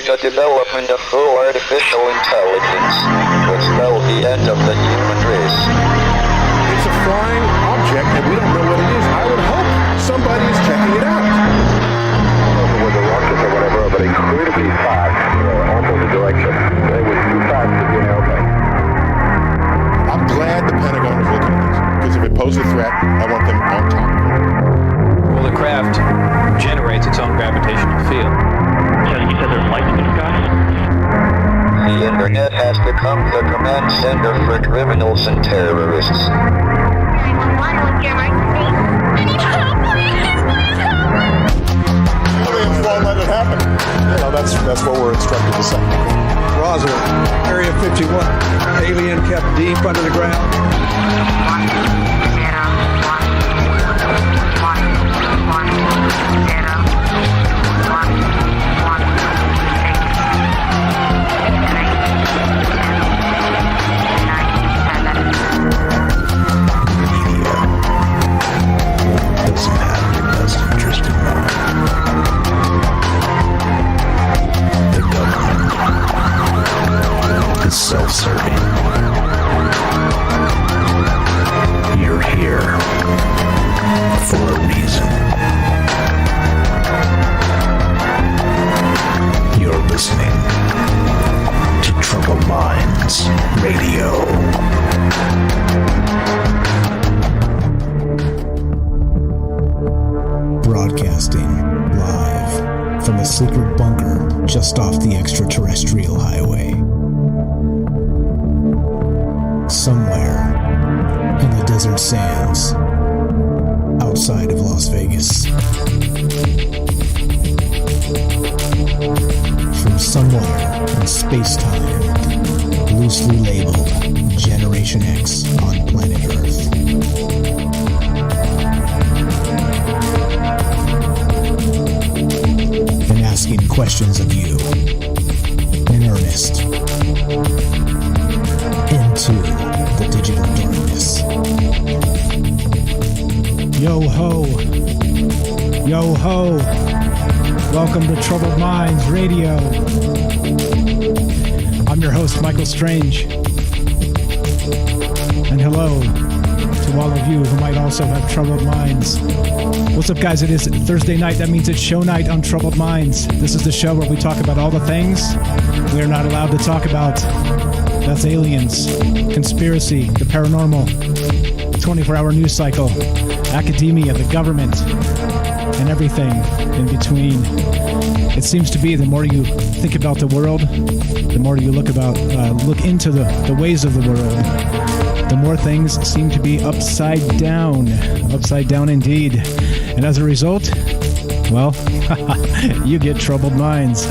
the development of full artificial intelligence would spell the end of the human race. It's a flying object, and we don't know what it is. I would hope somebody is checking it out. With the rockets or whatever, but incredibly fast, opposite direction. They were too fast to be okay. I'm glad the Pentagon is looking at this, because if it poses a threat, I want them on top of it. Well, the craft generates its own gravitational field. You said there's lights in the sky? The internet has become the command center for criminals and terrorists. 911, what's your emergency? I need help, please, please help! Aliens won't let it happen. You know, that's what we're instructed to say. Roswell, Area 51. Alien kept deep under the ground. 1, 0, self-serving. You're here for a reason. You're listening to Troubled Minds Radio. Broadcasting live from a secret bunker just off the extraterrestrial highway. Somewhere in the desert sands outside of Las Vegas. From somewhere in space-time, loosely labeled Generation X on planet Earth. And asking questions of you in earnest into the digital darkness. Yo ho! Yo ho! Welcome to Troubled Minds Radio. I'm your host, Michael Strange. And hello to all of you who might also have troubled minds. What's up, guys? It is Thursday night. That means it's show night on Troubled Minds. This is the show where we talk about all the things we are not allowed to talk about. That's aliens, conspiracy, the paranormal, 24-hour news cycle, academia, the government, and everything in between. It seems to be the more you think about the world, the more you look into the ways of the world, the more things seem to be upside down indeed. And as a result, well, you get troubled minds.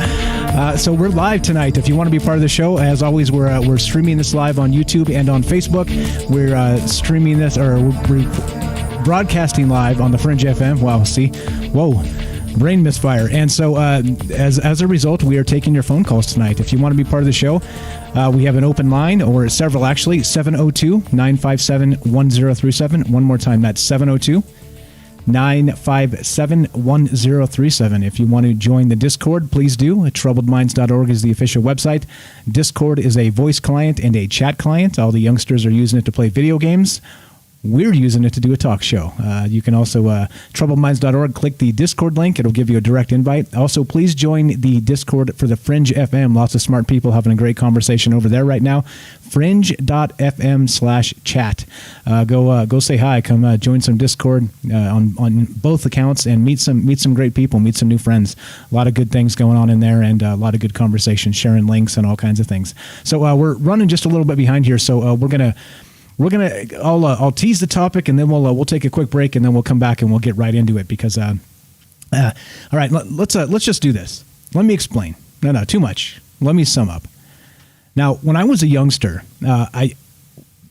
So we're live tonight. If you want to be part of the show, as always, we're streaming this live on YouTube and on Facebook. We're streaming this, or we're broadcasting live on the Fringe FM. Wow, see? Whoa. Brain misfire. And so as a result, we are taking your phone calls tonight. If you want to be part of the show, we have an open line, or several actually, 702-957-1037. One more time, that's 702-957-1037. If you want to join the Discord, please do. Troubledminds.org is the official website. Discord is a voice client and a chat client. All the youngsters are using it to play video games. We're using it to do a talk show. You can also, troubledminds.org, click the Discord link. It'll give you a direct invite. Also, please join the Discord for the Fringe FM. Lots of smart people having a great conversation over there right now. Fringe.fm/chat. Go say hi. Come join some Discord on both accounts and meet some great people, meet some new friends. A lot of good things going on in there, and a lot of good conversations, sharing links and all kinds of things. So we're running just a little bit behind here, so I'll tease the topic, and then we'll take a quick break, and then we'll come back and we'll get right into it. Because all right, let's just do this. Let me explain. No, too much. Let me sum up. Now, when I was a youngster,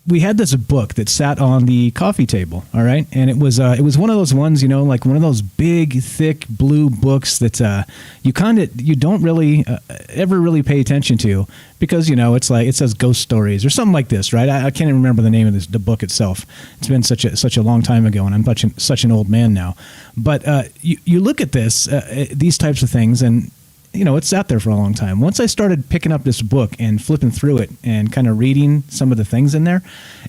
we had this book that sat on the coffee table. All right, and it was one of those ones, like one of those big, thick blue books that you don't really ever really pay attention to, because it's like it says ghost stories or something like this, right? I can't even remember the name of the book itself. It's been such a long time ago, and I'm such an old man now. But you look at these types of things, and it sat there for a long time. Once I started picking up this book and flipping through it and kind of reading some of the things in there,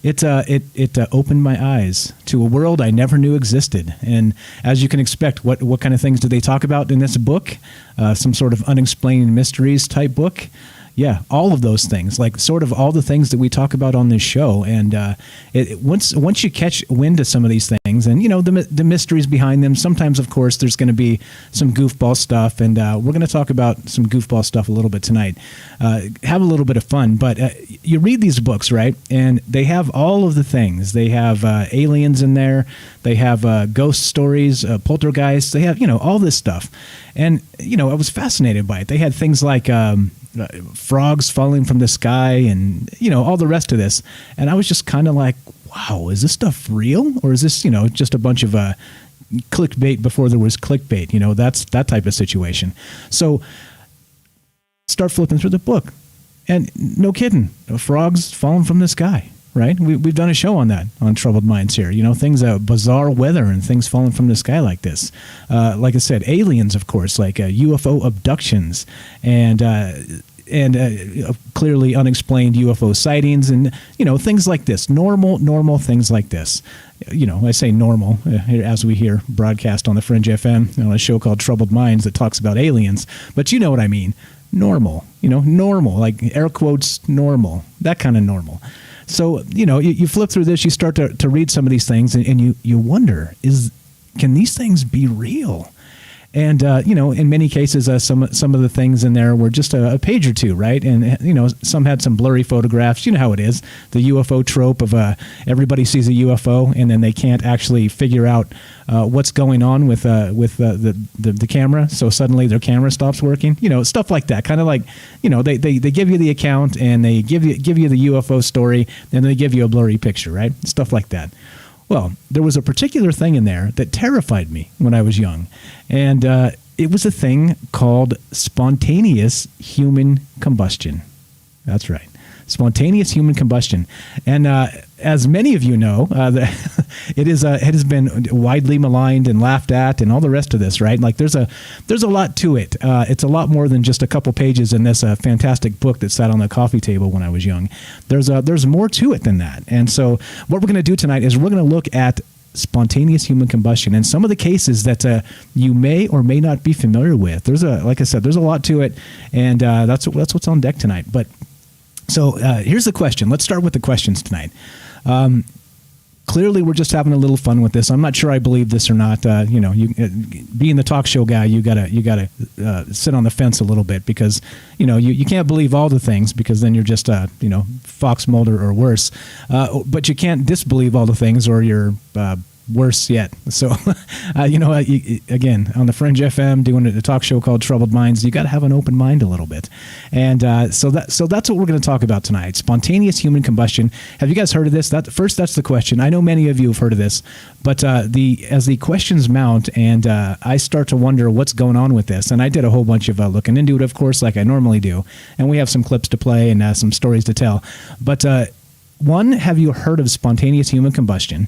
it opened my eyes to a world I never knew existed. And as you can expect, what kind of things do they talk about in this book? Some sort of unexplained mysteries type book. Yeah, all of those things, like sort of all the things that we talk about on this show. And once you catch wind of some of these things and, the mysteries behind them, sometimes, of course, there's going to be some goofball stuff. And we're going to talk about some goofball stuff a little bit tonight. Have a little bit of fun. But you read these books, right? And they have all of the things. They have aliens in there. They have ghost stories, poltergeists. They have, all this stuff. And, I was fascinated by it. They had things like frogs falling from the sky and, all the rest of this. And I was just kind of like, wow, is this stuff real? Or is this, just a bunch of clickbait before there was clickbait? That's that type of situation. So start flipping through the book. And no kidding, frogs falling from the sky. Right? We've done a show on that on Troubled Minds here. Things, bizarre weather and things falling from the sky like this. Like I said, aliens, of course, like UFO abductions and clearly unexplained UFO sightings and, things like this. Normal things like this. I say normal as we hear broadcast on the Fringe FM on a show called Troubled Minds that talks about aliens. But you know what I mean. Normal. Normal, like air quotes, normal. That kind of normal. So, you flip through this, you start to read some of these things, and you wonder, can these things be real? And, in many cases, some of the things in there were just a page or two, right? And, some had some blurry photographs. You know how it is, the UFO trope of everybody sees a UFO, and then they can't actually figure out what's going on with the camera. So suddenly their camera stops working, stuff like that. Kind of like, they give you the account, and they give you the UFO story, and they give you a blurry picture, right? Stuff like that. Well, there was a particular thing in there that terrified me when I was young, and it was a thing called spontaneous human combustion. That's right. Spontaneous human combustion. And as many of you know, it has been widely maligned and laughed at and all the rest of this, right? Like there's a lot to it. It's a lot more than just a couple pages in this fantastic book that sat on the coffee table when I was young. There's more to it than that. And so what we're going to do tonight is we're going to look at spontaneous human combustion and some of the cases that you may or may not be familiar with. Like I said, there's a lot to it, and that's what's on deck tonight. But so here's the question. Let's start with the questions tonight. Clearly, we're just having a little fun with this. I'm not sure I believe this or not. Being the talk show guy, you gotta sit on the fence a little bit because you can't believe all the things because then you're just Fox Mulder or worse. But you can't disbelieve all the things or you're worse yet. So, again, on the Fringe FM, doing a talk show called Troubled Minds, you got to have an open mind a little bit. And so that's what we're going to talk about tonight. Spontaneous human combustion. Have you guys heard of this? That's the question. I know many of you have heard of this, but as the questions mount and I start to wonder what's going on with this, and I did a whole bunch of looking into it, of course, like I normally do, and we have some clips to play and some stories to tell. But one, have you heard of spontaneous human combustion?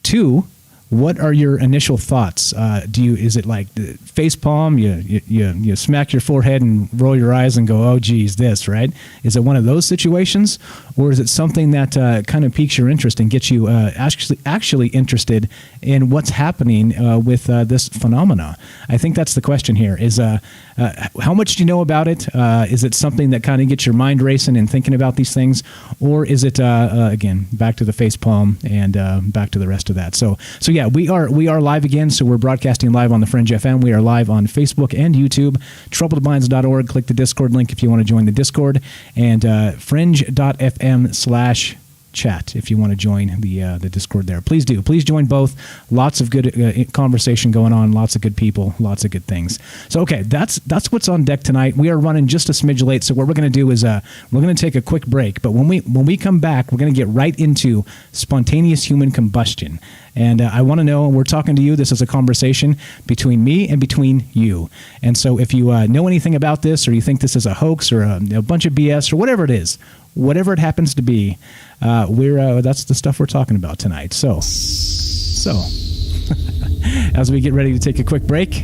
Two, what are your initial thoughts? Is it like face palm? You smack your forehead and roll your eyes and go, oh, geez, this, right? Is it one of those situations? Or is it something that kind of piques your interest and gets you actually interested in what's happening with this phenomena? I think that's the question here is how much do you know about it? Is it something that kind of gets your mind racing and thinking about these things? Or is it, again, back to the face palm and back to the rest of that? So yeah, we are live again. So we're broadcasting live on the Fringe FM. We are live on Facebook and YouTube. TroubledMinds.org. Click the Discord link if you want to join the Discord, and fringe.fm/chat if you want to join the Discord there. Please do. Please join both. Lots of good conversation going on. Lots of good people. Lots of good things. So okay, that's what's on deck tonight. We are running just a smidge late, so what we're going to do is we're going to take a quick break. But when we come back, we're going to get right into spontaneous human combustion. And I want to know, we're talking to you. This is a conversation between me and between you. And so if you know anything about this, or you think this is a hoax or a bunch of BS or whatever it is, whatever it happens to be, that's the stuff we're talking about tonight. So as we get ready to take a quick break,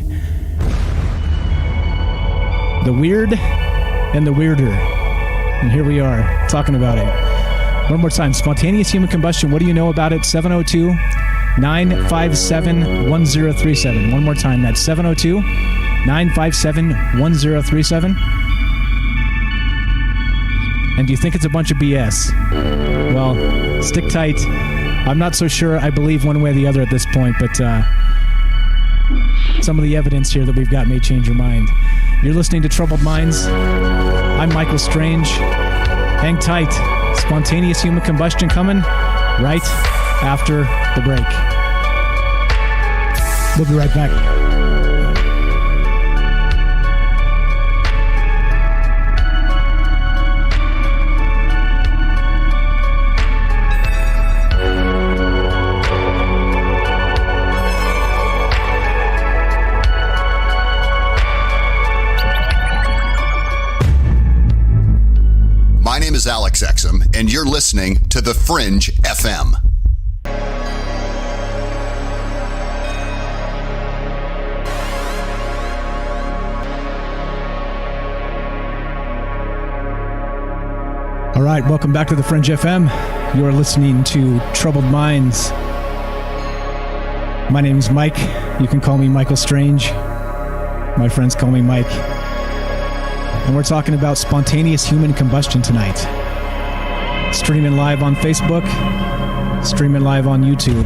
The weird and the weirder. And here we are talking about it. One more time. Spontaneous human combustion. What do you know about it? 702-957-1037. One more time. That's 702-957-1037. And do you think it's a bunch of BS? Well, stick tight. I'm not so sure I believe one way or the other at this point, but some of the evidence here that we've got may change your mind. You're listening to Troubled Minds. I'm Michael Strange. Hang tight. Spontaneous human combustion coming right after the break. We'll be right back. My name is Alex Exum, and you're listening to The Fringe FM. All right, welcome back to The Fringe FM. You are listening to Troubled Minds. My name's Mike. You can call me Michael Strange. My friends call me Mike. And we're talking about spontaneous human combustion tonight. Streaming live on Facebook, streaming live on YouTube.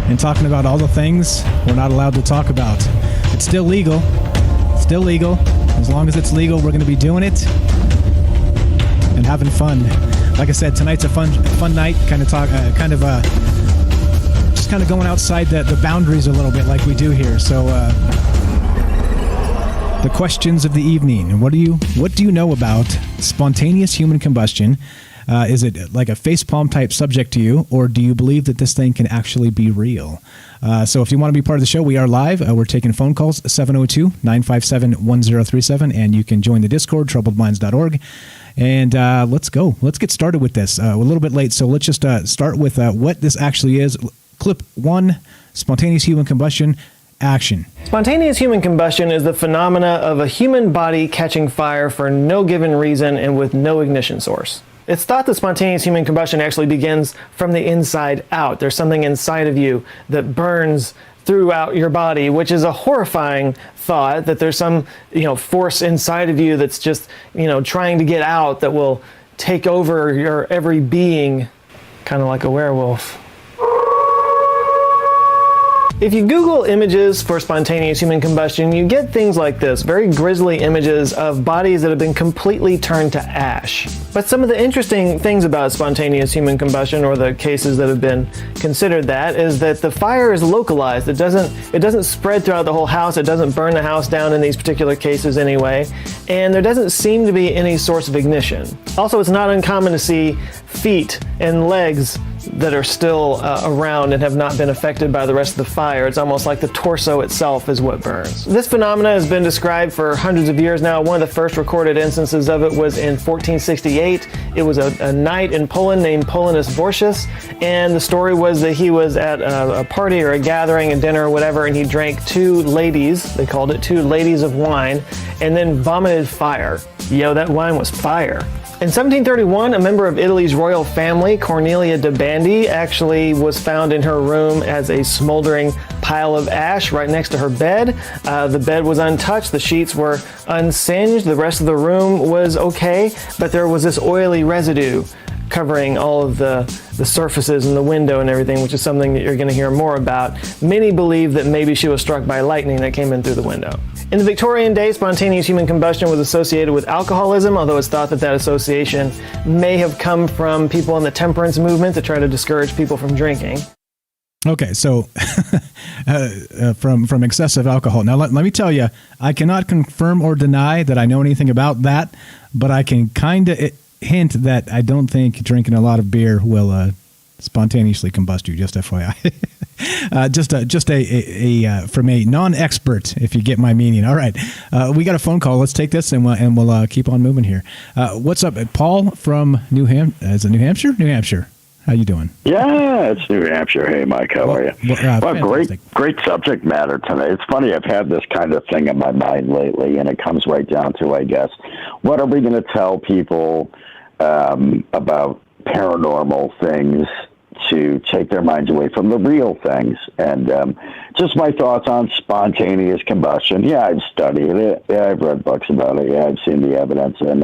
And talking about all the things we're not allowed to talk about. It's still legal. Still legal. As long as it's legal, we're going to be doing it and having fun. Like I said, tonight's a fun night. Just kind of going outside the boundaries a little bit, like we do here. So, the questions of the evening. What do you know about spontaneous human combustion? Is it like a facepalm type subject to you, or do you believe that this thing can actually be real? So if you want to be part of the show, we are live. We're taking phone calls, 702-957-1037, and you can join the Discord, troubledminds.org. And let's go. Let's get started with this. We're a little bit late, so let's just start with what this actually is. Clip 1, spontaneous human combustion. Action. Spontaneous human combustion is the phenomena of a human body catching fire for no given reason and with no ignition source. It's thought that spontaneous human combustion actually begins from the inside out. There's something inside of you that burns throughout your body, which is a horrifying thought, that there's some, force inside of you that's just, trying to get out, that will take over your every being, kind of like a werewolf. If you Google images for spontaneous human combustion, you get things like this, very grisly images of bodies that have been completely turned to ash. But some of the interesting things about spontaneous human combustion, or the cases that have been considered that, is that the fire is localized. It doesn't spread throughout the whole house. It doesn't burn the house down in these particular cases anyway. And there doesn't seem to be any source of ignition. Also, it's not uncommon to see feet and legs that are still around and have not been affected by the rest of the fire. It's almost like the torso itself is what burns. This phenomena has been described for hundreds of years now. One of the first recorded instances of it was in 1468. It was a knight in Poland named Polanus Vortius, and the story was that he was at a party or a gathering, a dinner or whatever, and he drank two ladies, they called it 2 ladies of wine, and then vomited fire. Yo, that wine was fire. In 1731, a member of Italy's royal family, Cornelia de Bandi, actually was found in her room as a smoldering pile of ash right next to her bed. The bed was untouched, the sheets were unsinged, the rest of the room was okay, but there was this oily residue covering all of the surfaces and the window and everything, which is something that you're going to hear more about. Many believe that maybe she was struck by lightning that came in through the window. In the Victorian days, spontaneous human combustion was associated with alcoholism, although it's thought that association may have come from people in the temperance movement to try to discourage people from drinking. Okay, so from excessive alcohol. Now, let me tell you, I cannot confirm or deny that I know anything about that, but I can kind of hint that I don't think drinking a lot of beer will spontaneously combust you. Just FYI, from a non-expert, if you get my meaning. All right, we got a phone call. Let's take this and we'll keep on moving here. What's up, Paul from New Hampshire? New Hampshire. How you doing? Yeah, it's New Hampshire. Hey, Mike, how are you? Great subject matter tonight. It's funny, I've had this kind of thing in my mind lately, and it comes right down to, I guess, what are we going to tell people about paranormal things to take their minds away from the real things? And just my thoughts on spontaneous combustion. Yeah, I've studied it. Yeah, I've read books about it. Yeah, I've seen the evidence. And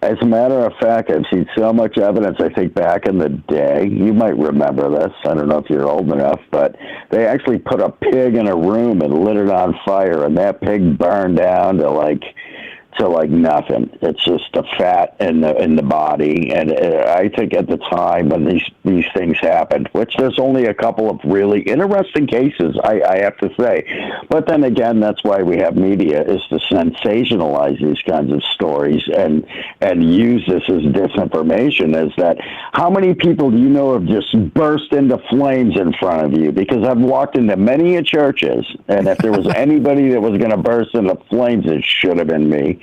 as a matter of fact, I've seen so much evidence. I think back in the day, you might remember this. I don't know if you're old enough, but they actually put a pig in a room and lit it on fire, and that pig burned down to like nothing. It's just the fat in the body. And I think at the time when these things happened, which there's only a couple of really interesting cases, I have to say. But then again, that's why we have media, is to sensationalize these kinds of stories and use this as disinformation. Is that how many people do you know have just burst into flames in front of you? Because I've walked into many churches, and if there was anybody that was going to burst into flames, it should have been me.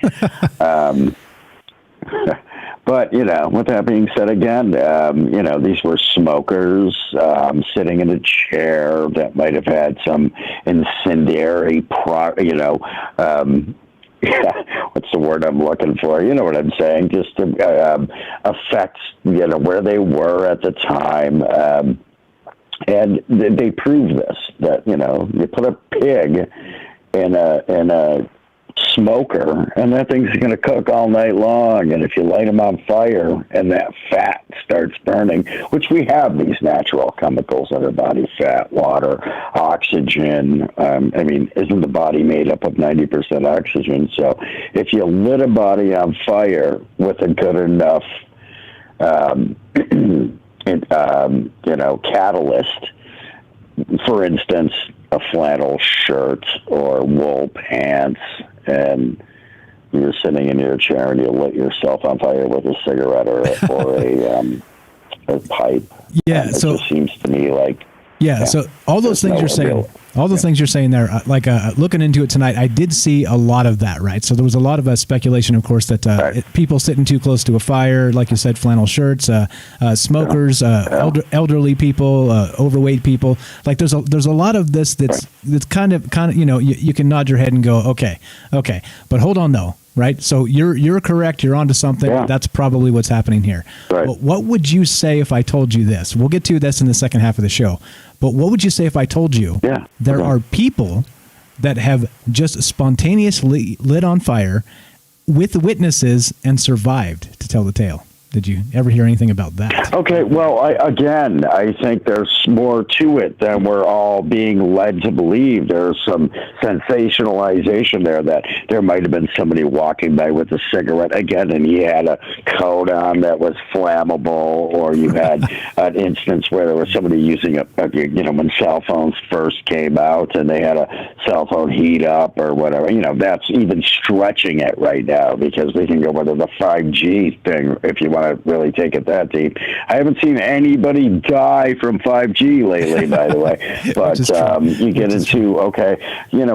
But, with that being said, again, these were smokers sitting in a chair that might have had some incendiary, what's the word I'm looking for? You know what I'm saying? Just to affect, where they were at the time. And they prove this, that, you put a pig in a smoker, and that thing's going to cook all night long. And if you light them on fire and that fat starts burning, which we have these natural chemicals in our body, fat, water, oxygen. Isn't the body made up of 90% oxygen? So if you lit a body on fire with a good enough, catalyst, for instance, a flannel shirt or wool pants, and you're sitting in your chair and you lit yourself on fire with a cigarette or a pipe. Yeah, it just seems to me like... Yeah, so all those things you're saying, things you're saying there, looking into it tonight, I did see a lot of that, right? So there was a lot of speculation, of course, that people sitting too close to a fire, like you said, flannel shirts, smokers, elderly people, overweight people. Like there's a lot of this that's kind of you can nod your head and go, okay, but hold on though. Right, so you're correct. You're onto something. Yeah. That's probably what's happening here. Right. But what would you say if I told you this? We'll get to this in the second half of the show. But what would you say if I told you there are people that have just spontaneously lit on fire with witnesses and survived to tell the tale? Did you ever hear anything about that? Okay, well, I think there's more to it than we're all being led to believe. There's some sensationalization there that there might have been somebody walking by with a cigarette, again, and he had a coat on that was flammable, or you had an instance where there was somebody using when cell phones first came out and they had a cell phone heat up or whatever. That's even stretching it right now, because we can go into the 5G thing if you want to really take it that deep. I haven't seen anybody die from 5G lately, by the way. But you get into,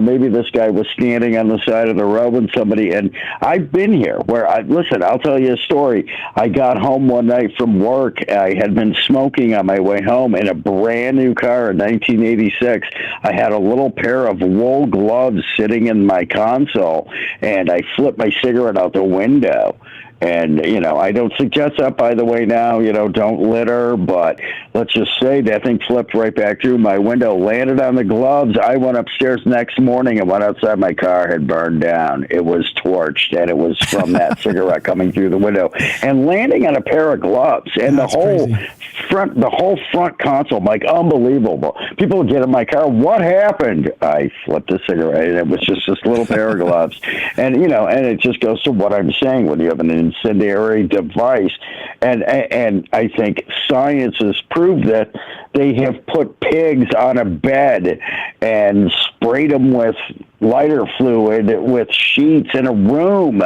maybe this guy was standing on the side of the road with somebody, and I've been here where, I'll tell you a story. I got home one night from work. I had been smoking on my way home in a brand new car in 1986. I had a little pair of wool gloves sitting in my console, and I flipped my cigarette out the window. And, I don't suggest that, by the way, now, don't litter, but let's just say that thing flipped right back through my window, landed on the gloves. I went upstairs next morning and went outside. My car had burned down. It was torched, and it was from that cigarette coming through the window and landing on a pair of gloves. And the whole front console, Mike, unbelievable. People would get in my car. What happened? I flipped a cigarette, and it was just this little pair of gloves. And, and it just goes to what I'm saying. When you have an incendiary device, and I think science has proved that they have put pigs on a bed and sprayed them with lighter fluid with sheets in a room,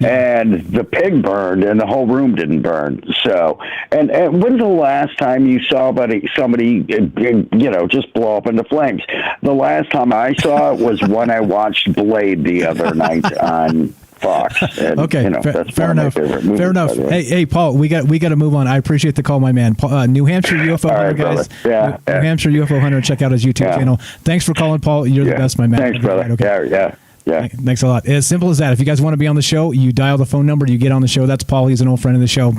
and the pig burned and the whole room didn't burn. So, and when's the last time you saw somebody just blow up into flames? The last time I saw it was when I watched Blade the other night on Fox. And, Okay, that's fair one of my enough. favorite movies, Fair enough. by the way. Hey, Paul, we got to move on. I appreciate the call, my man. Paul, New Hampshire UFO All Hunter, right, guys. brother. Yeah, New Hampshire UFO Hunter. Check out his YouTube channel. Thanks for calling, Paul. You're the best, my man. Thanks, brother. Right, okay. Yeah. Thanks a lot. As simple as that. If you guys want to be on the show, you dial the phone number, you get on the show. That's Paul. He's an old friend of the show.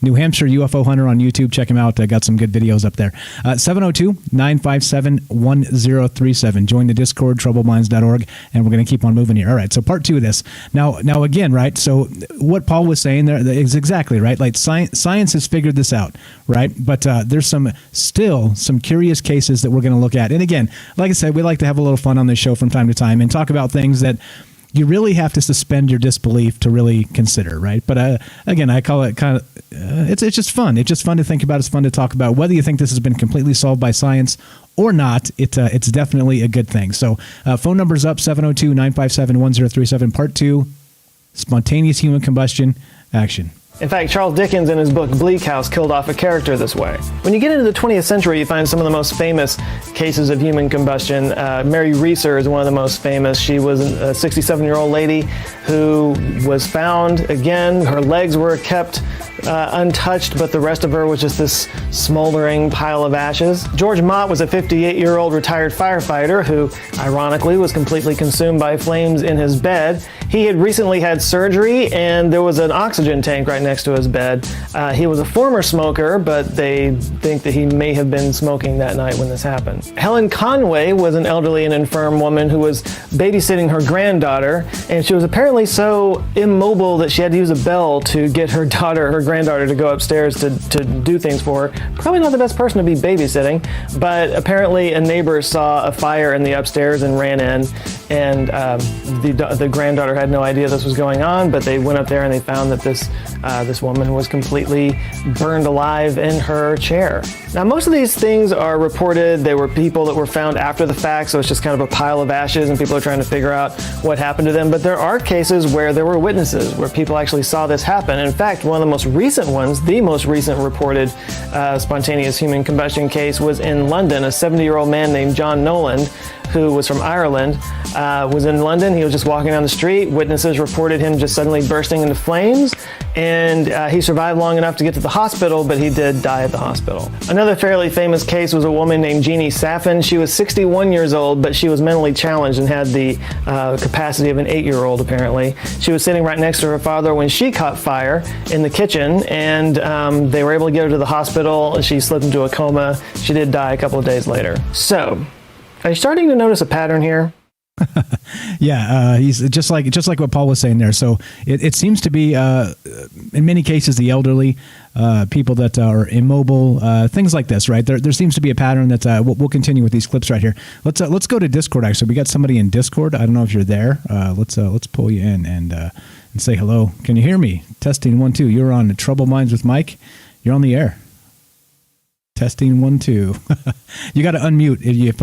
New Hampshire UFO Hunter on YouTube. Check him out. I got some good videos up there. 702-957-1037. Join the Discord, troubledminds.org, and we're going to keep on moving here. All right, so part 2 of this. Now again, right, so what Paul was saying there is exactly right. Like science has figured this out, right? But there's still some curious cases that we're going to look at. And again, like I said, we like to have a little fun on this show from time to time and talk about things that you really have to suspend your disbelief to really consider, right? But again, I call it kind of, it's just fun. It's just fun to think about. It's fun to talk about. Whether you think this has been completely solved by science or not, it's definitely a good thing. So phone number's up, 702-957-1037, part 2, spontaneous human combustion, action. In fact, Charles Dickens in his book Bleak House killed off a character this way. When you get into the 20th century, you find some of the most famous cases of human combustion. Mary Reeser is one of the most famous. She was a 67-year-old lady who was found, again, her legs were kept untouched, but the rest of her was just this smoldering pile of ashes. George Mott was a 58-year-old retired firefighter who, ironically, was completely consumed by flames in his bed. He had recently had surgery, and there was an oxygen tank right next to his bed. He was a former smoker, but they think that he may have been smoking that night when this happened. Helen Conway was an elderly and infirm woman who was babysitting her granddaughter, and she was apparently so immobile that she had to use a bell to get her granddaughter to go upstairs to do things for her. Probably not the best person to be babysitting, but apparently a neighbor saw a fire in the upstairs and ran in, and the granddaughter had no idea this was going on, but they went up there and they found that this woman was completely burned alive in her chair. Now, most of these things are reported. They were people that were found after the fact, so it's just kind of a pile of ashes and people are trying to figure out what happened to them. But there are cases where there were witnesses, where people actually saw this happen. In fact, one of the most recent ones, the most recent reported spontaneous human combustion case was in London. A 70-year-old man named John Noland, who was from Ireland, was in London. He was just walking down the street. Witnesses reported him just suddenly bursting into flames, and he survived long enough to get to the hospital, but he did die at the hospital. Another fairly famous case was a woman named Jeannie Saffin. She was 61 years old, but she was mentally challenged and had the capacity of an 8-year-old, apparently. She was sitting right next to her father when she caught fire in the kitchen, and they were able to get her to the hospital. She slipped into a coma. She did die a couple of days later. So, are you starting to notice a pattern here? Yeah, he's just like what Paul was saying there. So it seems to be, in many cases, the elderly, people that are immobile, things like this, right? There seems to be a pattern that we'll continue with these clips right here. Let's go to Discord. Actually, we got somebody in Discord. I don't know if you're there. Let's pull you in and say hello. Can you hear me? Testing 1 2. You're on Troubled Minds with Mike. You're on the air. Testing 1 2. You got to unmute if.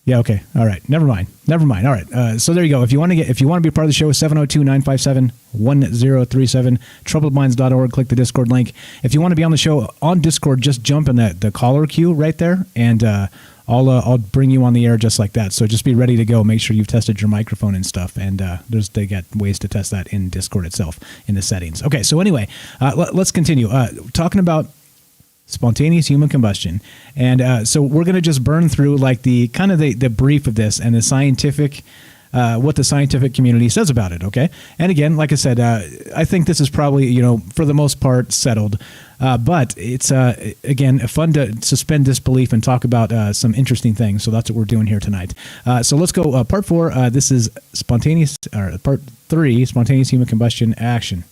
Yeah. Okay. All right. Never mind. All right. So there you go. If you want to be part of the show, 702-957-1037, troubledminds.org. Click the Discord link. If you want to be on the show on Discord, just jump in the caller queue right there, and I'll bring you on the air just like that. So just be ready to go. Make sure you've tested your microphone and stuff. And they got ways to test that in Discord itself in the settings. Okay. So anyway, let's continue talking about spontaneous human combustion. And so we're going to just burn through like the kind of the brief of this and the scientific, what the scientific community says about it. Okay. And again, like I said, I think this is probably, for the most part settled. But it's, again, fun to suspend disbelief and talk about some interesting things. So that's what we're doing here tonight. So let's go part 4. This is part 3, spontaneous human combustion action.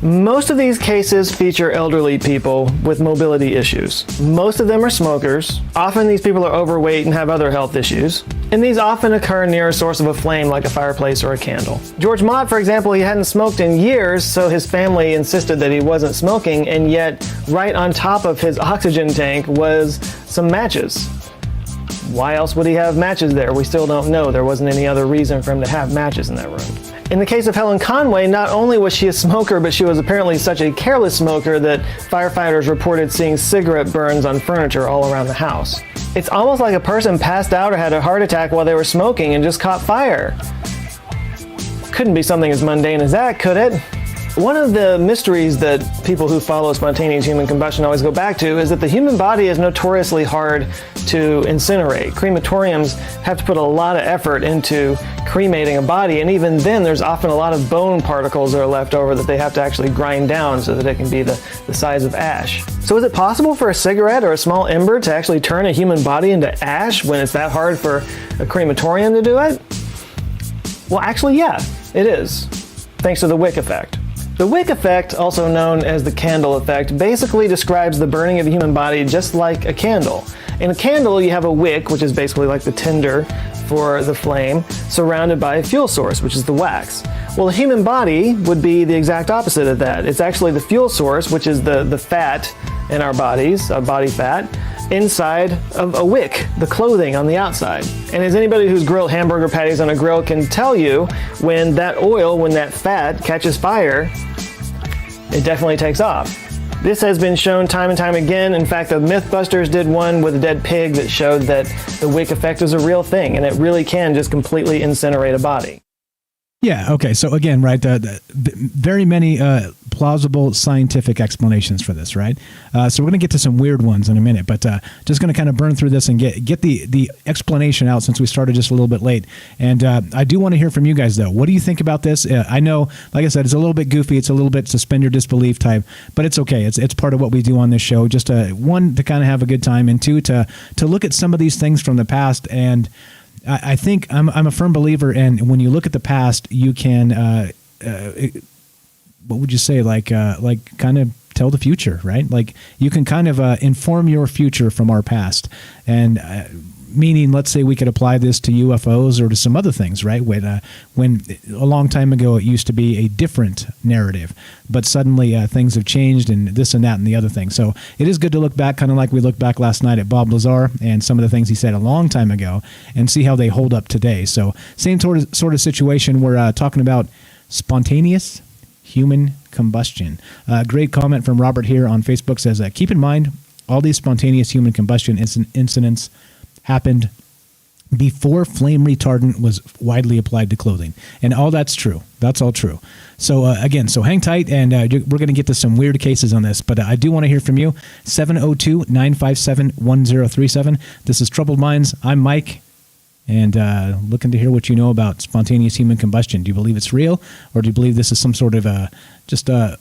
Most of these cases feature elderly people with mobility issues. Most of them are smokers. Often these people are overweight and have other health issues. And these often occur near a source of a flame like a fireplace or a candle. George Mott, for example, he hadn't smoked in years, so his family insisted that he wasn't smoking, and yet right on top of his oxygen tank was some matches. Why else would he have matches there? We still don't know. There wasn't any other reason for him to have matches in that room. In the case of Helen Conway, not only was she a smoker, but she was apparently such a careless smoker that firefighters reported seeing cigarette burns on furniture all around the house. It's almost like a person passed out or had a heart attack while they were smoking and just caught fire. couldn't be something as mundane as that, could it? One of the mysteries that people who follow spontaneous human combustion always go back to is that the human body is notoriously hard to incinerate. Crematoriums have to put a lot of effort into cremating a body, and even then there's often a lot of bone particles that are left over that they have to actually grind down so that it can be the size of ash. So is it possible for a cigarette or a small ember to actually turn a human body into ash when it's that hard for a crematorium to do it? Well, actually, yeah, it is, thanks to the wick effect. The wick effect, also known as the candle effect, basically describes the burning of a human body just like a candle. In a candle, you have a wick, which is basically like the tinder for the flame, surrounded by a fuel source, which is the wax. Well, the human body would be the exact opposite of that. It's actually the fuel source, which is the fat in our bodies, body fat, inside of a wick, the clothing on the outside. And as anybody who's grilled hamburger patties on a grill can tell you, when that oil, when that fat catches fire, it definitely takes off. This has been shown time and time again. In fact, the Mythbusters did one with a dead pig that showed that the wick effect is a real thing, and it really can just completely incinerate a body. Yeah, okay. So again, right, very many plausible scientific explanations for this, right? So we're going to get to some weird ones in a minute, but just going to kind of burn through this and get the explanation out since we started just a little bit late. And I do want to hear from you guys, though. What do you think about this? I know, like I said, it's a little bit goofy. It's a little bit suspend your disbelief type, but it's okay. It's part of what we do on this show. Just one, to kind of have a good time, and two, to look at some of these things from the past. And I think I'm a firm believer in, when you look at the past, you can, what would you say, like kind of tell the future, right? Like you can kind of inform your future from our past. And meaning, let's say we could apply this to UFOs or to some other things, right? When a long time ago it used to be a different narrative, but suddenly things have changed and this and that and the other thing. So it is good to look back, kind of like we looked back last night at Bob Lazar and some of the things he said a long time ago, and see how they hold up today. So same sort of situation. We're talking about spontaneous human combustion. Great comment from Robert here on Facebook says, keep in mind, all these spontaneous human combustion incidents happened before flame retardant was widely applied to clothing. And all that's true. That's all true. So again, so hang tight, and we're going to get to some weird cases on this, but I do want to hear from you. 702-957-1037. This is Troubled Minds. I'm Mike, and looking to hear what you know about spontaneous human combustion. Do you believe it's real, or do you believe this is some sort of just a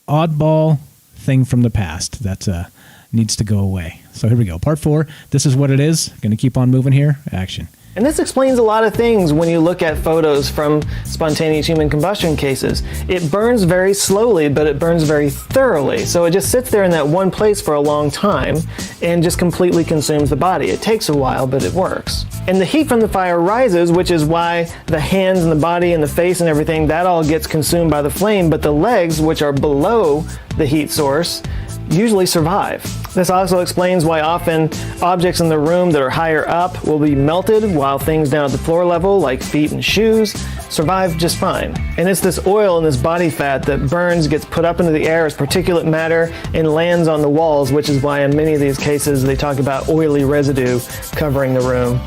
oddball thing from the past that needs to go away? So here we go. Part 4. This is what it is. Going to keep on moving here. Action. And this explains a lot of things when you look at photos from spontaneous human combustion cases. It burns very slowly, but it burns very thoroughly. So it just sits there in that one place for a long time and just completely consumes the body. It takes a while, but it works. And the heat from the fire rises, which is why the hands and the body and the face and everything, that all gets consumed by the flame, but the legs, which are below the heat source, usually survive. This also explains why often objects in the room that are higher up will be melted, while things down at the floor level, like feet and shoes, survive just fine. And it's this oil and this body fat that burns, gets put up into the air as particulate matter, and lands on the walls, which is why in many of these cases they talk about oily residue covering the room.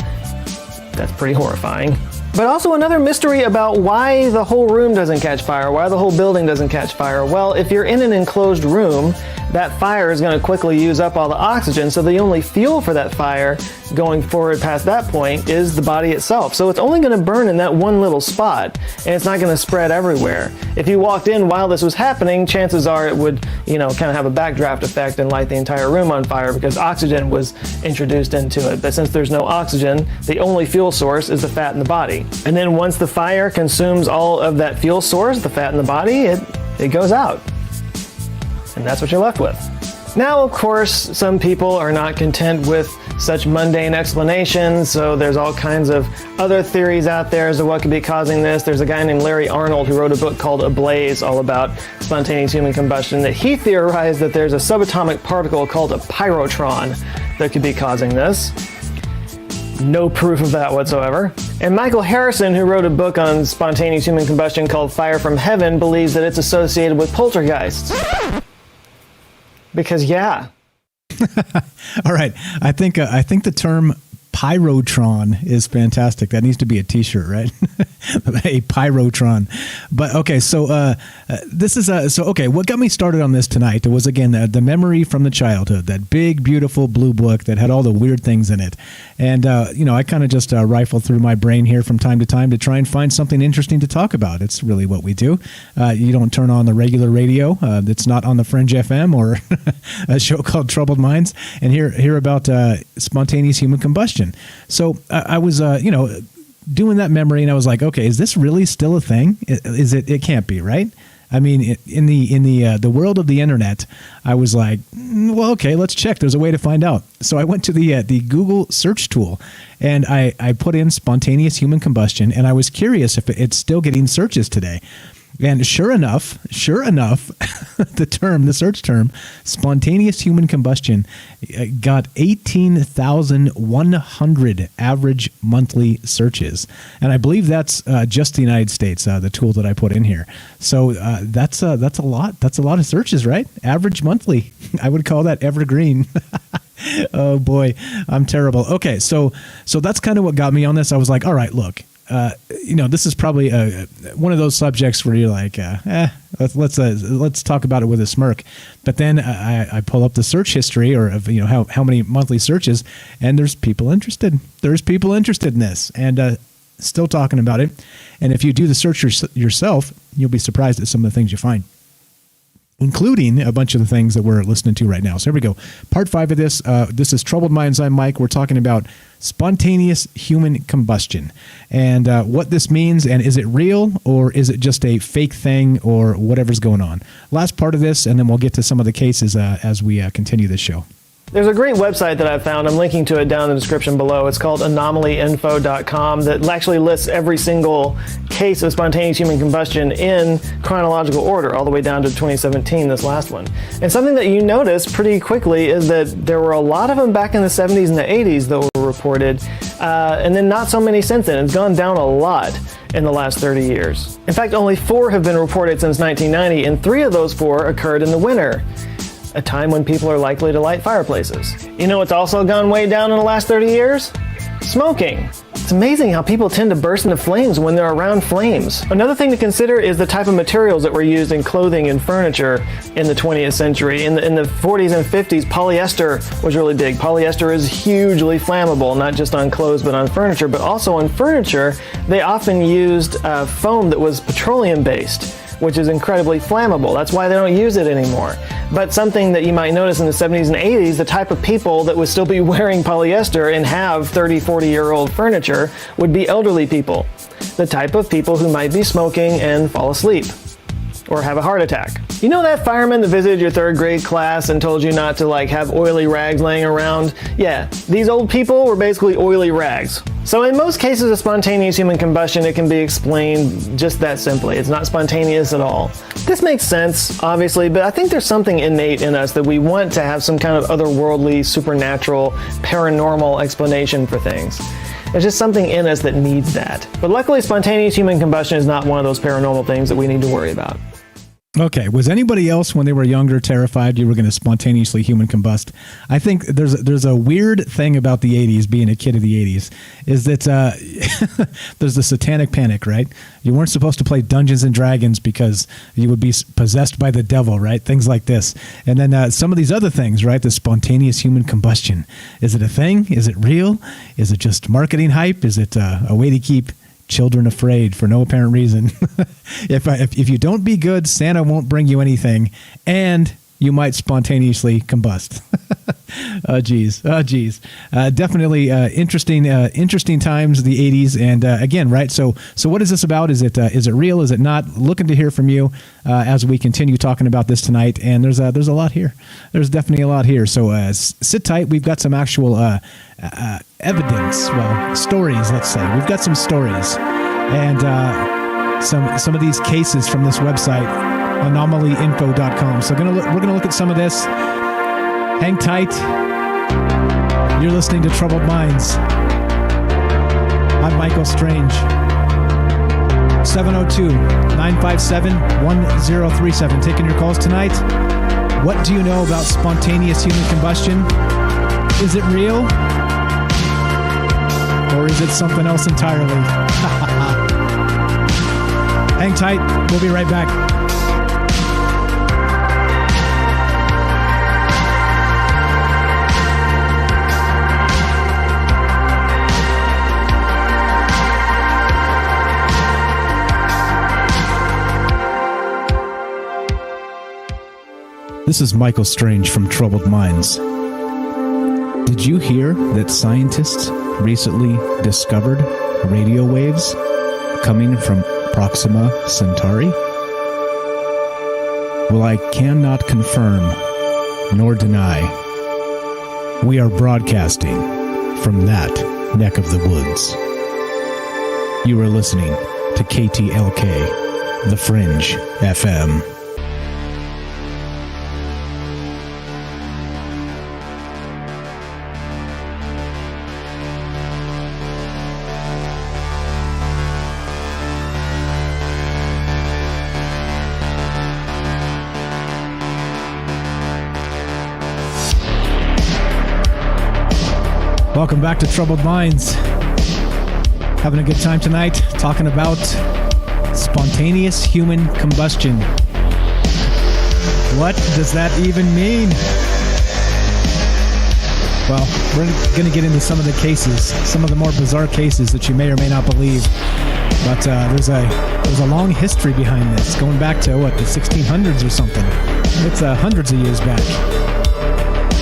That's pretty horrifying. But also another mystery about why the whole room doesn't catch fire, why the whole building doesn't catch fire. Well, if you're in an enclosed room, that fire is going to quickly use up all the oxygen, so the only fuel for that fire going forward past that point is the body itself. So it's only going to burn in that one little spot, and it's not going to spread everywhere. If you walked in while this was happening, chances are it would, kind of have a backdraft effect and light the entire room on fire because oxygen was introduced into it. But since there's no oxygen, the only fuel source is the fat in the body. And then once the fire consumes all of that fuel source, the fat in the body, it goes out. And that's what you're left with. Now, of course, some people are not content with such mundane explanations, so there's all kinds of other theories out there as to what could be causing this. There's a guy named Larry Arnold who wrote a book called Ablaze, all about spontaneous human combustion, that he theorized that there's a subatomic particle called a pyrotron that could be causing this. No proof of that whatsoever. And Michael Harrison, who wrote a book on spontaneous human combustion called Fire from Heaven, believes that it's associated with poltergeists. Because, yeah. All right. I think the term Pyrotron is fantastic. That needs to be a T-shirt, right? A Pyrotron. But okay, so this is okay. What got me started on this tonight was again the memory from the childhood, that big, beautiful blue book that had all the weird things in it, and I kind of just rifle through my brain here from time to time to try and find something interesting to talk about. It's really what we do. You don't turn on the regular radio. It's not on the Fringe FM or a show called Troubled Minds, and hear about spontaneous human combustion. So I was, doing that memory, and I was like, okay, is this really still a thing? Is it? It can't be, right? I mean, in the world of the internet, I was like, well, okay, let's check. There's a way to find out. So I went to the Google search tool, and I put in spontaneous human combustion, and I was curious if it's still getting searches today. And sure enough, the search term, spontaneous human combustion, got 18,100 average monthly searches. And I believe that's just the United States, the tool that I put in here. So that's a lot. That's a lot of searches, right? Average monthly. I would call that evergreen. Oh, boy, I'm terrible. Okay, so that's kind of what got me on this. I was like, all right, look. This is probably one of those subjects where you're like, let's talk about it with a smirk. But then I pull up the search history of how many monthly searches, and there's people interested. There's people interested in this, and still talking about it. And if you do the search yourself, you'll be surprised at some of the things you find, including a bunch of the things that we're listening to right now. So here we go. Part 5 of this. This is Troubled Minds. I'm Mike. We're talking about spontaneous human combustion and what this means, and is it real or is it just a fake thing or whatever's going on. Last part of this, and then we'll get to some of the cases as we continue this show. There's a great website that I found. I'm linking to it down in the description below. It's called anomalyinfo.com that actually lists every single case of spontaneous human combustion in chronological order, all the way down to 2017, this last one. And something that you notice pretty quickly is that there were a lot of them back in the 70s and the 80s that were reported, and then not so many since then. It's gone down a lot in the last 30 years. In fact, only 4 have been reported since 1990, and 3 of those 4 occurred in the winter, a time when people are likely to light fireplaces. You know what's also gone way down in the last 30 years? Smoking. It's amazing how people tend to burst into flames when they're around flames. Another thing to consider is the type of materials that were used in clothing and furniture in the 20th century. In the 40s and 50s, polyester was really big. Polyester is hugely flammable, not just on clothes but on furniture. But also on furniture, they often used foam that was petroleum-based, which is incredibly flammable. That's why they don't use it anymore. But something that you might notice in the 70s and 80s, the type of people that would still be wearing polyester and have 30, 40-year-old furniture would be elderly people. The type of people who might be smoking and fall asleep or have a heart attack. You know that fireman that visited your 3rd grade class and told you not to have oily rags laying around? Yeah, these old people were basically oily rags. So in most cases of spontaneous human combustion, it can be explained just that simply. It's not spontaneous at all. This makes sense, obviously, but I think there's something innate in us that we want to have some kind of otherworldly, supernatural, paranormal explanation for things. There's just something in us that needs that. But luckily, spontaneous human combustion is not one of those paranormal things that we need to worry about. Okay, was anybody else when they were younger terrified you were going to spontaneously human combust? I think there's a weird thing about the 80s, being a kid of the 80s, is that there's the satanic panic, right? You weren't supposed to play Dungeons and Dragons because you would be possessed by the devil, right? Things like this. And then some of these other things, right? The spontaneous human combustion. Is it a thing? Is it real? Is it just marketing hype? Is it a way to keep children afraid for no apparent reason? If you don't be good, Santa won't bring you anything, and you might spontaneously combust. Oh geez. Definitely interesting times, the 80s, and again, right? So what is this about? Is it real? Is it not? Looking to hear from you as we continue talking about this tonight. And there's a lot here. There's definitely a lot here. So sit tight. We've got some actual evidence. Well, stories. Let's say we've got some stories and some of these cases from this website, anomalyinfo.com. So we're gonna look at some of this. Hang tight. You're listening to Troubled Minds. I'm Michael Strange. 702-957-1037. Taking your calls tonight. What do you know about spontaneous human combustion? Is it real? Or is it something else entirely? Hang tight. We'll be right back. This is Michael Strange from Troubled Minds. Did you hear that scientists recently discovered radio waves coming from Proxima Centauri? Well, I cannot confirm nor deny. We are broadcasting from that neck of the woods. You are listening to KTLK, The Fringe FM. Welcome back to Troubled Minds. Having a good time tonight, talking about spontaneous human combustion. What does that even mean? Well, we're going to get into some of the cases, some of the more bizarre cases that you may or may not believe. But there's a long history behind this, going back to, the 1600s or something. It's hundreds of years back.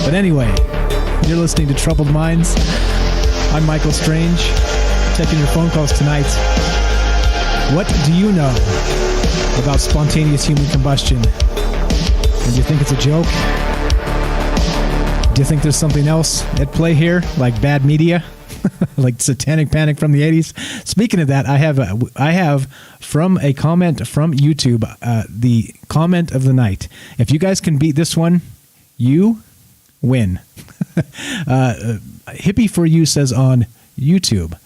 But anyway, you're listening to Troubled Minds. I'm Michael Strange, taking your phone calls tonight. What do you know about spontaneous human combustion? And do you think it's a joke? Do you think there's something else at play here, like bad media, like Satanic Panic from the 80s? Speaking of that, I have from a comment from YouTube, the comment of the night. If you guys can beat this one, you win. Hippie for You says on YouTube,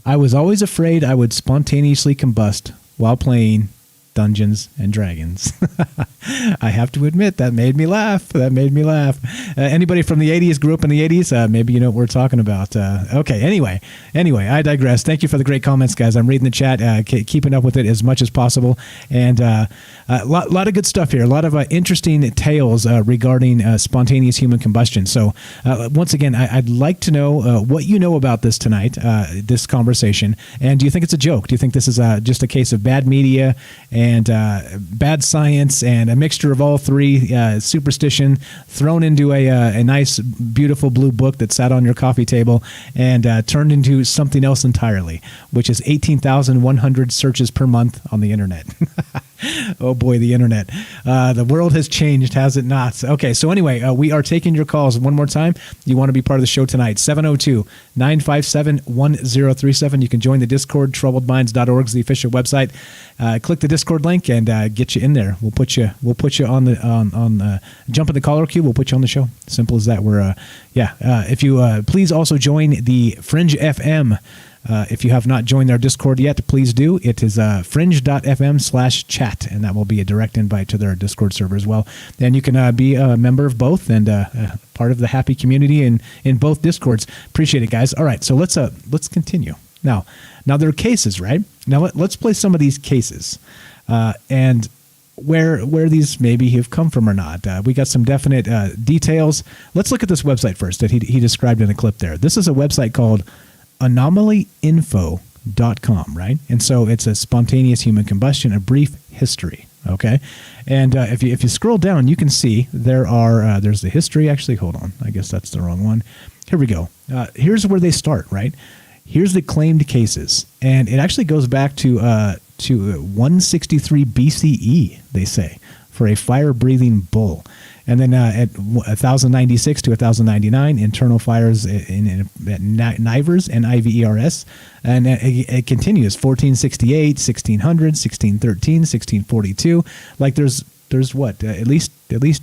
I was always afraid I would spontaneously combust while playing Dungeons and Dragons. I have to admit, that made me laugh. Anybody from the 80s, grew up in the 80s? Maybe you know what we're talking about. Okay, anyway, I digress. Thank you for the great comments, guys. I'm reading the chat, keeping up with it as much as possible. And a lot of good stuff here. A lot of interesting tales regarding spontaneous human combustion. So once again, I'd like to know what you know about this tonight, this conversation. And do you think it's a joke? Do you think this is just a case of bad media and bad science and a mixture of all three, superstition thrown into a nice, beautiful blue book that sat on your coffee table and turned into something else entirely, which is 18,100 searches per month on the internet. Oh boy, the internet. The world has changed, has it not? Okay, so anyway, we are taking your calls one more time. You want to be part of the show tonight, 702-957-1037. You can join the Discord, troubledminds.org is the official website. Click the Discord link and get you in there. We'll put you on the jump in the caller queue. We'll put you on the show. Simple as that. If you please also join the Fringe FM. If you have not joined our Discord yet, please do. It is fringe.fm/chat, and that will be a direct invite to their Discord server as well. And you can be a member of both and part of the happy community in both Discords. Appreciate it, guys. All right, so let's continue. Now there are cases, right? Now let's play some of these cases and where these maybe have come from or not. We got some definite details. Let's look at this website first that he described in a clip there. This is a website called anomalyinfo.com, right? And so it's a spontaneous human combustion, a brief history, okay? And if you scroll down, you can see there's the history. Actually, hold on. I guess that's the wrong one. Here we go. Here's where they start, right? Here's the claimed cases. And it actually goes back to 163 BCE, they say, for a fire-breathing bull. And then at 1096 to 1099, internal fires at Nivers and Ivers. And it continues, 1468, 1600, 1613, 1642. Like there's what, at least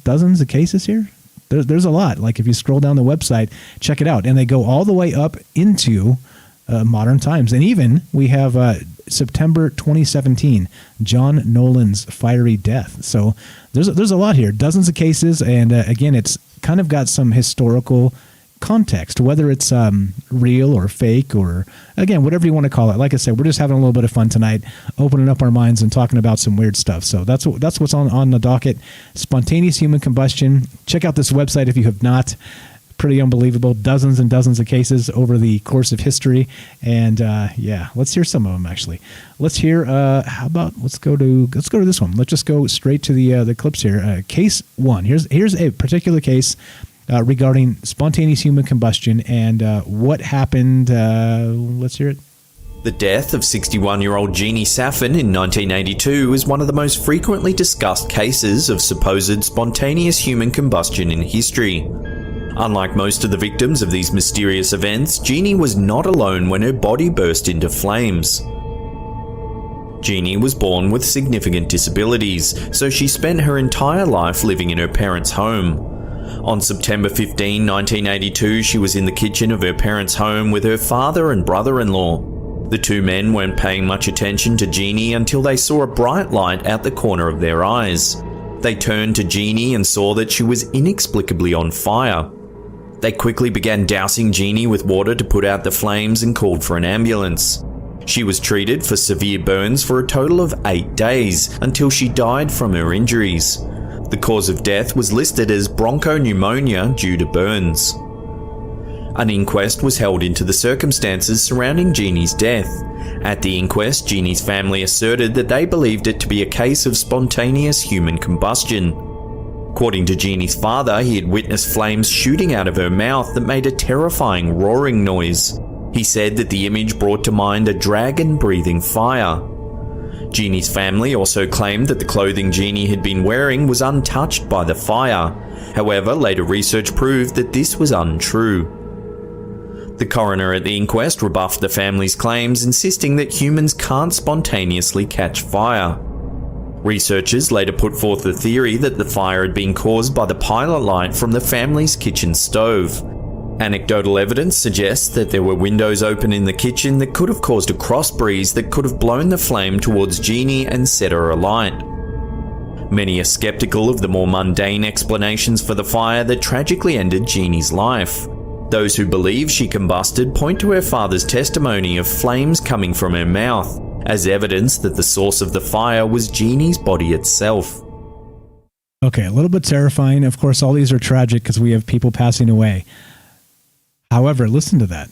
dozens of cases here? There's a lot. Like if you scroll down the website, check it out. And they go all the way up into modern times. And even we have September 2017, John Nolan's fiery death. So there's a lot here, dozens of cases, and again, it's kind of got some historical context, whether it's real or fake or, again, whatever you want to call it. Like I said, we're just having a little bit of fun tonight, opening up our minds and talking about some weird stuff. So that's what's on the docket. Spontaneous human combustion. Check out this website if you have not. Pretty unbelievable. Dozens and dozens of cases over the course of history. And yeah, let's hear some of them, actually. Let's hear, how about, let's go to this one. Let's just go straight to the clips here. Case 1. Here's a particular case regarding spontaneous human combustion and what happened. Let's hear it. The death of 61-year-old Jeannie Saffin in 1982 is one of the most frequently discussed cases of supposed spontaneous human combustion in history. Unlike most of the victims of these mysterious events, Jeannie was not alone when her body burst into flames. Jeannie was born with significant disabilities, so she spent her entire life living in her parents' home. On September 15, 1982, she was in the kitchen of her parents' home with her father and brother-in-law. The two men weren't paying much attention to Jeannie until they saw a bright light out the corner of their eyes. They turned to Jeannie and saw that she was inexplicably on fire. They quickly began dousing Jeannie with water to put out the flames and called for an ambulance. She was treated for severe burns for a total of 8 days until she died from her injuries. The cause of death was listed as bronchopneumonia due to burns. An inquest was held into the circumstances surrounding Jeannie's death. At the inquest, Jeannie's family asserted that they believed it to be a case of spontaneous human combustion. According to Jeannie's father, he had witnessed flames shooting out of her mouth that made a terrifying roaring noise. He said that the image brought to mind a dragon breathing fire. Jeannie's family also claimed that the clothing Jeannie had been wearing was untouched by the fire. However, later research proved that this was untrue. The coroner at the inquest rebuffed the family's claims, insisting that humans can't spontaneously catch fire. Researchers later put forth the theory that the fire had been caused by the pilot light from the family's kitchen stove. Anecdotal evidence suggests that there were windows open in the kitchen that could have caused a cross breeze that could have blown the flame towards Jeannie and set her alight. Many are skeptical of the more mundane explanations for the fire that tragically ended Jeannie's life. Those who believe she combusted point to her father's testimony of flames coming from her mouth as evidence that the source of the fire was Jeannie's body itself. Okay, a little bit terrifying. Of course, all these are tragic because we have people passing away. However, listen to that.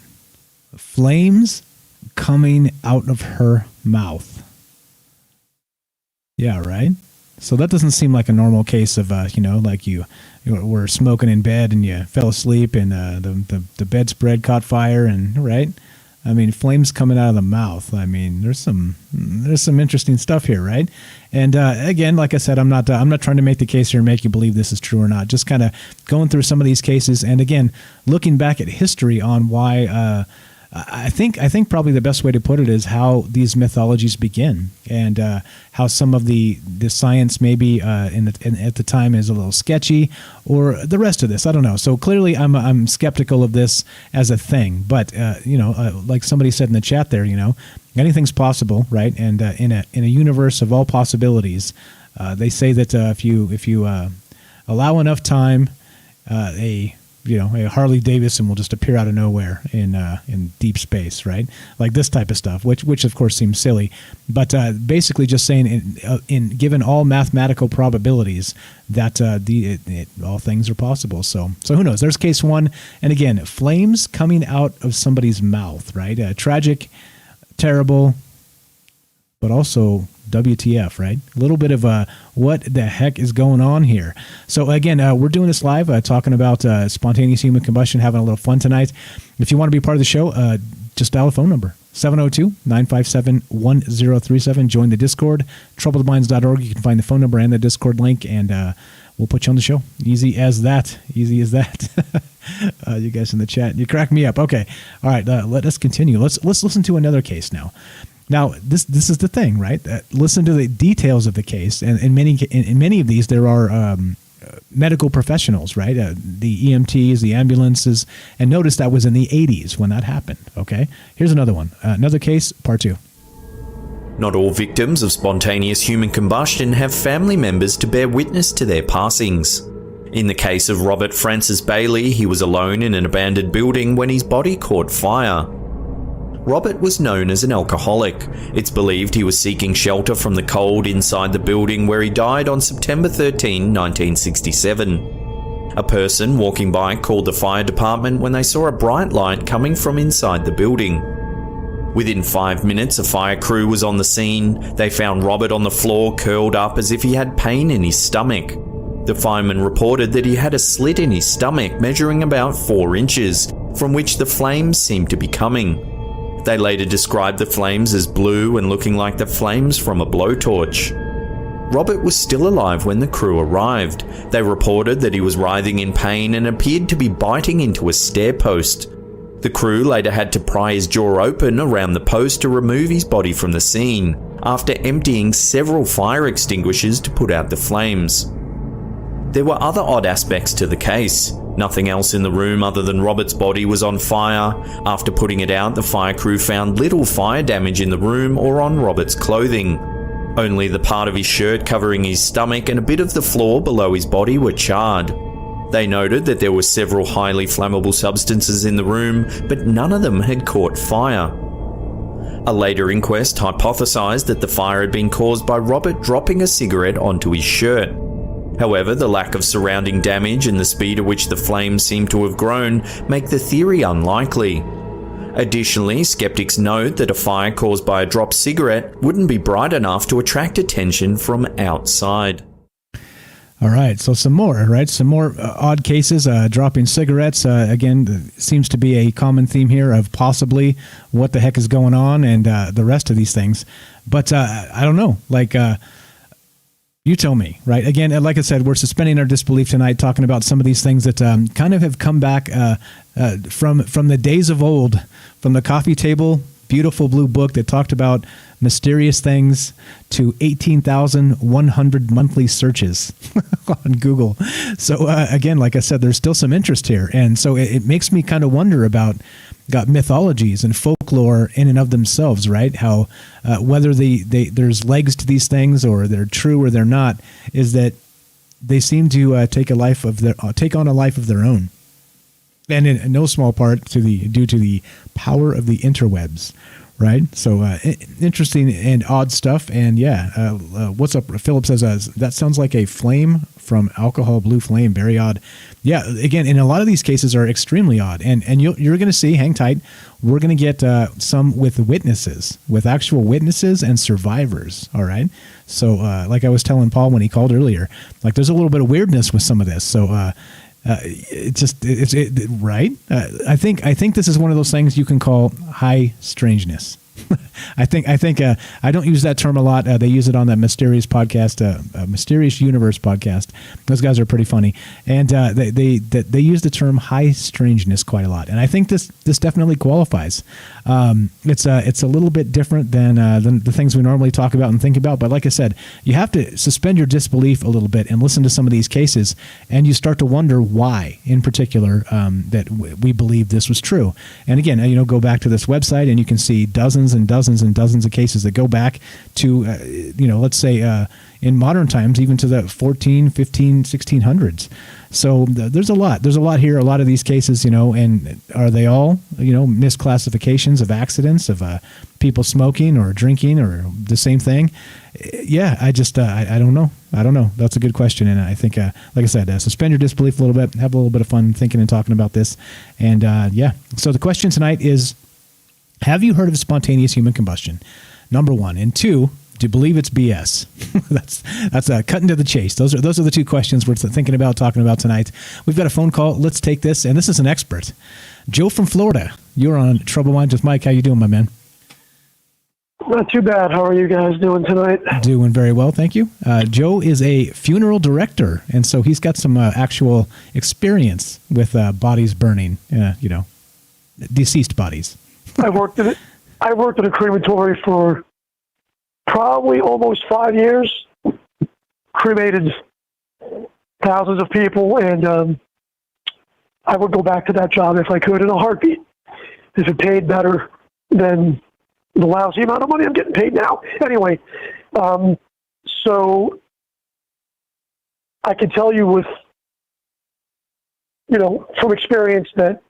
Flames coming out of her mouth. Yeah, right? So that doesn't seem like a normal case of, like you were smoking in bed and you fell asleep and the bedspread caught fire and, right? I mean, flames coming out of the mouth. I mean, there's some interesting stuff here, right? And again, like I said, I'm not trying to make the case here and make you believe this is true or not. Just kind of going through some of these cases, and again, looking back at history on why. I think probably the best way to put it is how these mythologies begin, and how some of the science maybe at the time is a little sketchy, or the rest of this. I don't know. So clearly, I'm skeptical of this as a thing. But like somebody said in the chat there, anything's possible, right? And in a universe of all possibilities, they say that if you allow enough time, a Harley Davidson will just appear out of nowhere in deep space, right? Like this type of stuff, which of course seems silly, but basically just saying in given all mathematical probabilities that all things are possible. So who knows? There's case one, and again, flames coming out of somebody's mouth, right? Tragic, terrible, but also WTF, right? A little bit of what the heck is going on here. So again, we're doing this live, talking about spontaneous human combustion, having a little fun tonight. If you want to be part of the show, just dial a phone number, 702-957-1037. Join the Discord, troubledminds.org. You can find the phone number and the Discord link, and we'll put you on the show. Easy as that. Easy as that. You guys in the chat, you crack me up. Okay. All right. Let us continue. Let's listen to another case now. Now, this is the thing, right? Listen to the details of the case, and in many of these, there are medical professionals, right? The EMTs, the ambulances, and notice that was in the 80s when that happened. Okay, here's another one, another case, part 2. Not all victims of spontaneous human combustion have family members to bear witness to their passings. In the case of Robert Francis Bailey, he was alone in an abandoned building when his body caught fire. Robert was known as an alcoholic. It's believed he was seeking shelter from the cold inside the building where he died on September 13, 1967. A person walking by called the fire department when they saw a bright light coming from inside the building. Within 5 minutes, a fire crew was on the scene. They found Robert on the floor, curled up as if he had pain in his stomach. The fireman reported that he had a slit in his stomach measuring about 4 inches, from which the flames seemed to be coming. They later described the flames as blue and looking like the flames from a blowtorch. Robert was still alive when the crew arrived. They reported that he was writhing in pain and appeared to be biting into a stair post. The crew later had to pry his jaw open around the post to remove his body from the scene, after emptying several fire extinguishers to put out the flames. There were other odd aspects to the case. Nothing else in the room other than Robert's body was on fire. After putting it out, the fire crew found little fire damage in the room or on Robert's clothing. Only the part of his shirt covering his stomach and a bit of the floor below his body were charred. They noted that there were several highly flammable substances in the room, but none of them had caught fire. A later inquest hypothesized that the fire had been caused by Robert dropping a cigarette onto his shirt. However, the lack of surrounding damage and the speed at which the flames seem to have grown make the theory unlikely. Additionally, skeptics note that a fire caused by a dropped cigarette wouldn't be bright enough to attract attention from outside. All right, so some more odd cases, dropping cigarettes. Again, seems to be a common theme here of possibly what the heck is going on and the rest of these things. But I don't know, you tell me, right? Again, like I said, we're suspending our disbelief tonight, talking about some of these things that kind of have come back from the days of old, from the coffee table, beautiful blue book that talked about mysterious things, to 18,100 monthly searches on Google. So again, like I said, there's still some interest here. And so it makes me kind of wonder about mythologies and folklore in and of themselves, right? How whether there's legs to these things or they're true or they're not, is that they seem to take on a life of their own, and in no small part due to the power of the interwebs, right? So interesting and odd stuff. And what's up? Philip says that sounds like a flame from alcohol, blue flame. Very odd. Yeah, again, and a lot of these cases are extremely odd. And you're going to see, hang tight, we're going to get some with witnesses, with actual witnesses and survivors, all right? So like I was telling Paul when he called earlier, there's a little bit of weirdness with some of this. So right? I think this is one of those things you can call high strangeness. I think I don't use that term a lot. They use it on that Mysterious podcast, Mysterious Universe podcast. Those guys are pretty funny, and they use the term high strangeness quite a lot. And I think this definitely qualifies. It's a little bit different than the things we normally talk about and think about. But like I said, you have to suspend your disbelief a little bit and listen to some of these cases, and you start to wonder why, in particular, that we believe this was true. And again, go back to this website, and you can see dozens and dozens and dozens of cases that go back to, let's say in modern times, even to the 14, 15, 1600s. So there's a lot here, a lot of these cases, and are they all, misclassifications of accidents, of people smoking or drinking or the same thing? Yeah, I don't know. That's a good question. And I think, like I said, suspend your disbelief a little bit, have a little bit of fun thinking and talking about this. And so the question tonight is, have you heard of spontaneous human combustion? Number one. And two, do you believe it's BS? that's cutting to the chase. Those are the two questions we're thinking about, talking about tonight. We've got a phone call. Let's take this. And this is an expert. Joe from Florida. You're on Trouble Minds with Mike. How you doing, my man? Not too bad. How are you guys doing tonight? Doing very well, thank you. Joe is a funeral director, and so he's got some actual experience with bodies burning, deceased bodies. I worked in a crematory for probably almost 5 years. Cremated thousands of people, and I would go back to that job if I could in a heartbeat. If it paid better than the lousy amount of money I'm getting paid now. Anyway, so I can tell you with from experience that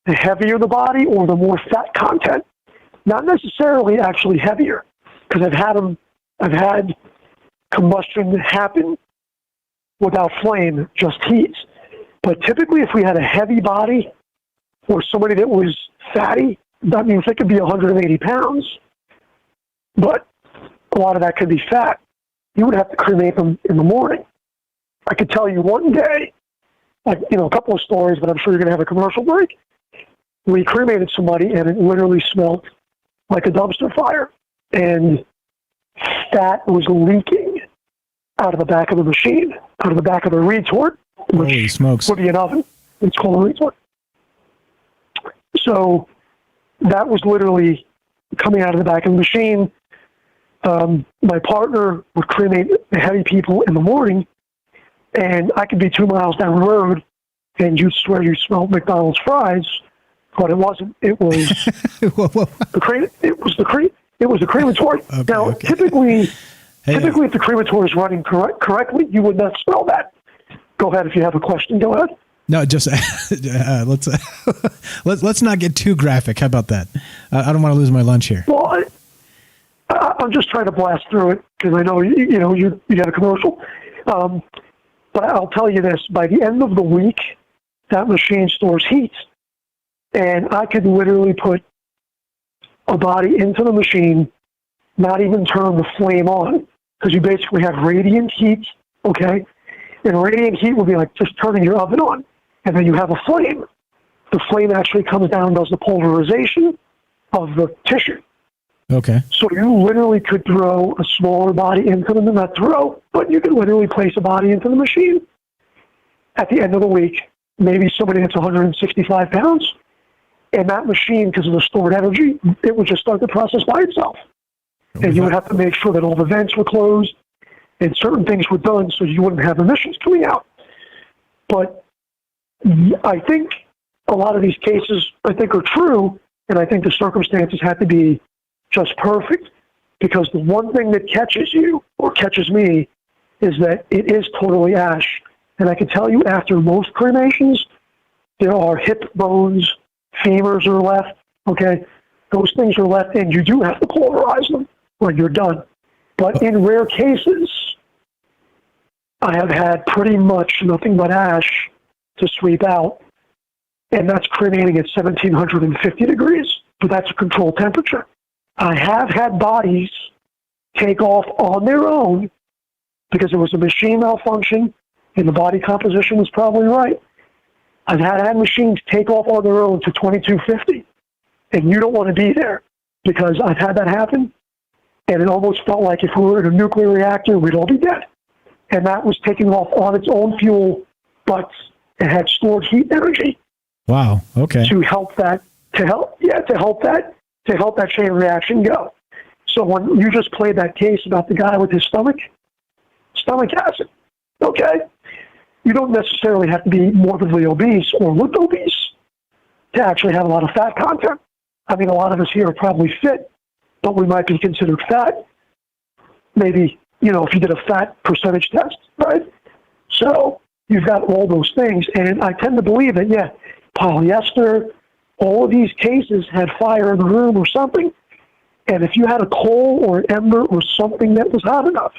the heavier the body or the more fat content, not necessarily actually heavier, because I've had combustion happen without flame, just heat. But typically, if we had a heavy body or somebody that was fatty, that means they could be 180 pounds, but a lot of that could be fat. You would have to cremate them in the morning. I could tell you one day, a couple of stories, but I'm sure you're going to have a commercial break. We cremated somebody, and it literally smelled like a dumpster fire, and fat was leaking out of the back of the machine, out of the back of the retort, Holy smokes. would be an oven. It's called a retort. So that was literally coming out of the back of the machine. My partner would cremate the heavy people in the morning, and I could be 2 miles down the road, and you'd swear you smelled McDonald's fries, but it wasn't. It was It was the crematory. Now, typically, if the crematory is running correctly, you would not smell that. Go ahead if you have a question. Go ahead. No, just let's not get too graphic. How about that? I don't want to lose my lunch here. Well, I'm just trying to blast through it because I know you got a commercial. But I'll tell you this: by the end of the week, that machine stores heat, and I could literally put a body into the machine, not even turn the flame on, because you basically have radiant heat. Okay, and radiant heat would be like just turning your oven on, and then you have a flame. The flame actually comes down and does the pulverization of the tissue. Okay. So you literally could throw a smaller body into them, not throw, but you could literally place a body into the machine. At the end of the week, maybe somebody that's 165 pounds, and that machine, because of the stored energy, it would just start the process by itself. And you would have to make sure that all the vents were closed and certain things were done so you wouldn't have emissions coming out. But I think a lot of these cases, I think, are true, and I think the circumstances have to be just perfect, because the one thing that catches you or catches me is that it is totally ash. And I can tell you, after most cremations, there are hip bones, femurs are left, okay? Those things are left, and you do have to pulverize them when you're done. But in rare cases, I have had pretty much nothing but ash to sweep out, and that's cremating at 1,750 degrees, but that's a controlled temperature. I have had bodies take off on their own because it was a machine malfunction and the body composition was probably right. I've had machines take off on their own to 2250, and you don't want to be there, because I've had that happen, and it almost felt like if we were in a nuclear reactor, we'd all be dead. And that was taking off on its own fuel, but it had stored heat energy. Wow. Okay. To help that chain reaction go. So when you just played that case about the guy with his stomach acid, okay, you don't necessarily have to be morbidly obese or look obese to actually have a lot of fat content. I mean, a lot of us here are probably fit, but we might be considered fat. Maybe, if you did a fat percentage test, right? So you've got all those things, and I tend to believe that, polyester, all of these cases had fire in the room or something, and if you had a coal or an ember or something that was hot enough,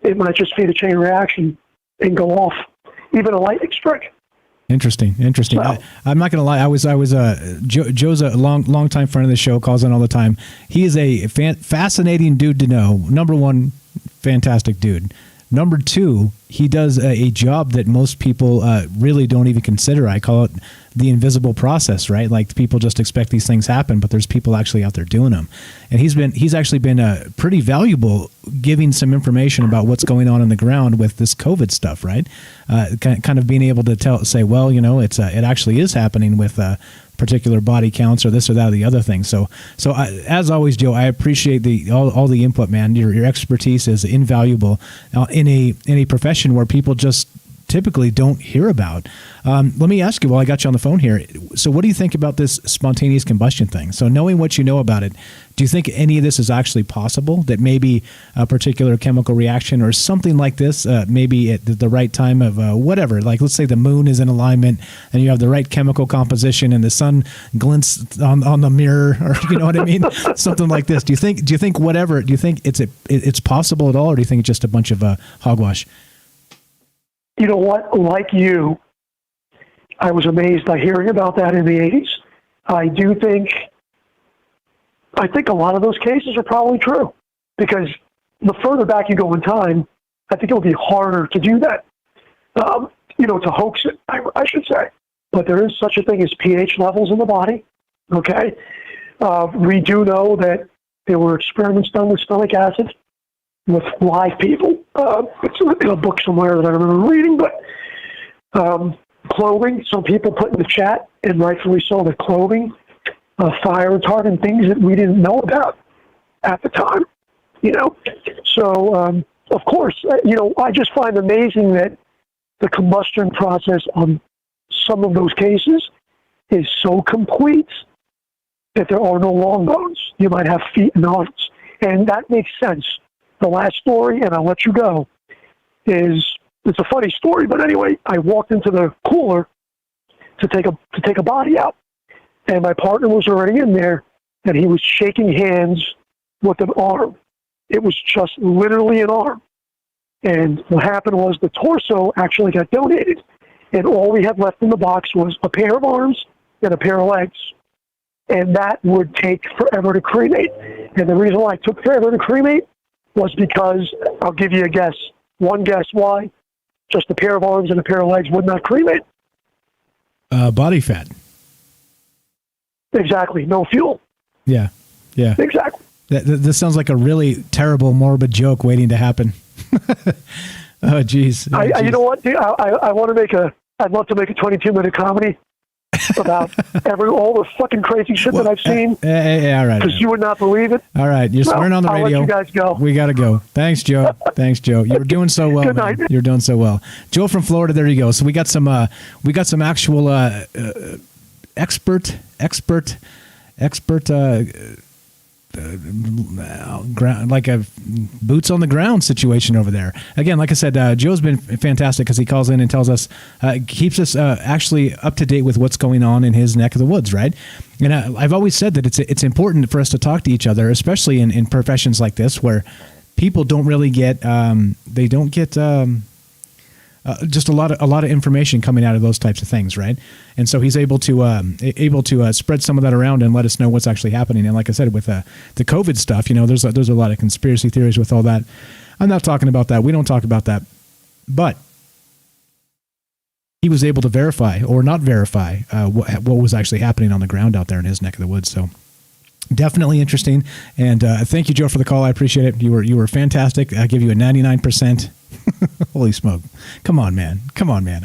it might just be the chain reaction and go off, even a lightning strike. Interesting. So, I'm not going to lie. I was Joe's a long time friend of the show, calls in all the time. He is a fascinating dude to know. Number one, fantastic dude. Number two, he does a job that most people really don't even consider. I call it the invisible process, right? Like, people just expect these things happen, but there's people actually out there doing them. And he's actually been pretty valuable, giving some information about what's going on the ground with this COVID stuff, right? Kind of being able to say, well, it actually is happening with particular body counts or this or that or the other thing. So as always, Joe, I appreciate all the input, man. Your expertise is invaluable in a profession where people just typically don't hear about. Let me ask you while I got you on the phone here. So what do you think about this spontaneous combustion thing? So knowing what you know about it, do you think any of this is actually possible, that maybe a particular chemical reaction or something like this, maybe at the right time of whatever, like let's say the moon is in alignment and you have the right chemical composition and the sun glints on the mirror, or you know what I mean? Something like this. Do you think it's possible at all, or do you think it's just a bunch of hogwash? You know what? Like you, I was amazed by hearing about that in the 80s. I think a lot of those cases are probably true, because the further back you go in time, I think it'll be harder to do that, to hoax it, I should say. But there is such a thing as pH levels in the body, okay? We do know that there were experiments done with stomach acid with live people. It's in a book somewhere that I remember reading, but clothing, some people put in the chat, and rightfully so, that clothing, fire retardant, things that we didn't know about at the time, So, of course, I just find it amazing that the combustion process on some of those cases is so complete that there are no long bones. You might have feet and arms. And that makes sense. The last story, and I'll let you go, it's a funny story, but anyway, I walked into the cooler to take a body out. And my partner was already in there, and he was shaking hands with an arm. It was just literally an arm. And what happened was the torso actually got donated, and all we had left in the box was a pair of arms and a pair of legs. And that would take forever to cremate. And the reason why it took forever to cremate was because, I'll give you a guess. One guess why. Just a pair of arms and a pair of legs would not cremate. Body fat. Exactly. No fuel. Yeah. Exactly. This sounds like a really terrible, morbid joke waiting to happen. Oh, geez. You know what? I'd love to make a 22-minute comedy about all the fucking crazy shit that I've seen. All right. Because you would not believe it. All right. You're swearing on the radio. I'll let you guys go. We got to go. Thanks, Joe. You're doing so well. Good night. Man. You're doing so well. Joe from Florida. There you go. So we got some actual expert ground, like a boots on the ground situation over there. Again, like I said, Joe's been fantastic because he calls in and tells us, keeps us actually up to date with what's going on in his neck of the woods, right? And I've always said that it's important for us to talk to each other, especially in professions like this where people don't really get just a lot of information coming out of those types of things, right? And so he's able to spread some of that around and let us know what's actually happening. And like I said, with the COVID stuff, there's a lot of conspiracy theories with all that. I'm not talking about that. We don't talk about that. But he was able to verify or not verify what was actually happening on the ground out there in his neck of the woods. So definitely interesting. And thank you, Joe, for the call. I appreciate it. You were fantastic. I give you a 99%. Holy smoke. Come on, man.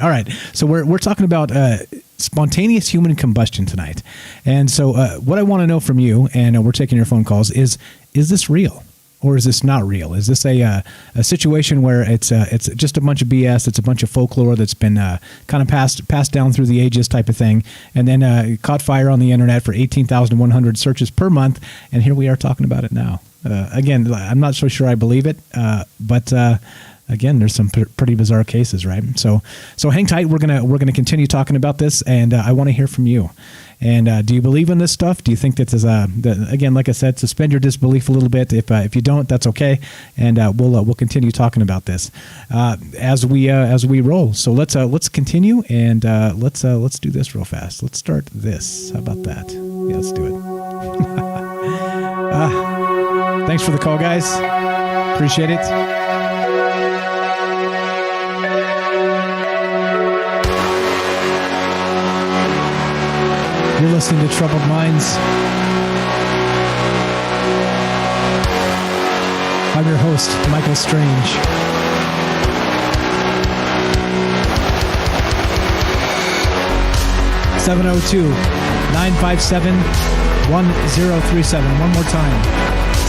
All right. So we're talking about spontaneous human combustion tonight. And so what I want to know from you, and we're taking your phone calls, is this real or is this not real? Is this a situation where it's just a bunch of BS, it's a bunch of folklore that's been kind of passed down through the ages type of thing, and then caught fire on the internet for 18,100 searches per month, and here we are talking about it now. Again, I'm not so sure I believe it, but again, there's some pretty bizarre cases, right? So hang tight. We're gonna continue talking about this, and I want to hear from you. And do you believe in this stuff? Do you think that again, like I said, suspend your disbelief a little bit. If you don't, that's okay, and we'll continue talking about this as we roll. So let's continue, and let's do this real fast. Let's start this. How about that? Yeah, let's do it. Thanks for the call, guys. Appreciate it. You're listening to Troubled Minds. I'm your host, Michael Strange. (702-957-1037). One more time.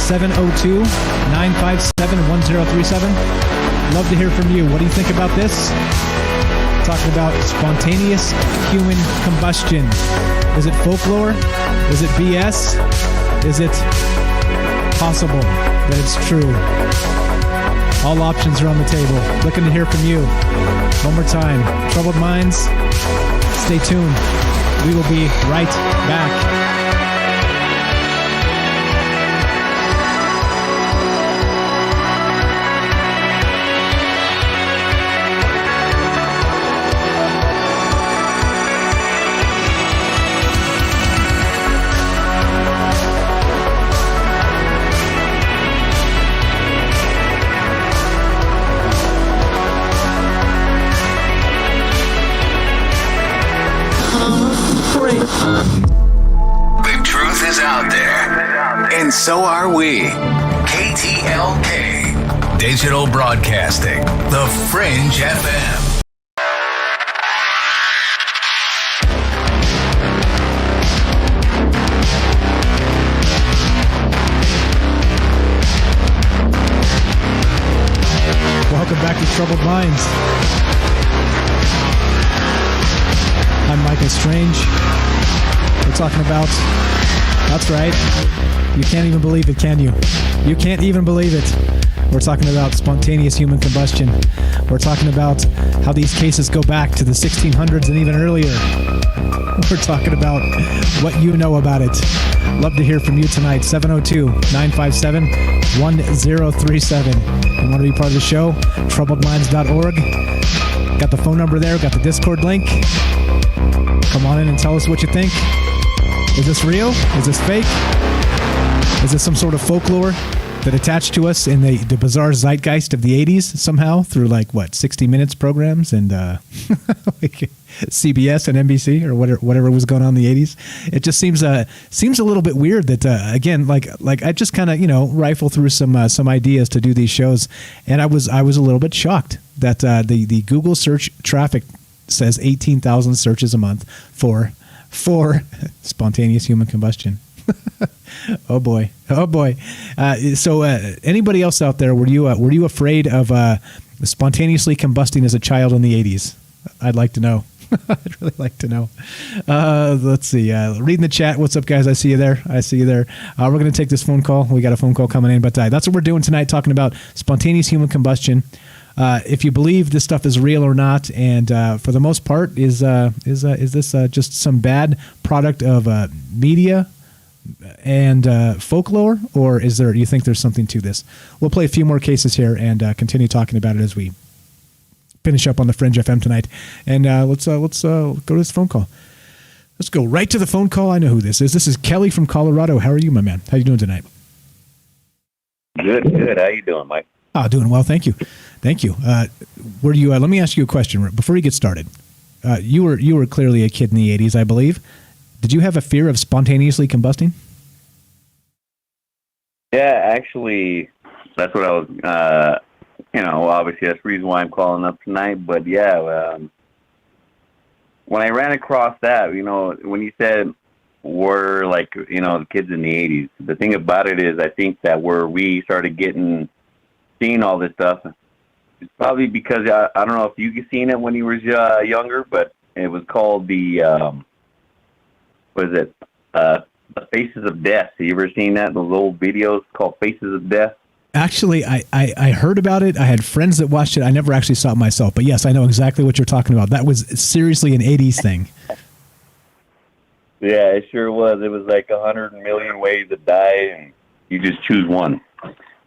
702-957-1037. Love to hear from you. What do you think about this? talking about spontaneous human combustion. Is it folklore? Is it BS? Is it possible that it's true? All options are on the table. Looking to hear from you. One more time. Troubled Minds, stay tuned. We will be right back. The truth is out there, and so are we. KTLK, Digital Broadcasting, The Fringe FM. Welcome back to Troubled Minds. I'm Michael Strange. We're talking about, that's right, you can't even believe it, can you? You can't even believe it. We're talking about spontaneous human combustion. We're talking about how these cases go back to the 1600s and even earlier. We're talking about what you know about it. Love to hear from you tonight. 702-957-1037. You want to be part of the show? Troubledminds.org. Got the phone number there. Got the Discord link. Come on in and tell us what you think. Is this real? Is this fake? Is this some sort of folklore that attached to us in the bizarre zeitgeist of the 80s somehow through 60 Minutes programs and CBS and NBC or whatever was going on in the 80s? It just seems a little bit weird that again I just kind of rifle through some ideas to do these shows, and I was a little bit shocked that the Google search traffic says 18,000 searches a month for spontaneous human combustion. Oh boy. So anybody else out there, were you afraid of spontaneously combusting as a child in the 80s? I'd like to know. I'd really like to know. Let's see. Reading the chat. What's up, guys? I see you there. We're going to take this phone call. We got a phone call coming in, but that's what we're doing tonight, talking about spontaneous human combustion. If you believe this stuff is real or not, and for the most part, is this just some bad product of media and folklore, or you think there's something to this? We'll play a few more cases here and continue talking about it as we finish up on the Fringe FM tonight. And let's go to this phone call. Let's go right to the phone call. I know who this is. This is Kelly from Colorado. How are you, my man? How you doing tonight? Good. How you doing, Mike? Oh, doing well. Thank you. Were you? Let me ask you a question before you get started. You were clearly a kid in the 80s, I believe. Did you have a fear of spontaneously combusting? Yeah, actually, that's what I was. Obviously that's the reason why I'm calling up tonight. But yeah, when I ran across that, when you said we're the kids in the 80s, the thing about it is I think that where we started seeing all this stuff, it's probably because I don't know if you seen it when you were younger, but it was called the Faces of Death. Have you ever seen that? Those old videos called Faces of Death? Actually, I heard about it. I had friends that watched it. I never actually saw it myself, but yes, I know exactly what you're talking about. That was seriously an 80s thing. Yeah, it sure was. It was like 100 million ways to die, and you just choose one.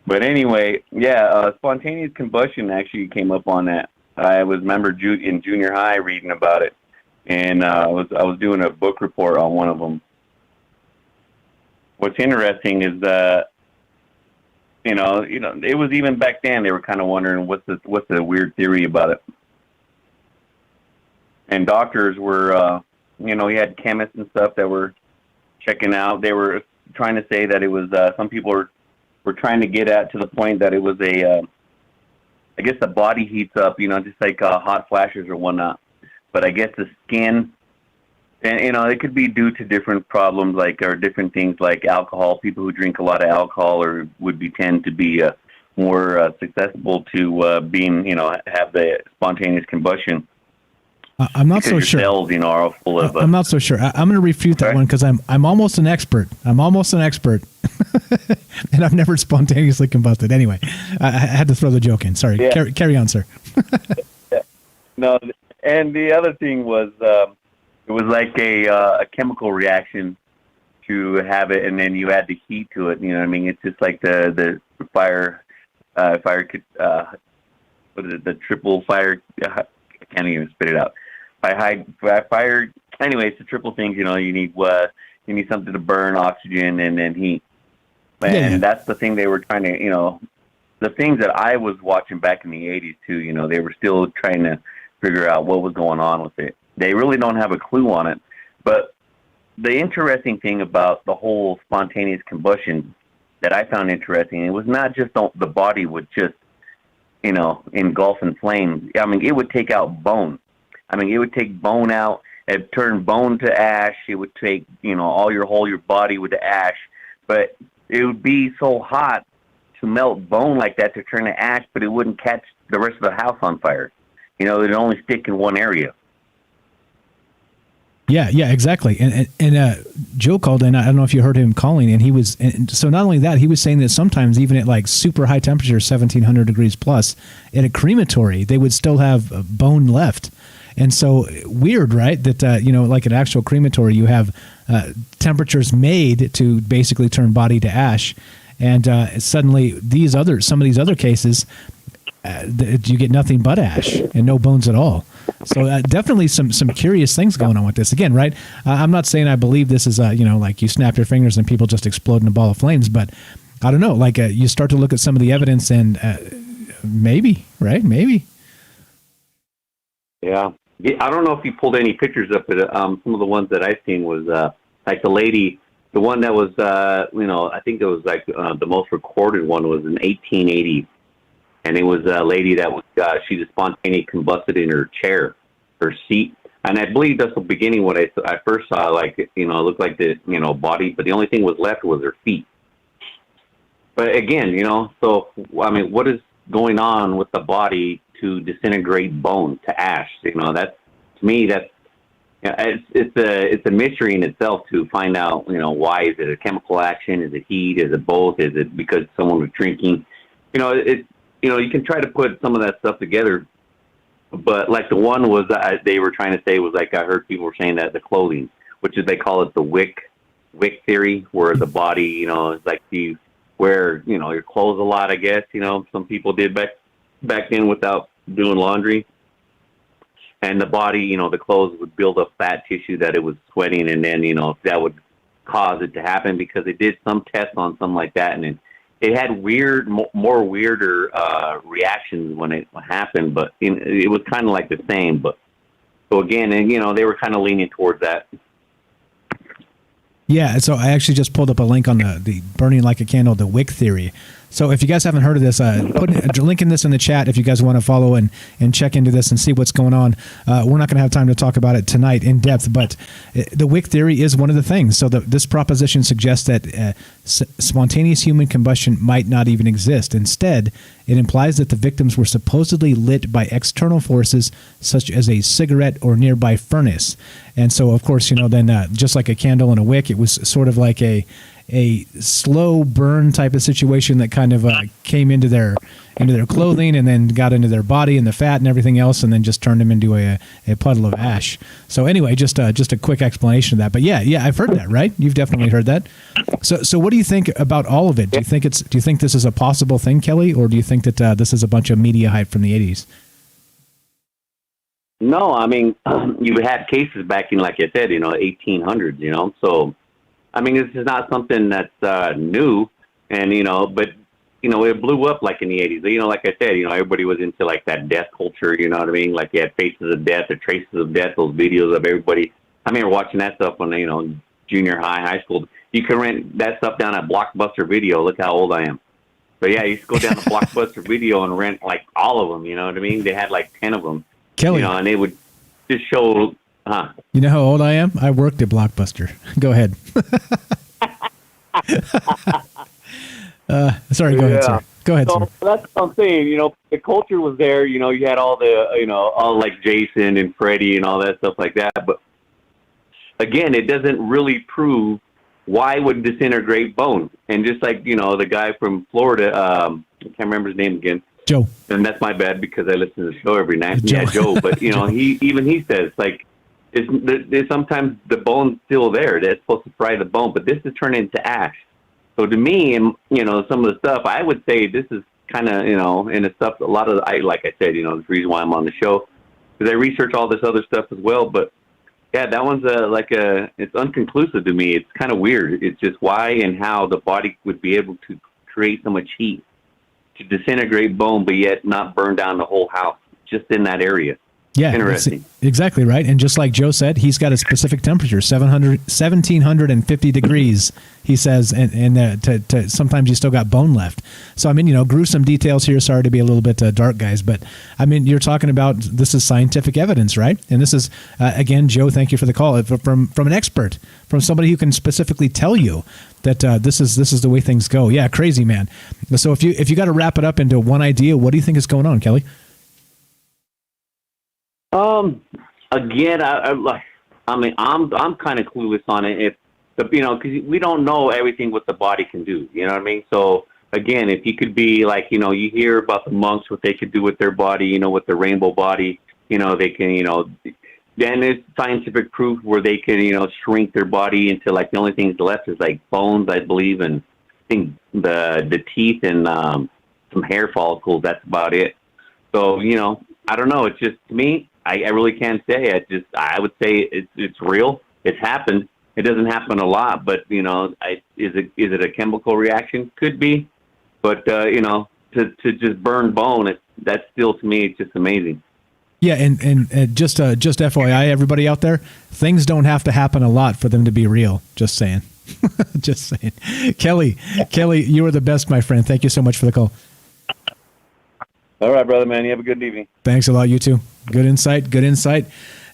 But anyway, yeah, spontaneous combustion actually came up on that. I remember in junior high reading about it, and I was doing a book report on one of them. What's interesting is that it was even back then they were kind of wondering what's the weird theory about it. And doctors were, you had chemists and stuff that were checking out. They were trying to say that it was some people were trying to get at to the point that it was I guess the body heats up, just like hot flashes or whatnot. But I guess the skin, and it could be due to different problems or different things like alcohol. People who drink a lot of alcohol tend to be more susceptible to being, have the spontaneous combustion. I'm not so your sure. Cells, are full of. I'm not so sure. I'm going to refute that one because I'm almost an expert. I'm almost an expert, and I've never spontaneously combusted. Anyway, I had to throw the joke in. Sorry. Yeah. Carry on, sir. No, and the other thing was it was like a chemical reaction to have it, and then you add the heat to it. You know what I mean? It's just like the fire could what is it? The triple fire. I can't even spit it out. Fire. Anyway, it's the triple things. You need something to burn, oxygen, and then heat. And that's the thing they were trying to. The things that I was watching back in the 80s too. They were still trying to figure out what was going on with it. They really don't have a clue on it. But the interesting thing about the whole spontaneous combustion that I found interesting, it was not just the body would just, engulf in flames. I mean, it would take out bone. I mean, it would take bone out. It turned bone to ash. It would take, all your body with the ash. But it would be so hot to melt bone like that to turn to ash, but it wouldn't catch the rest of the house on fire. It would only stick in one area. Yeah, exactly. And Joe called in. I don't know if you heard him calling, and so not only that, he was saying that sometimes even at like super high temperature, 1700 degrees plus, at a crematory, they would still have bone left. And so weird, right? That like an actual crematory, you have temperatures made to basically turn body to ash, and suddenly some of these other cases, you get nothing but ash and no bones at all. So definitely some curious things going on with this. Again, right? I'm not saying I believe this is like you snap your fingers and people just explode in a ball of flames, but I don't know. Like you start to look at some of the evidence and maybe, right? Maybe. Yeah. I don't know if you pulled any pictures up, but some of the ones that I've seen was like the lady, the one that was, I think it was like the most recorded one was in 1880. And it was a lady that was, she just spontaneously combusted in her chair, her seat. And I believe that's the beginning when I first saw, like, it looked like the, body, but the only thing was left was her feet. But again, so, I mean, what is going on with the body to disintegrate bone to ash? That's, to me, that's, it's a mystery in itself to find out, why. Is it a chemical action? Is it heat? Is it both? Is it because someone was drinking? You can try to put some of that stuff together, but like the one was that they were trying to say was like, I heard people were saying that the clothing, which is, they call it the wick theory, where the body, is like you wear, your clothes a lot, I guess, some people did back then without doing laundry. And the body, the clothes would build up fat tissue that it was sweating, and then, that would cause it to happen, because they did some tests on something like that, and it had weirder reactions when it happened, but it was kind of like the same. But so again, and they were kind of leaning towards that. Yeah, so I actually just pulled up a link on the burning like a candle, the wick theory. So if you guys haven't heard of this, put a link in this in the chat if you guys want to follow and check into this and see what's going on. We're not going to have time to talk about it tonight in depth, but the wick theory is one of the things. So this proposition suggests that spontaneous human combustion might not even exist. Instead, it implies that the victims were supposedly lit by external forces such as a cigarette or nearby furnace. And so, of course, then just like a candle and a wick, it was sort of like a slow burn type of situation that kind of came into their clothing and then got into their body and the fat and everything else, and then just turned them into a puddle of ash. So anyway, just a quick explanation of that. But yeah, I've heard that, right? You've definitely heard that. So what do you think about all of it? Do you think this is a possible thing, Kelly, or do you think that this is a bunch of media hype from the 80s? No, I mean, you had cases back in, like I said, 1800s, so, I mean, this is not something that's new, and, but, it blew up, like, in the 80s. Like I said, everybody was into, like, that death culture, you know what I mean? Like, you had Faces of Death, or Traces of Death, those videos of everybody. I remember watching that stuff when, junior high school. You can rent that stuff down at Blockbuster Video. Look how old I am. But, yeah, you used to go down to Blockbuster Video and rent, like, all of them, you know what I mean? They had, like, 10 of them. Kelly. And they would just show, You know how old I am? I worked at Blockbuster. Go ahead. Sorry, go ahead, sir. Go ahead, So sir. that's what I'm saying. The culture was there. You had all the, all like Jason and Freddie and all that stuff like that. But again, it doesn't really prove why would disintegrate bone. And just like, the guy from Florida, I can't remember his name again. Joe. And that's my bad because I listen to the show every night. Joe. Yeah, Joe. But, he says, like, there's sometimes the bone's still there. That's supposed to fry the bone. But this is turned into ash. So to me, and some of the stuff, I would say this is kind of, and the stuff, a lot of, like I said, the reason why I'm on the show, because I research all this other stuff as well. But yeah, that one's it's unconclusive to me. It's kind of weird. It's just why and how the body would be able to create so much heat to disintegrate bone, but yet not burn down the whole house, just in that area. Yeah, interesting. Exactly right. And just like Joe said, he's got a specific temperature, 1,750 degrees, he says, and sometimes you still got bone left. So, I mean, gruesome details here. Sorry to be a little bit dark, guys, but, I mean, you're talking about this is scientific evidence, right? And this is, again, Joe, thank you for the call, from an expert, from somebody who can specifically tell you that this is the way things go. Yeah, crazy, man. So if you got to wrap it up into one idea, what do you think is going on, Kelly? Again, I'm kind of clueless on it. Because we don't know everything what the body can do. You know what I mean? So again, if you could be like, you hear about the monks, what they could do with their body, with their rainbow body, they can, then there's scientific proof where they can, shrink their body into like the only things left is like bones, I believe, and I think the teeth and some hair follicles. That's about it. So, I don't know. It's just, to me, I really can't say. I would say it's real. It's happened. It doesn't happen a lot, but is it a chemical reaction? Could be, but to just burn bone, that's still, to me, it's just amazing. Yeah, and just FYI, everybody out there, things don't have to happen a lot for them to be real. Just saying. Just saying. Kelly, you are the best, my friend. Thank you so much for the call. All right, brother, man. You have a good evening. Thanks a lot. You too. Good insight.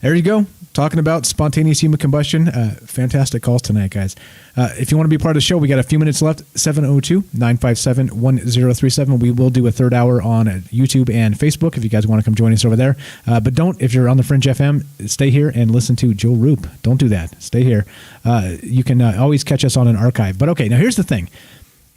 There you go. Talking about spontaneous human combustion. Fantastic calls tonight, guys. If you want to be part of the show, we got a few minutes left. 702-957-1037. We will do a third hour on YouTube and Facebook if you guys want to come join us over there. But if you're on the Fringe FM, stay here and listen to Joe Roop. Don't do that. Stay here. You can always catch us on an archive. But okay, now here's the thing.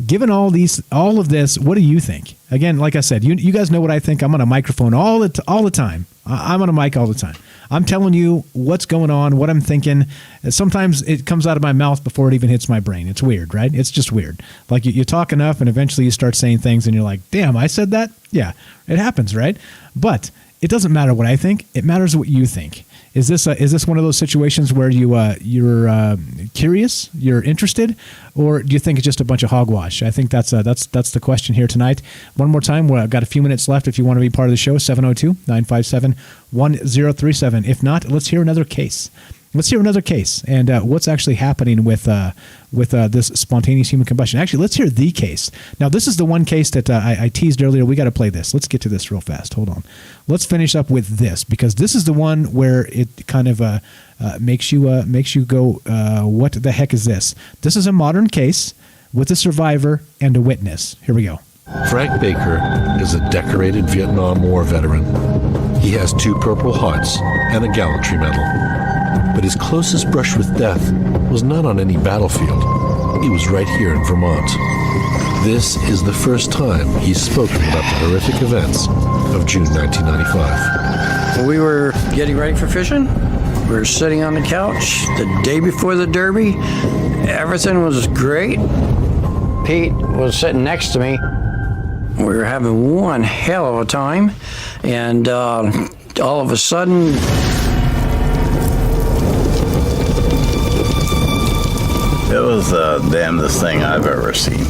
Given all of this, what do you think? Again, like I said, you guys know what I think. I'm on a microphone all the time. I'm on a mic all the time. I'm telling you what's going on, what I'm thinking. Sometimes it comes out of my mouth before it even hits my brain. It's weird, right? It's just weird. Like you talk enough, and eventually you start saying things, and you're like, "Damn, I said that." Yeah, it happens, right? But it doesn't matter what I think. It matters what you think. Is this one of those situations where you're curious, you're interested, or do you think it's just a bunch of hogwash? I think that's the question here tonight. One more time, we've got a few minutes left. If you want to be part of the show, 702-957-1037. If not, let's hear another case. And what's actually happening with this spontaneous human combustion. Actually, let's hear the case. Now, this is the one case that I teased earlier. We got to play this. Let's get to this real fast. Hold on. Let's finish up with this, because this is the one where it kind of makes you go, what the heck is this? This is a modern case with a survivor and a witness. Here we go. Frank Baker is a decorated Vietnam War veteran. He has 2 Purple Hearts and a Gallantry Medal. But his closest brush with death was not on any battlefield. He was right here in Vermont. This is the first time he's spoken about the horrific events of June 1995. We were getting ready for fishing. We were sitting on the couch the day before the Derby. Everything was great. Pete was sitting next to me. We were having one hell of a time. And all of a sudden, it was the damnedest thing I've ever seen.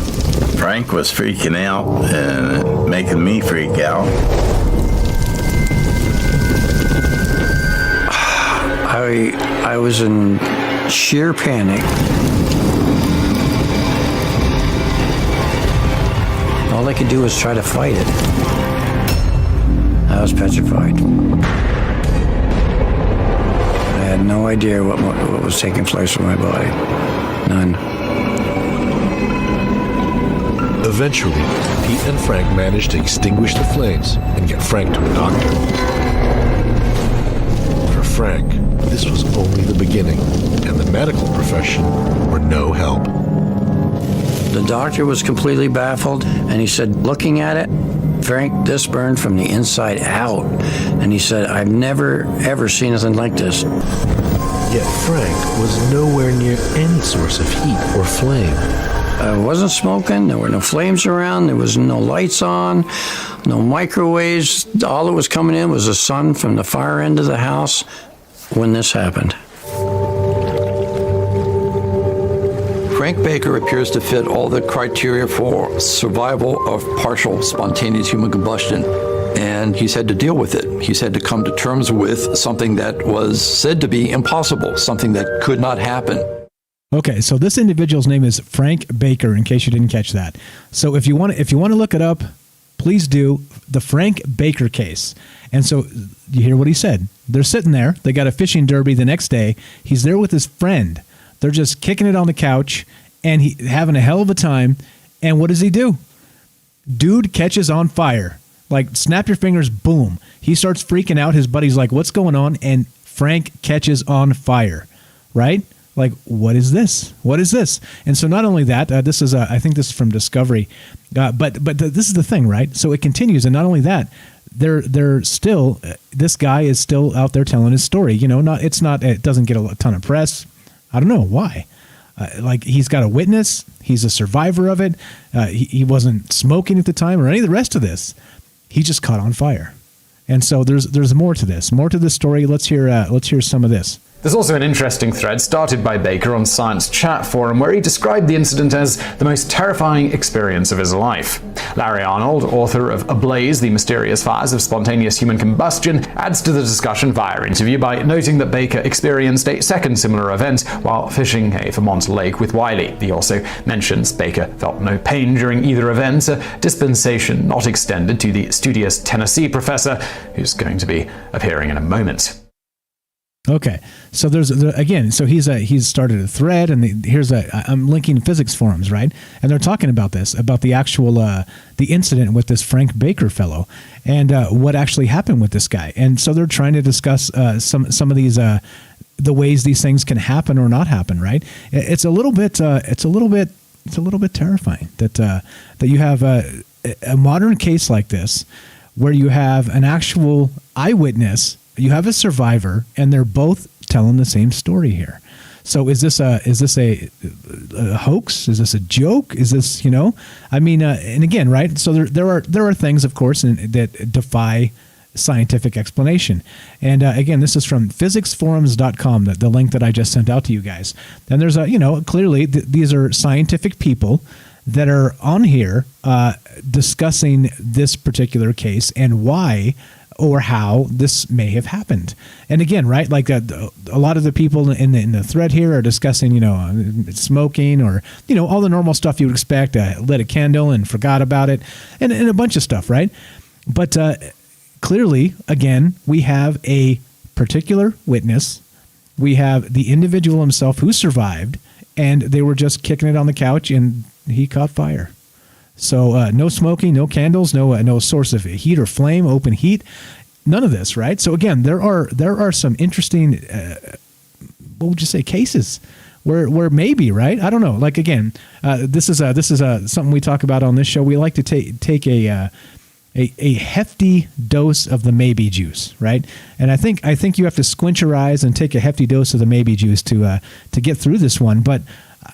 Frank was freaking out and making me freak out. I was in sheer panic. All I could do was try to fight it. I was petrified. I had no idea what was taking place with my body. None. Eventually, Pete and Frank managed to extinguish the flames and get Frank to a doctor. For Frank, this was only the beginning, and the medical profession were no help. The doctor was completely baffled, and he said, looking at it, Frank, this burned from the inside out. And he said, I've never, ever seen anything like this. Yet Frank was nowhere near any source of heat or flame. I wasn't smoking. There were no flames around. There was no lights on, no microwaves. All that was coming in was the sun from the far end of the house when this happened. Frank Baker appears to fit all the criteria for survival of partial spontaneous human combustion. And he's had to deal with it. He's had to come to terms with something that was said to be impossible, something that could not happen. Okay, so this individual's name is Frank Baker, in case you didn't catch that. So if you want to look it up, please do. The Frank Baker case. And so you hear what he said. They're sitting there. They got a fishing derby the next day. He's there with his friend. They're just kicking it on the couch and having a hell of a time. And what does he do? Dude catches on fire. Like, snap your fingers, boom. He starts freaking out. His buddy's like, what's going on? And Frank catches on fire, right? Like, what is this? What is this? And so not only that, this is, I think this is from Discovery, but this is the thing, right? So it continues. And not only that, they're still, this guy is still out there telling his story. You know, it doesn't get a ton of press. I don't know why. Like, he's got a witness. He's a survivor of it. He wasn't smoking at the time or any of the rest of this. He just caught on fire. And so there's more to this. More to this story. Let's hear some of this. There's also an interesting thread started by Baker on Science Chat Forum where he described the incident as the most terrifying experience of his life. Larry Arnold, author of Ablaze, The Mysterious Fires of Spontaneous Human Combustion, adds to the discussion via interview by noting that Baker experienced a second similar event while fishing a Vermont lake with Wiley. He also mentions Baker felt no pain during either event, a dispensation not extended to the studious Tennessee professor who's going to be appearing in a moment. Okay, so he's started a thread, and I'm linking physics forums, right? And they're talking about this, about the actual the incident with this Frank Baker fellow, and what actually happened with this guy. And so they're trying to discuss some of these the ways these things can happen or not happen, right? It's a little bit terrifying that you have a modern case like this, where you have an actual eyewitness. You have a survivor, and they're both telling the same story here. So is this a hoax? Is this a joke? Is this, I mean, and again, right? So there are things, of course, that defy scientific explanation. And again, this is from physicsforums.com, the link that I just sent out to you guys. And there's clearly these are scientific people that are on here discussing this particular case and why or how this may have happened. And again, right, like a lot of the people in the thread here are discussing, smoking or, all the normal stuff you would expect, lit a candle and forgot about it, and a bunch of stuff, right? But clearly, again, we have a particular witness. We have the individual himself who survived, and they were just kicking it on the couch, and he caught fire. So no smoking, no candles, no source of heat or flame, open heat, none of this, right? So again, there are some interesting, what would you say, cases where maybe, right? I don't know. Like again, this is something we talk about on this show. We like to take a hefty dose of the maybe juice, right? And I think you have to squint your eyes and take a hefty dose of the maybe juice to get through this one, but.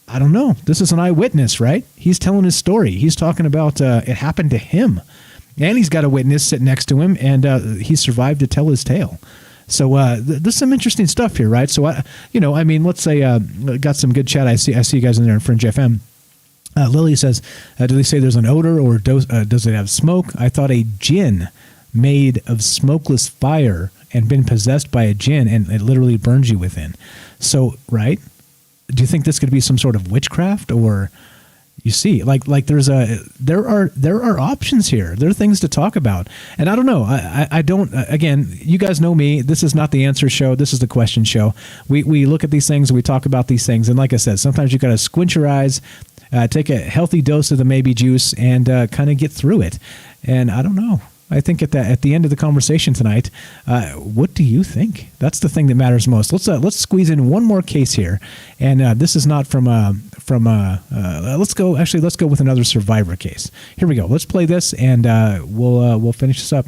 I don't know. This is an eyewitness, right? He's telling his story. He's talking about it happened to him. And he's got a witness sitting next to him, and he survived to tell his tale. So there's some interesting stuff here, right? So, let's say got some good chat. I see you guys in there in Fringe FM. Lily says, do they say there's an odor or does it have smoke? I thought a djinn made of smokeless fire and been possessed by a djinn, and it literally burns you within. So, right? Do you think this could be some sort of witchcraft, or you see, like there are options here. There are things to talk about, and I don't know. I don't. Again, you guys know me. This is not the answer show. This is the question show. We look at these things and we talk about these things, and like I said, sometimes you got to squint your eyes take a healthy dose of the maybe juice and kind of get through it. And I don't know. I think at the end of the conversation tonight, what do you think? That's the thing that matters most. Let's squeeze in one more case here, and this is not from let's go with another survivor case. Here we go. Let's play this, and we'll finish this up.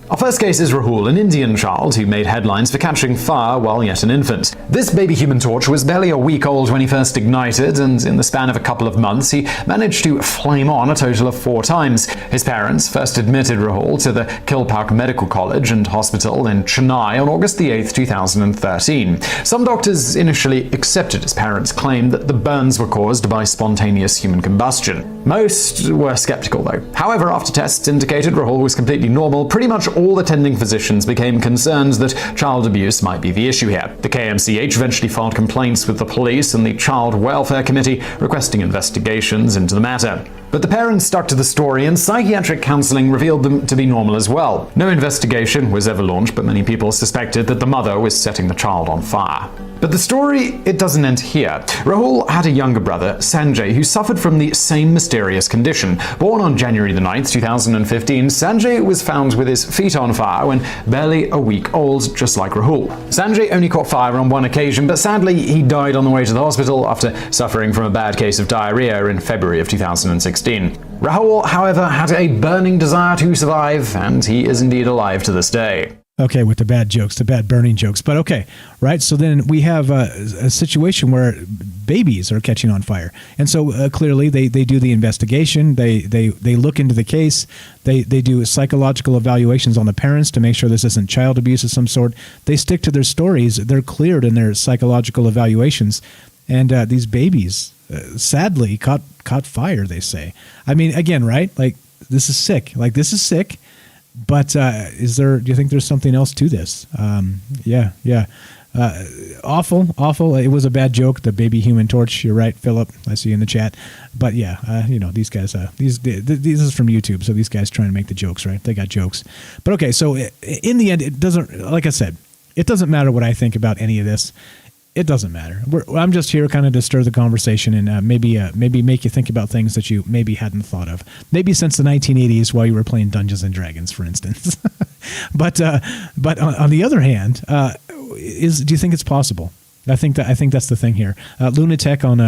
Our first case is Rahul, an Indian child who made headlines for catching fire while yet an infant. This baby Human Torch was barely a week old when he first ignited, and in the span of a couple of months, he managed to flame on a total of 4 times. His parents first admitted Rahul to the Kilpak Medical College and Hospital in Chennai on August 8, 2013. Some doctors initially accepted his parents' claim that the burns were caused by spontaneous human combustion. Most were skeptical, though. However, after tests indicated Rahul was completely normal, pretty much all attending physicians became concerned that child abuse might be the issue here. The KMCH eventually filed complaints with the police and the Child Welfare Committee requesting investigations into the matter. But the parents stuck to the story, and psychiatric counseling revealed them to be normal as well. No investigation was ever launched, but many people suspected that the mother was setting the child on fire. But the story, it doesn't end here. Rahul had a younger brother, Sanjay, who suffered from the same mysterious condition. Born on January 9, 2015, Sanjay was found with his feet on fire when barely a week old, just like Rahul. Sanjay only caught fire on one occasion, but sadly he died on the way to the hospital after suffering from a bad case of diarrhea in February of 2016. Rahul, however, had a burning desire to survive, and he is indeed alive to this day. Okay, with the bad jokes, the bad burning jokes. But okay, right? So then we have a situation where babies are catching on fire. And so clearly they do the investigation. They look into the case. They do psychological evaluations on the parents to make sure this isn't child abuse of some sort. They stick to their stories. They're cleared in their psychological evaluations. And these babies, sadly, caught fire, they say. I mean, again, right? Like, this is sick. But do you think there's something else to this? Yeah. Awful. It was a bad joke, the baby Human Torch. You're right, Philip. I see you in the chat. But yeah, these guys, this is from YouTube, so these guys trying to make the jokes, right? They got jokes. But okay, so in the end, it doesn't, like I said, it doesn't matter what I think about any of this. It doesn't matter. I'm just here kind of to stir the conversation and maybe make you think about things that you maybe hadn't thought of. Maybe since the 1980s while you were playing Dungeons and Dragons, for instance. But on the other hand, do you think it's possible? I think that's the thing here. Lunatic on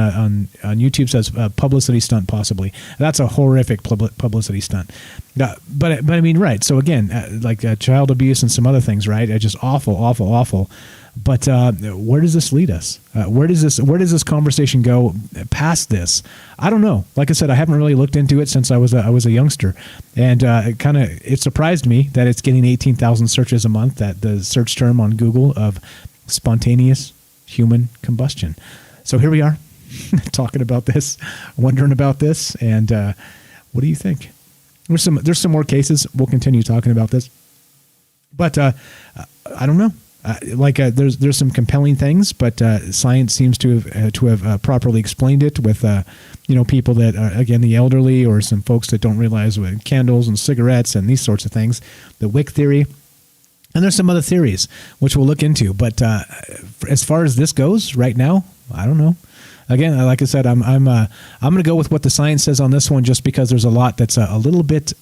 YouTube says publicity stunt possibly. That's a horrific publicity stunt. But I mean, right. So again, like child abuse and some other things, right? Just awful. But where does this lead us? Where does this conversation go past this? I don't know. Like I said, I haven't really looked into it since I was a youngster, and it surprised me that it's getting 18,000 searches a month. That the search term on Google of spontaneous human combustion. So here we are, talking about this, wondering about this, and what do you think? There's some more cases. We'll continue talking about this, but I don't know. There's some compelling things, but science seems to have properly explained it with people that are, again, the elderly or some folks that don't realize with candles and cigarettes and these sorts of things, the wick theory. And there's some other theories which we'll look into, but as far as this goes right now, I don't know. Again, like I said, I'm going to go with what the science says on this one, just because there's a lot that's a little bit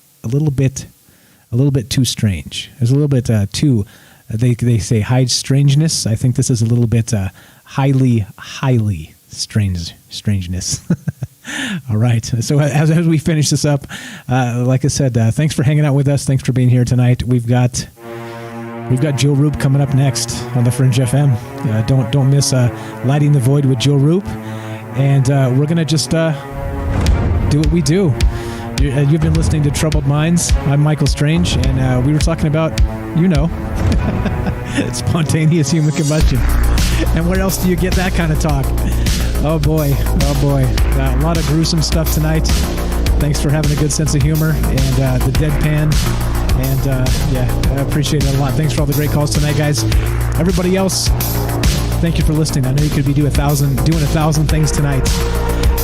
too strange. There's a little bit too. They say high strangeness. I think this is a little bit highly strangeness. All right. So as we finish this up, like I said, thanks for hanging out with us. Thanks for being here tonight. We've got Joe Roop coming up next on the Fringe FM. Don't miss Lighting the Void with Joe Roop, and we're gonna just do what we do. You've been listening to Troubled Minds. I'm Michael Strange, and we were talking about, spontaneous human combustion. And where else do you get that kind of talk? Oh boy. A lot of gruesome stuff tonight. Thanks for having a good sense of humor and the deadpan. And I appreciate it a lot. Thanks for all the great calls tonight, guys. Everybody else, thank you for listening. I know you could be doing 1,000 things tonight.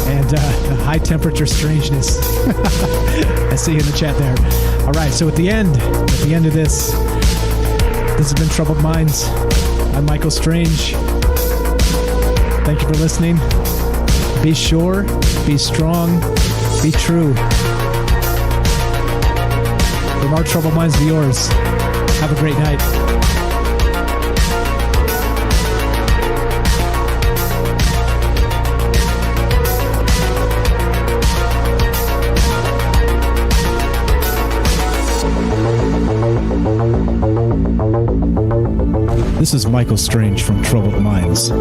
And high temperature strangeness. I see you in the chat there. All right, so at the end of this has been Troubled Minds. I'm Michael Strange. Thank you for listening. Be sure, be strong, be true. From our troubled minds to yours, have a great night. This is Michael Strange from Troubled Minds.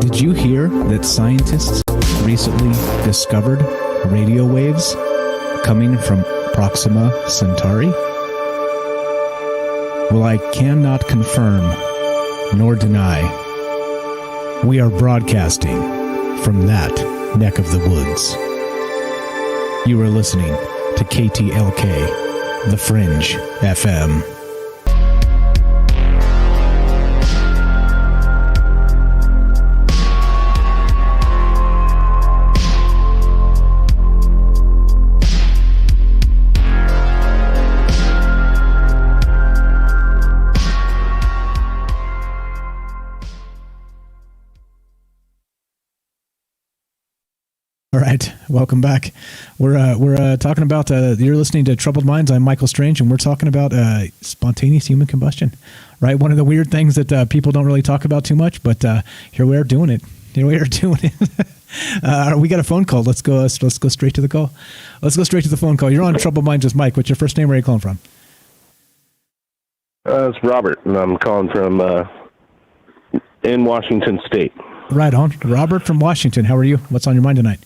Did you hear that scientists recently discovered radio waves coming from Proxima Centauri? Well, I cannot confirm nor deny. We are broadcasting from that neck of the woods. You are listening to KTLK, The Fringe FM. All right, welcome back. We're talking about you're listening to Troubled Minds. I'm Michael Strange, and we're talking about spontaneous human combustion. Right, one of the weird things that people don't really talk about too much, but here we are doing it. We got a phone call. Let's go straight to the call. Let's go straight to the phone call. You're on Troubled Minds with Mike. What's your first name? Where are you calling from? It's Robert, and I'm calling from in Washington State. Right on, Robert from Washington. How are you? What's on your mind tonight?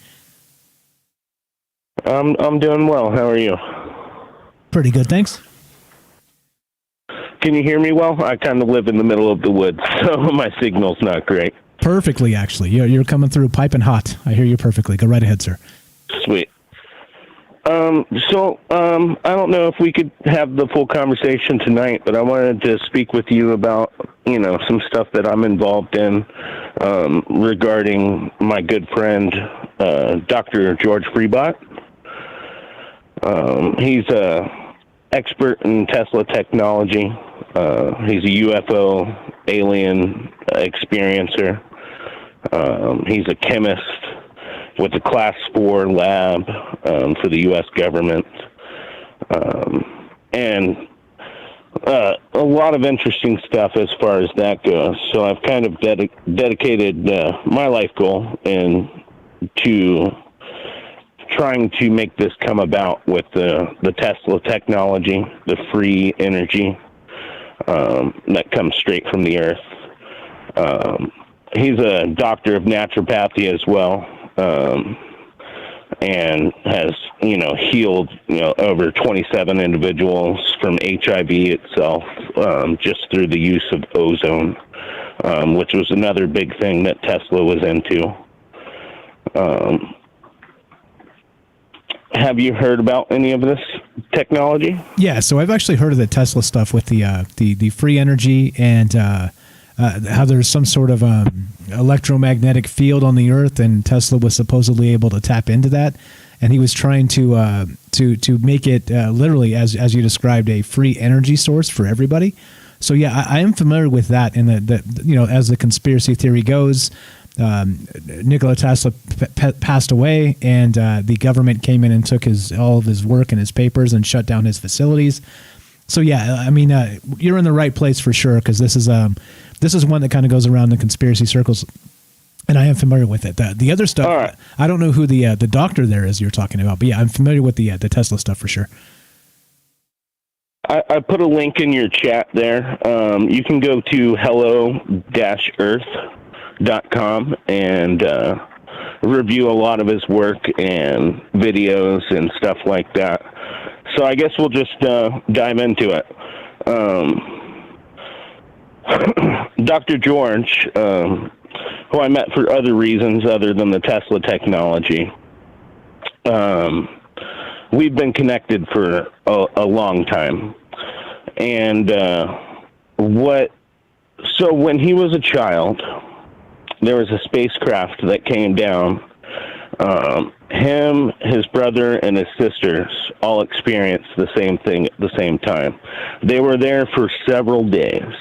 I'm doing well. How are you? Pretty good, thanks. Can you hear me well? I kind of live in the middle of the woods, so my signal's not great. Perfectly, actually. You're coming through piping hot. I hear you perfectly. Go right ahead, sir. Sweet. I don't know if we could have the full conversation tonight, but I wanted to speak with you about, some stuff that I'm involved in regarding my good friend, Dr. George Freebot. He's a expert in Tesla technology. He's a UFO alien experiencer. He's a chemist with a Class 4 lab for the U.S. government. And a lot of interesting stuff as far as that goes. So I've kind of dedicated my life goal to trying to make this come about with the Tesla technology, the free energy that comes straight from the earth. He's a doctor of naturopathy as well, and has, healed, over 27 individuals from HIV itself, just through the use of ozone, which was another big thing that Tesla was into. Have you heard about any of this technology? Yeah, so I've actually heard of the Tesla stuff with the free energy and how there's some sort of electromagnetic field on the Earth, and Tesla was supposedly able to tap into that, and he was trying to make it literally, as you described, a free energy source for everybody. So yeah, I am familiar with that, and that as the conspiracy theory goes, Nikola Tesla passed away, and the government came in and took all of his work and his papers and shut down his facilities. So yeah, I mean, you're in the right place for sure, because this is one that kind of goes around in conspiracy circles, and I am familiar with it. The other stuff, right. I don't know who the doctor there is you're talking about, but yeah, I'm familiar with the Tesla stuff for sure. I put a link in your chat there. You can go to hello-earth.com and review a lot of his work and videos and stuff like that. So I guess we'll just dive into it. Dr. George, who I met for other reasons other than the Tesla technology, we've been connected for a long time. And so when he was a child, there was a spacecraft that came down. Him, his brother, and his sisters all experienced the same thing at the same time. They were there for several days,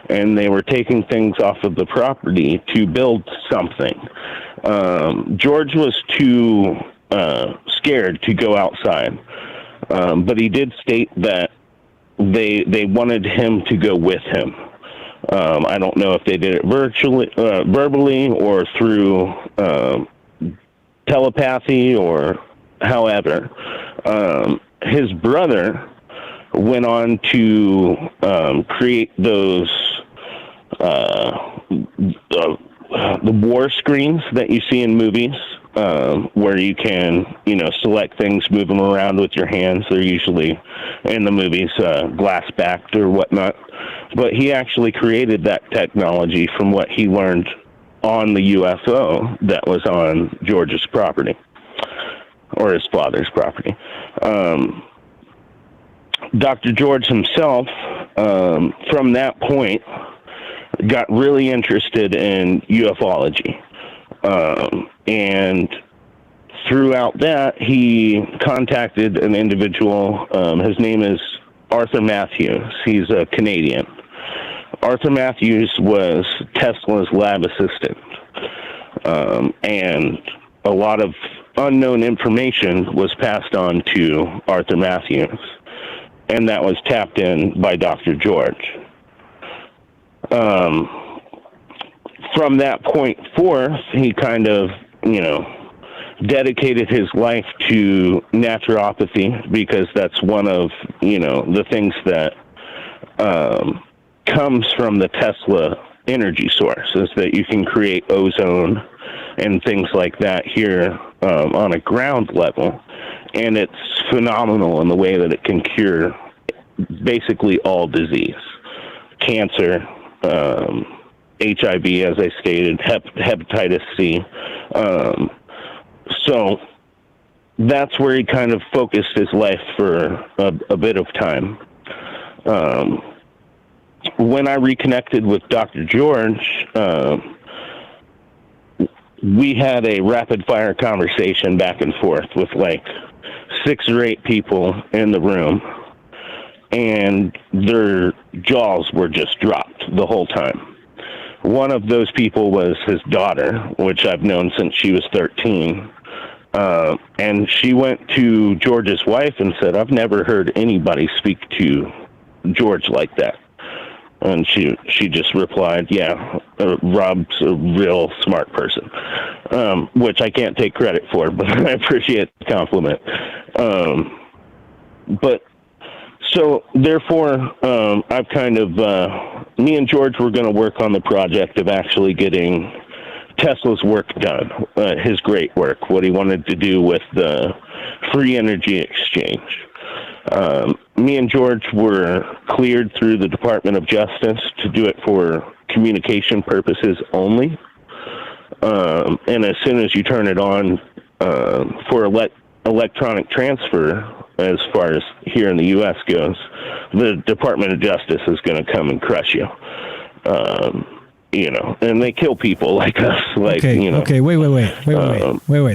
and they were taking things off of the property to build something. George was too scared to go outside, but he did state that they wanted him to go with him. I don't know if they did it verbally or through telepathy or however. His brother went on to create those the war screens that you see in movies, where you can, select things, move them around with your hands. They're usually in the movies glass backed or whatnot. But he actually created that technology from what he learned on the UFO that was on George's property, or his father's property. Dr. George himself, from that point, got really interested in ufology. And throughout that, he contacted an individual. His name is Arthur Matthews. He's a Canadian. Arthur Matthews was Tesla's lab assistant. And a lot of unknown information was passed on to Arthur Matthews. And that was tapped in by Dr. George. From that point forth, he kind of, dedicated his life to naturopathy, because that's one of, the things that comes from the Tesla energy source, is that you can create ozone and things like that here on a ground level. And it's phenomenal in the way that it can cure basically all disease. Cancer, HIV, as I stated, hepatitis C. So that's where he kind of focused his life for a bit of time. When I reconnected with Dr. George, we had a rapid-fire conversation back and forth with like 6 or 8 people in the room, and their jaws were just dropped the whole time. One of those people was his daughter, which I've known since she was 13. And she went to George's wife and said, "I've never heard anybody speak to George like that." And she just replied, "Yeah, Rob's a real smart person," which I can't take credit for, but I appreciate the compliment. But so therefore, I've kind of, me and George were going to work on the project of actually getting Tesla's work done, his great work, what he wanted to do with the free energy exchange. Me and George were cleared through the Department of Justice to do it for communication purposes only. And as soon as you turn it on for electronic transfer, as far as here in the U.S. goes, the Department of Justice is going to come and crush you. And they kill people like us. Okay, wait.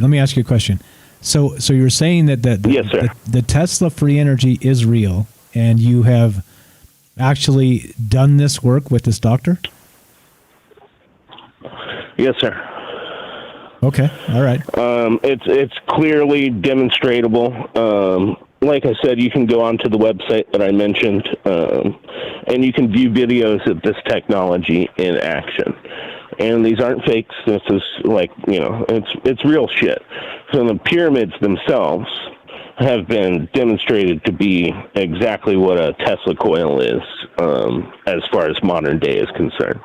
Let me ask you a question. So you're saying that yes, sir. The Tesla free energy is real, and you have actually done this work with this doctor? Yes, sir. Okay, all right. It's clearly demonstratable. Like I said, you can go onto the website that I mentioned, and you can view videos of this technology in action. And these aren't fakes. This is it's real shit. So the pyramids themselves have been demonstrated to be exactly what a Tesla coil is, as far as modern day is concerned.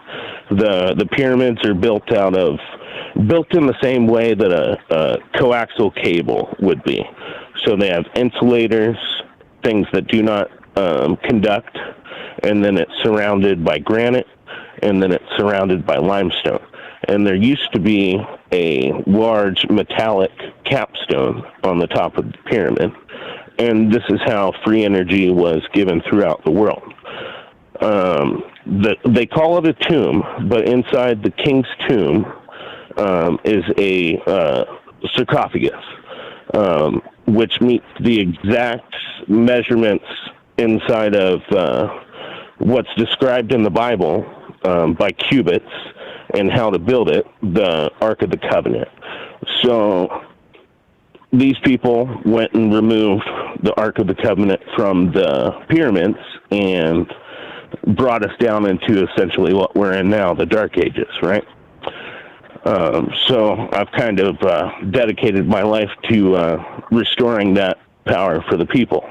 The pyramids are built in the same way that a coaxial cable would be. So they have insulators, things that do not conduct, and then it's surrounded by granite, and then it's surrounded by limestone. And there used to be a large metallic capstone on the top of the pyramid. And this is how free energy was given throughout the world. They call it a tomb, but inside the king's tomb is a sarcophagus, which meets the exact measurements inside of what's described in the Bible by cubits and how to build it, the Ark of the Covenant. So these people went and removed the Ark of the Covenant from the pyramids and brought us down into essentially what we're in now, the Dark Ages, right? So I've kind of dedicated my life to restoring that power for the people.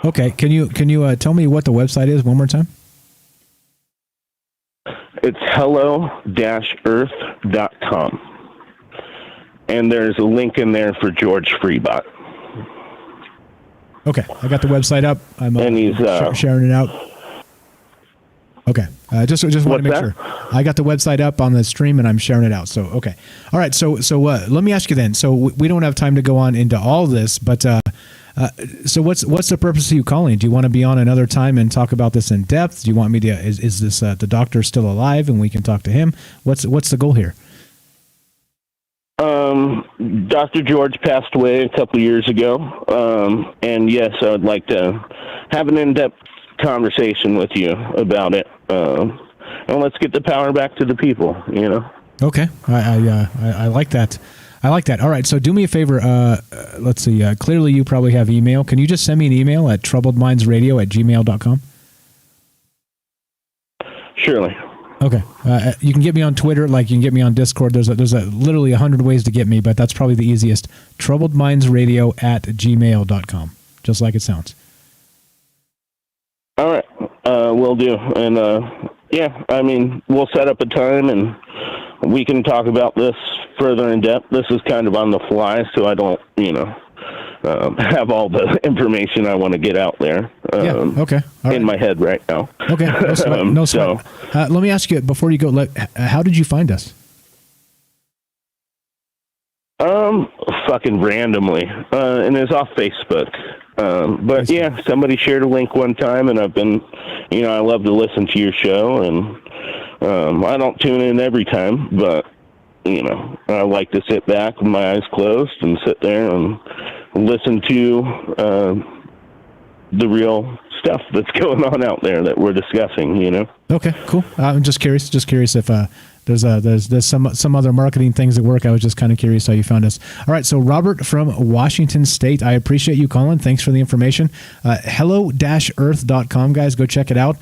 Okay, can you tell me what the website is one more time? It's hello-earth.com. And there's a link in there for George Freebot. Okay, I got the website up. I'm and he's sharing it out. Okay, just want to make sure. I got the website up on the stream and I'm sharing it out. So okay, all right. So let me ask you then. So we don't have time to go on into all this, but so what's the purpose of you calling? Do you want to be on another time and talk about this in depth? Do you want me to? Is this the doctor still alive and we can talk to him? What's the goal here? Dr. George passed away a couple years ago, and yes, I would like to have an in-depth conversation with you about it, and let's get the power back to the people, you know? Okay, I like that. I like that. All right, so do me a favor. Let's see. Clearly, you probably have email. Can you just send me an email at troubledmindsradio@gmail.com? Surely. Okay. You can get me on Twitter, like you can get me on Discord. There's literally 100 ways to get me, but that's probably the easiest. troubledmindsradio@gmail.com, just like it sounds. All right. Will do. And, yeah, I mean, we'll set up a time and we can talk about this further in depth. This is kind of on the fly, so I don't, have all the information I want to get out there okay. in my head right now. Okay, no sweat. Let me ask you, before you go, how did you find us? Fucking randomly. And it's off Facebook. But yeah, somebody shared a link one time, and I've been, I love to listen to your show, and I don't tune in every time, but, I like to sit back with my eyes closed and sit there and listen to the real stuff that's going on out there that we're discussing, Okay, cool. I'm just curious if there's some other marketing things that work. I was just kind of curious how you found us. All right, so Robert from Washington State, I appreciate you calling. Thanks for the information. Hello-earth.com, guys, go check it out.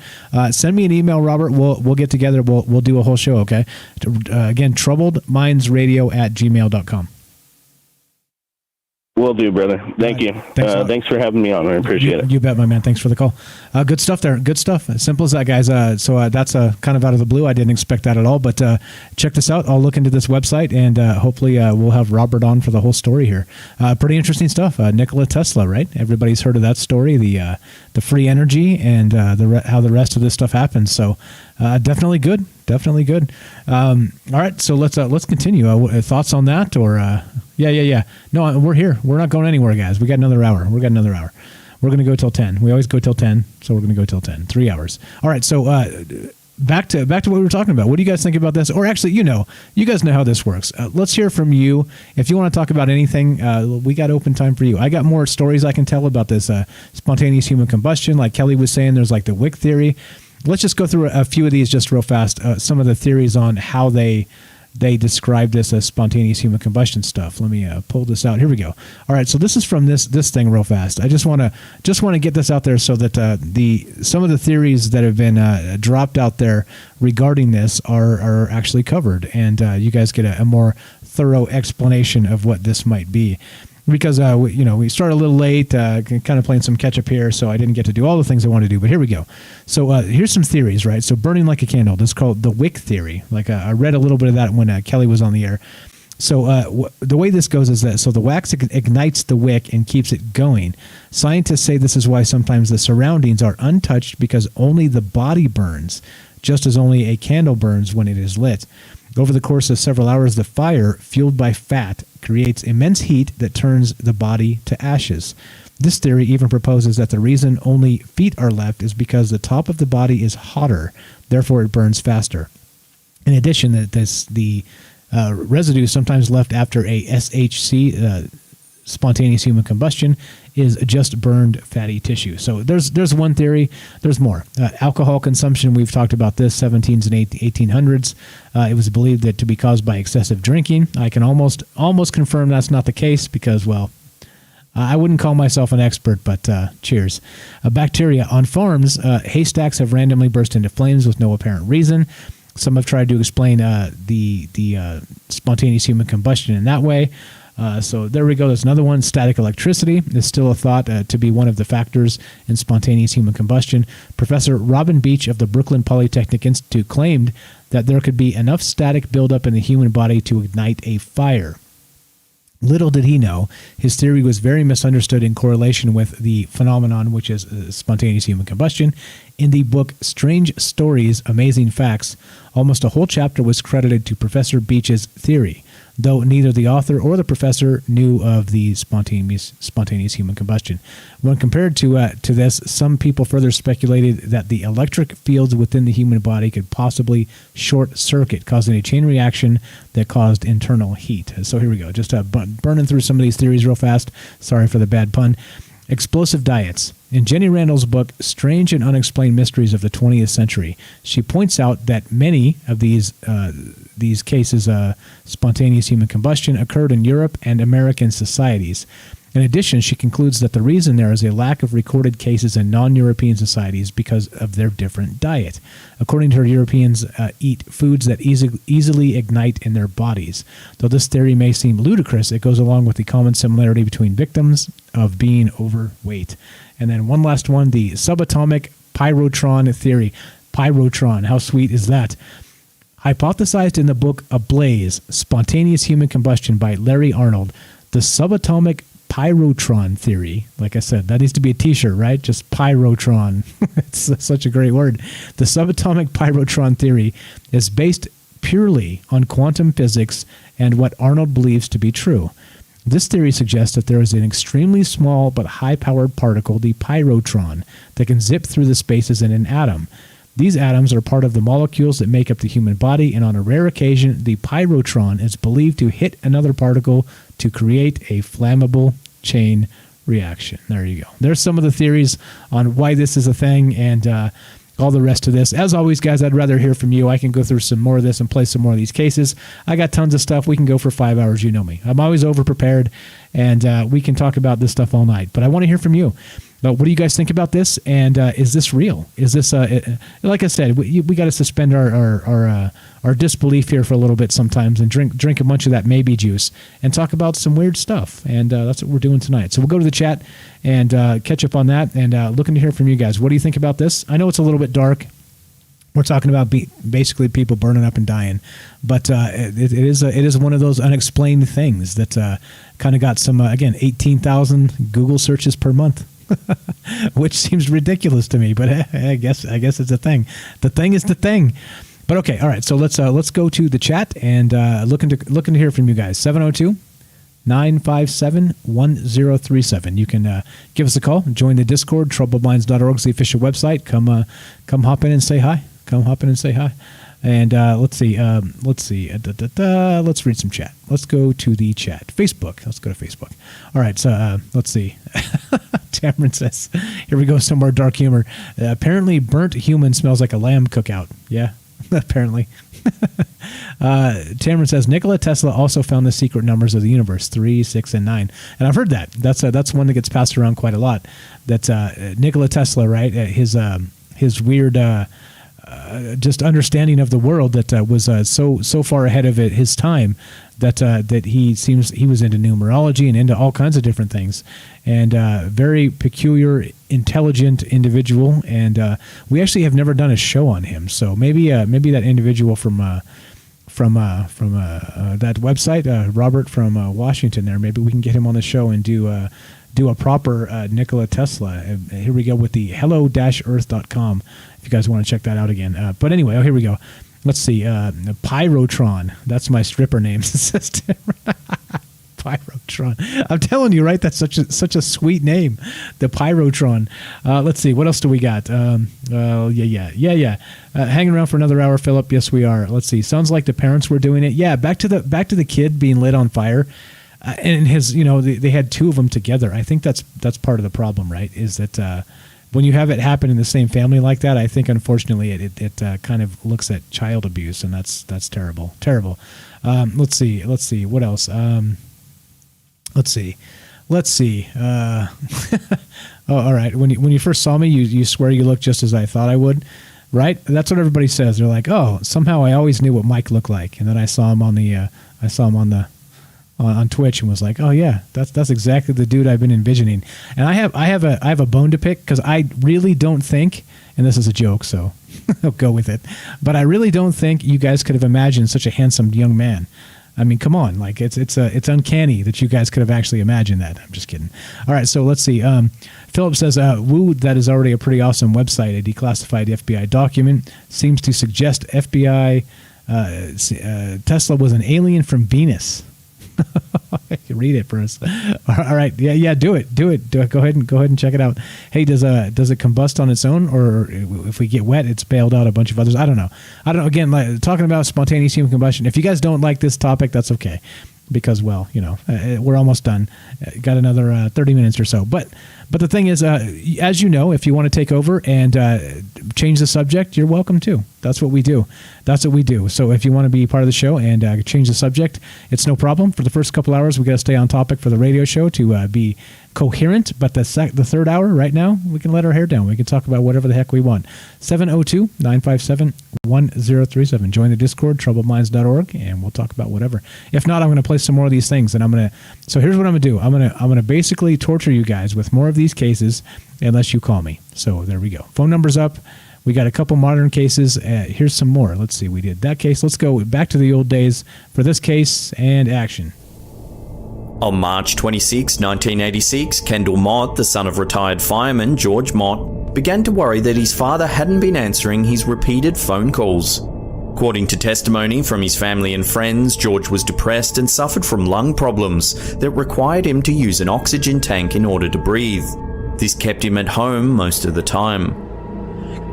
Send me an email, Robert. We'll get together. We'll do a whole show, okay? Again, troubledmindsradio@gmail.com. Will do, brother. Thank you. Thanks for having me on. I appreciate it. You bet, my man. Thanks for the call. Good stuff there. Good stuff. As simple as that, guys. So that's kind of out of the blue. I didn't expect that at all. But check this out. I'll look into this website, and hopefully we'll have Robert on for the whole story here. Pretty interesting stuff. Nikola Tesla, right? Everybody's heard of that story, the free energy and how the rest of this stuff happens. So definitely good. Definitely good. All right, so let's continue. Thoughts on that, or yeah. No, we're here. We're not going anywhere, guys. We got another hour. We're going to go till 10. We always go till 10, so we're going to go till 10. 3 hours. All right, so back to what we were talking about. What do you guys think about this? Or actually, you guys know how this works. Let's hear from you. If you want to talk about anything, we got open time for you. I got more stories I can tell about this spontaneous human combustion. Like Kelly was saying, there's like the Wick theory. Let's just go through a few of these just real fast. Some of the theories on how they describe this as spontaneous human combustion stuff. Let me pull this out. Here we go. All right, so this is from this thing real fast. I just want to get this out there so that some of the theories that have been dropped out there regarding this are actually covered, and you guys get a more thorough explanation of what this might be. Because we started a little late, kind of playing some catch up here, so I didn't get to do all the things I wanted to do. But here we go. So here's some theories, right? So burning like a candle. This is called the Wick theory. Like I read a little bit of that when Kelly was on the air. So the way this goes is that the wax ignites the wick and keeps it going. Scientists say this is why sometimes the surroundings are untouched because only the body burns, just as only a candle burns when it is lit. Over the course of several hours, the fire, fueled by fat, creates immense heat that turns the body to ashes. This theory even proposes that the reason only feet are left is because the top of the body is hotter, therefore it burns faster. In addition, the residue sometimes left after a SHC spontaneous human combustion is just burned fatty tissue. So there's one theory. There's more. Alcohol consumption, we've talked about this, 1700s and 1800s. It was believed that to be caused by excessive drinking. I can almost confirm that's not the case because, well, I wouldn't call myself an expert, but cheers. Bacteria on farms, haystacks have randomly burst into flames with no apparent reason. Some have tried to explain the spontaneous human combustion in that way. So there we go. There's another one. Static electricity is still a thought to be one of the factors in spontaneous human combustion. Professor Robin Beach of the Brooklyn Polytechnic Institute claimed that there could be enough static buildup in the human body to ignite a fire. Little did he know, his theory was very misunderstood in correlation with the phenomenon, which is spontaneous human combustion. In the book Strange Stories, Amazing Facts, almost a whole chapter was credited to Professor Beach's theory, though neither the author or the professor knew of the spontaneous human combustion. When compared to this, some people further speculated that the electric fields within the human body could possibly short circuit, causing a chain reaction that caused internal heat. So here we go, just burning through some of these theories real fast. Sorry for the bad pun. Explosive diets. In Jenny Randall's book, Strange and Unexplained Mysteries of the 20th Century, she points out that many of these cases, spontaneous human combustion, occurred in Europe and American societies. In addition, she concludes that the reason there is a lack of recorded cases in non-European societies because of their different diet. According to her, Europeans eat foods that easily ignite in their bodies. Though this theory may seem ludicrous, it goes along with the common similarity between victims of being overweight. And then one last one, the subatomic pyrotron theory. Pyrotron, how sweet is that? Hypothesized in the book Ablaze, Spontaneous Human Combustion by Larry Arnold, the subatomic pyrotron theory, like I said, that needs to be a t-shirt, right? Just pyrotron. It's such a great word. The subatomic pyrotron theory is based purely on quantum physics and what Arnold believes to be true. This theory suggests that there is an extremely small but high-powered particle, the pyrotron, that can zip through the spaces in an atom. These atoms are part of the molecules that make up the human body, and on a rare occasion, the pyrotron is believed to hit another particle to create a flammable chain reaction. There you go. There's some of the theories on why this is a thing and all the rest of this. As always, guys, I'd rather hear from you. I can go through some more of this and play some more of these cases. I got tons of stuff. We can go for 5 hours. You know me. I'm always over-prepared, and we can talk about this stuff all night. But I want to hear from you. What do you guys think about this? And is this real? Is this like I said? We got to suspend our disbelief here for a little bit sometimes, and drink a bunch of that maybe juice, and talk about some weird stuff. And that's what we're doing tonight. So we'll go to the chat and catch up on that, and looking to hear from you guys. What do you think about this? I know it's a little bit dark. We're talking about basically people burning up and dying, but it is one of those unexplained things that kind of got some again 18,000 Google searches per month. Which seems ridiculous to me, but I guess it's a thing. The thing is the thing. But okay, all right. So let's go to the chat and looking to hear from you guys. 702-957-1037. You can give us a call. Join the Discord. TroubledMinds.org is the official website. Come hop in and say hi. And let's see. Let's read some chat. Let's go to the chat. Facebook. Let's go to Facebook. All right. So let's see. Cameron says, here we go, some more dark humor. Apparently burnt human smells like a lamb cookout. Yeah, apparently. Cameron says, Nikola Tesla also found the secret numbers of the universe, 3, 6, and 9. And I've heard that. That's one that gets passed around quite a lot. That Nikola Tesla, right, his weird just understanding of the world that was so far ahead of his time that he seems he was into numerology and into all kinds of different things, and very peculiar, intelligent individual. And we actually have never done a show on him, so maybe that individual from that website, Robert from Washington, there, maybe we can get him on the show and do a proper Nikola Tesla. Here we go with the hello-earth.com if you guys want to check that out again. But anyway, here we go. Let's see. Pyrotron. That's my stripper name. Pyrotron. I'm telling you, right? That's such a sweet name. The Pyrotron. Let's see. What else do we got? Yeah. Hanging around for another hour, Philip. Yes, we are. Let's see. Sounds like the parents were doing it. Yeah. Back to the kid being lit on fire. and his, they had two of them together. I think that's part of the problem, right? Is that when you have it happen in the same family like that, I think unfortunately it kind of looks at child abuse, and that's terrible. Let's see what else. Let's see. Oh, all right. When you first saw me, you swear you looked just as I thought I would, right? That's what everybody says. They're like, oh, somehow I always knew what Mike looked like, and then I saw him on Twitch and was like, oh yeah, that's exactly the dude I've been envisioning. And I have a bone to pick, because I really don't think, and this is a joke, so I'll go with it, but I really don't think you guys could have imagined such a handsome young man. I mean, come on, like it's uncanny that you guys could have actually imagined that. I'm just kidding. All right, so let's see. Philip says, "Woo, that is already a pretty awesome website. A declassified FBI document seems to suggest FBI Tesla was an alien from Venus." Read it for us. All right, yeah, do it. Go ahead and check it out. Hey, does it combust on its own, or if we get wet, it's bailed out a bunch of others? I don't know. Again, like, talking about spontaneous human combustion. If you guys don't like this topic, that's okay, because we're almost done. Got another 30 minutes or so. But the thing is, as you know, if you want to take over and change the subject, you're welcome to. That's what we do. So if you want to be part of the show and change the subject, it's no problem. For the first couple hours, we got to stay on topic for the radio show to be coherent. But the third hour, right now, we can let our hair down. We can talk about whatever the heck we want. 702-957-1037. Join the Discord, troubledminds.org, and we'll talk about whatever. If not, I'm going to play some more of these things, and so here's what I'm going to do. I'm going to basically torture you guys with more of these cases unless you call me. So there we go. Phone number's up. We got a couple modern cases. Here's some more. Let's see. We did that case. Let's go back to the old days for this case and action. On March 26, 1986, Kendall Mott, the son of retired fireman George Mott, began to worry that his father hadn't been answering his repeated phone calls. According to testimony from his family and friends, George was depressed and suffered from lung problems that required him to use an oxygen tank in order to breathe. This kept him at home most of the time.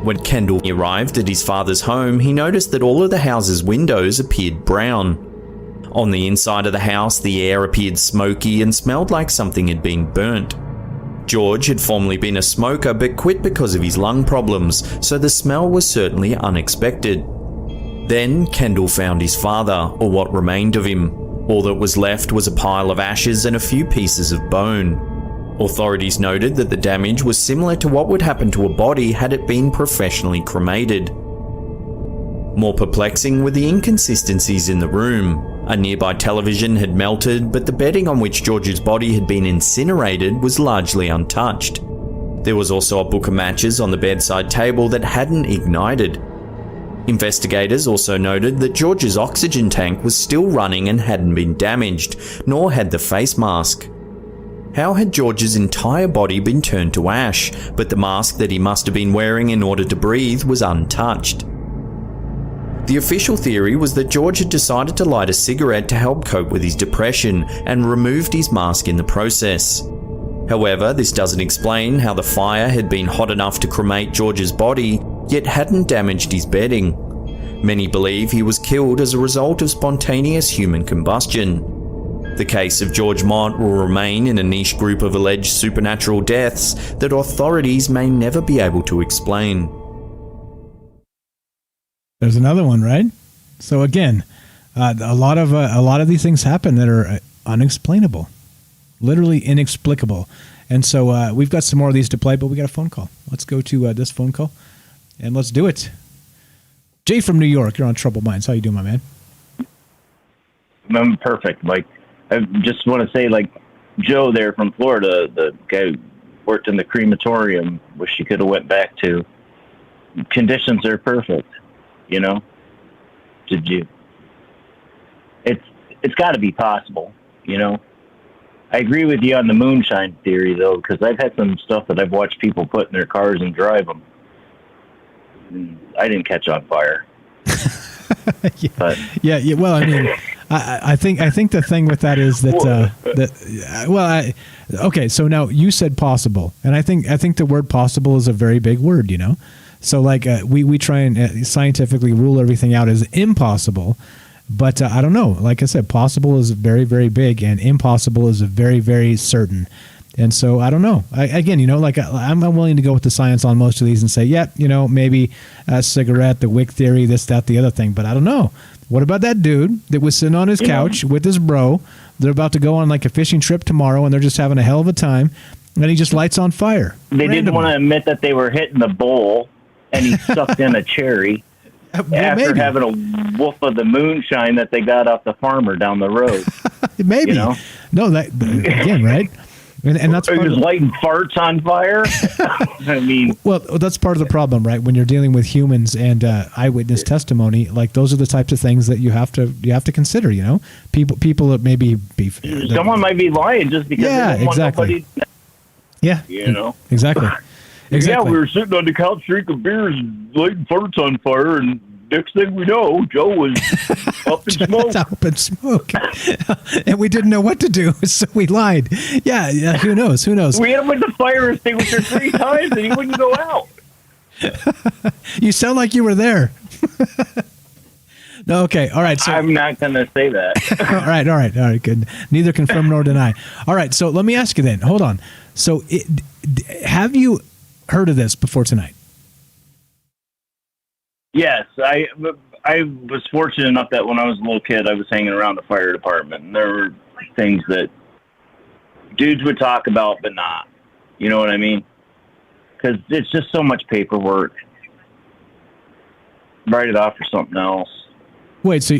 When Kendall arrived at his father's home, he noticed that all of the house's windows appeared brown. On the inside of the house, the air appeared smoky and smelled like something had been burnt. George had formerly been a smoker but quit because of his lung problems, so the smell was certainly unexpected. Then Kendall found his father, or what remained of him. All that was left was a pile of ashes and a few pieces of bone. Authorities noted that the damage was similar to what would happen to a body had it been professionally cremated. More perplexing were the inconsistencies in the room. A nearby television had melted, but the bedding on which George's body had been incinerated was largely untouched. There was also a book of matches on the bedside table that hadn't ignited. Investigators also noted that George's oxygen tank was still running and hadn't been damaged, nor had the face mask. How had George's entire body been turned to ash, but the mask that he must have been wearing in order to breathe was untouched? The official theory was that George had decided to light a cigarette to help cope with his depression and removed his mask in the process. However, this doesn't explain how the fire had been hot enough to cremate George's body, yet hadn't damaged his bedding. Many believe he was killed as a result of spontaneous human combustion. The case of George Mott will remain in a niche group of alleged supernatural deaths that authorities may never be able to explain. There's another one, right? So again, a lot of these things happen that are unexplainable, literally inexplicable. And so we've got some more of these to play, but we got a phone call. Let's go to this phone call, and let's do it. Jay from New York, you're on Troubled Minds. How you doing, my man? I'm perfect. Like, I just want to say, like, Joe there from Florida, the guy who worked in the crematorium, wish he could have went back to. Conditions are perfect, you know? Did you? It's got to be possible, you know? I agree with you on the moonshine theory, though, because I've had some stuff that I've watched people put in their cars and drive them. I didn't catch on fire. Yeah. Well, I mean, I think the thing with that is that okay. So now you said possible, and I think the word possible is a very big word, you know. So like we try and scientifically rule everything out as impossible, But I don't know. Like I said, possible is very, very big, and impossible is very, very certain. And so I don't know. Again, like I'm willing to go with the science on most of these and say, maybe a cigarette, the wick theory, this, that, the other thing. But I don't know. What about that dude that was sitting on his couch with his bro? They're about to go on like a fishing trip tomorrow, and they're just having a hell of a time. And he just lights on fire. They didn't want to admit that they were hitting the bowl, and he sucked in a cherry after having a whiff of the moonshine that they got off the farmer down the road. Maybe. No, that again, right? And that's part of lighting farts on fire. I mean, well, that's part of the problem, right? When you're dealing with humans and eyewitness testimony, like those are the types of things that you have to consider. People that maybe someone might be lying just because. Yeah, they don't exactly. Want nobody. Yeah, exactly. Yeah, we were sitting on the couch drinking beers and lighting farts on fire, and next thing we know, Joe was up in smoke. Up in smoke. And we didn't know what to do, so we lied. Yeah, who knows? We hit him with the fire extinguisher 3 times, and he wouldn't go out. You sound like you were there. No, okay, all right. So I'm not going to say that. all right, good. Neither confirm nor deny. All right, so let me ask you then. Hold on. So have you heard of this before tonight? Yes, I was fortunate enough that when I was a little kid, I was hanging around the fire department, and there were things that dudes would talk about, but not. You know what I mean? Because it's just so much paperwork. Write it off for something else. Wait. So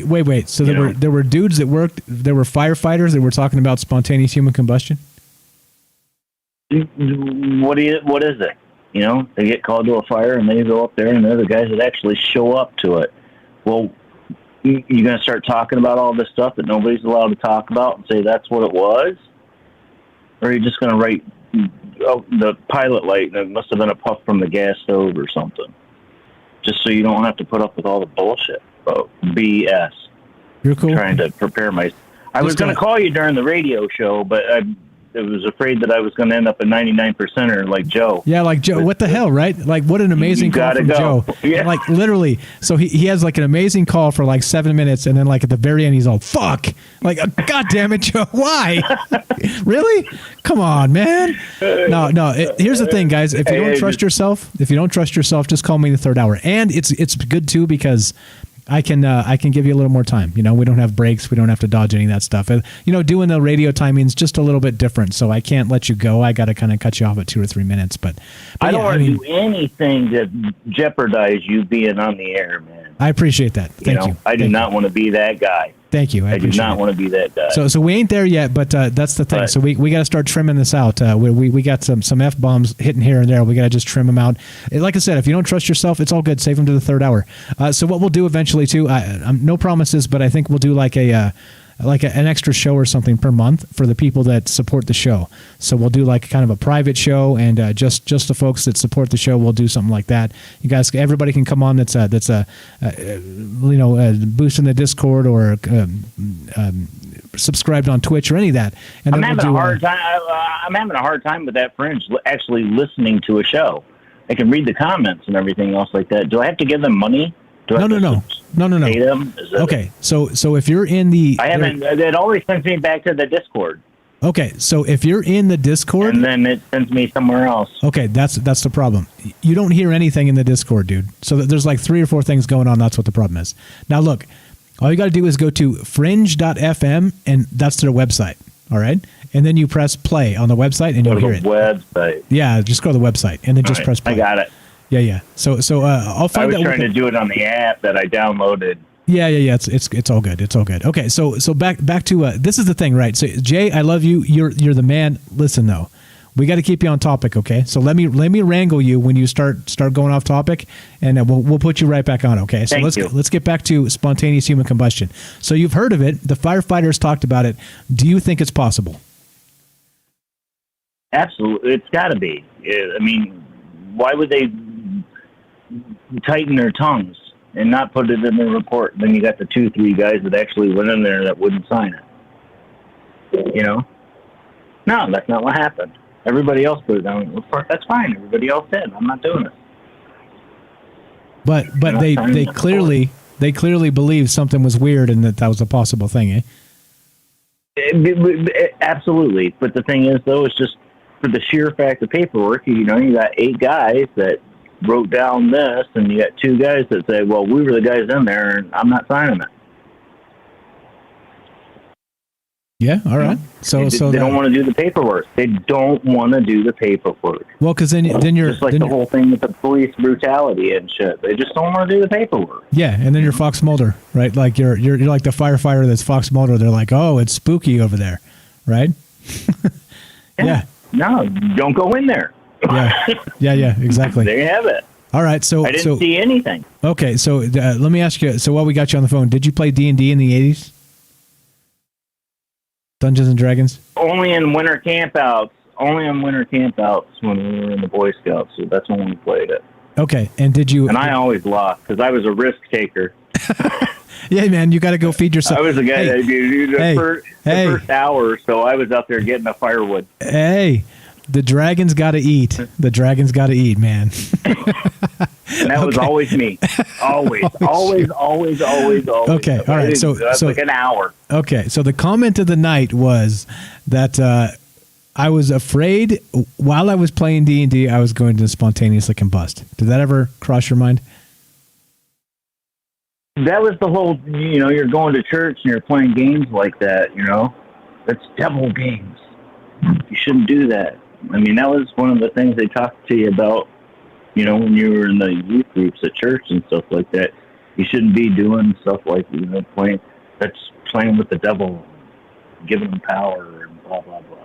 there were dudes that worked. There were firefighters that were talking about spontaneous human combustion. What is it? They get called to a fire and they go up there and they're the guys that actually show up to it. Well, you're going to start talking about all this stuff that nobody's allowed to talk about and say that's what it was? Or are you just going to write the pilot light and it must have been a puff from the gas stove or something? Just so you don't have to put up with all the bullshit about BS. You're cool. I'm trying to prepare myself. I was going to call you during the radio show, but I was afraid that I was going to end up a 99%er like Joe. Yeah, like Joe. What the hell, right? Like, what an amazing call from Joe. Yeah. Like, literally. So he has like an amazing call for like 7 minutes, and then like at the very end, he's all, fuck. Like, God damn it, Joe. Why? Really? Come on, man. No. Here's the thing, guys. If you don't trust yourself, just call me in the third hour. And it's good, too, because I can give you a little more time. We don't have breaks. We don't have to dodge any of that stuff. Doing the radio timing is just a little bit different, so I can't let you go. I got to kind of cut you off at 2 or 3 minutes. But I don't want to do anything to jeopardize you being on the air, man. I appreciate that. Thank you. I do not want to be that guy. Thank you. I do not want to be that guy. So we ain't there yet, but that's the thing. So we got to start trimming this out. We got some F-bombs hitting here and there. We got to just trim them out. Like I said, if you don't trust yourself, it's all good. Save them to the third hour. So what we'll do eventually too, no promises, but I think we'll do like an extra show or something per month for the people that support the show. So we'll do like kind of a private show, and just the folks that support the show, we'll do something like that. You guys, everybody can come on. That's boosting the Discord or subscribed on Twitch or any of that. And I'm having a hard time with that Fringe actually listening to a show. I can read the comments and everything else like that. Do I have to give them money? No. Pay them? Okay, so if you're in the... It always sends me back to the Discord. Okay, so if you're in the Discord... And then it sends me somewhere else. Okay, that's the problem. You don't hear anything in the Discord, dude. So there's like 3 or 4 things going on. That's what the problem is. Now, look, all you got to do is go to fringe.fm, and that's their website, all right? And then you press play on the website, and you'll hear it. Website. Yeah, just go to the website, and then just press play. I got it. Yeah. So I'll find out. I was trying to do it on the app that I downloaded. Yeah. It's all good. It's all good. Okay. So back to this is the thing, right? So Jay, I love you. You're the man. Listen though, we got to keep you on topic. Okay. So let me wrangle you when you start going off topic, and we'll put you right back on. Okay. So let's get back to spontaneous human combustion. So you've heard of it. The firefighters talked about it. Do you think it's possible? Absolutely. It's got to be. I mean, why would they tighten their tongues and not put it in the report? Then you got the 2-3 guys that actually went in there that wouldn't sign it. No, that's not what happened. Everybody else put it down in the report. That's fine. Everybody else did. I'm not doing it. But they They clearly believed something was weird and that was a possible thing, eh? Absolutely. But the thing is, though, it's just for the sheer fact of paperwork, you got 8 guys that wrote down this, and you got 2 guys that say, well, we were the guys in there, and I'm not signing it. Yeah, all right. So they don't want to do the paperwork. They don't want to do the paperwork. Well, because then you're just like the whole thing with the police brutality and shit. They just don't want to do the paperwork. Yeah, and then you're Fox Mulder, right? Like you're like the firefighter that's Fox Mulder. They're like, oh, it's spooky over there, right? Yeah. No, don't go in there. Yeah, exactly. There you have it. All right, so I didn't see anything. Okay, so let me ask you. So while we got you on the phone, did you play D&D in the 80s? Dungeons and Dragons? Only in winter campouts. Only in winter campouts when we were in the Boy Scouts. So that's when we played it. Okay, and did you? And I always lost because I was a risk taker. Yeah, man, you got to go feed yourself. I was the guy that did the first hour, so I was out there getting the firewood. Hey, the dragons got to eat. The dragons got to eat, man. And that was always me. Always. Okay, all right. So like an hour. Okay, so the comment of the night was that I was afraid while I was playing D&D, I was going to spontaneously combust. Did that ever cross your mind? That was the whole, you're going to church and you're playing games like that, That's devil games. You shouldn't do that. I mean, that was one of the things they talked to you about, when you were in the youth groups at church and stuff like that. You shouldn't be doing stuff like, playing with the devil, giving him power and blah, blah, blah.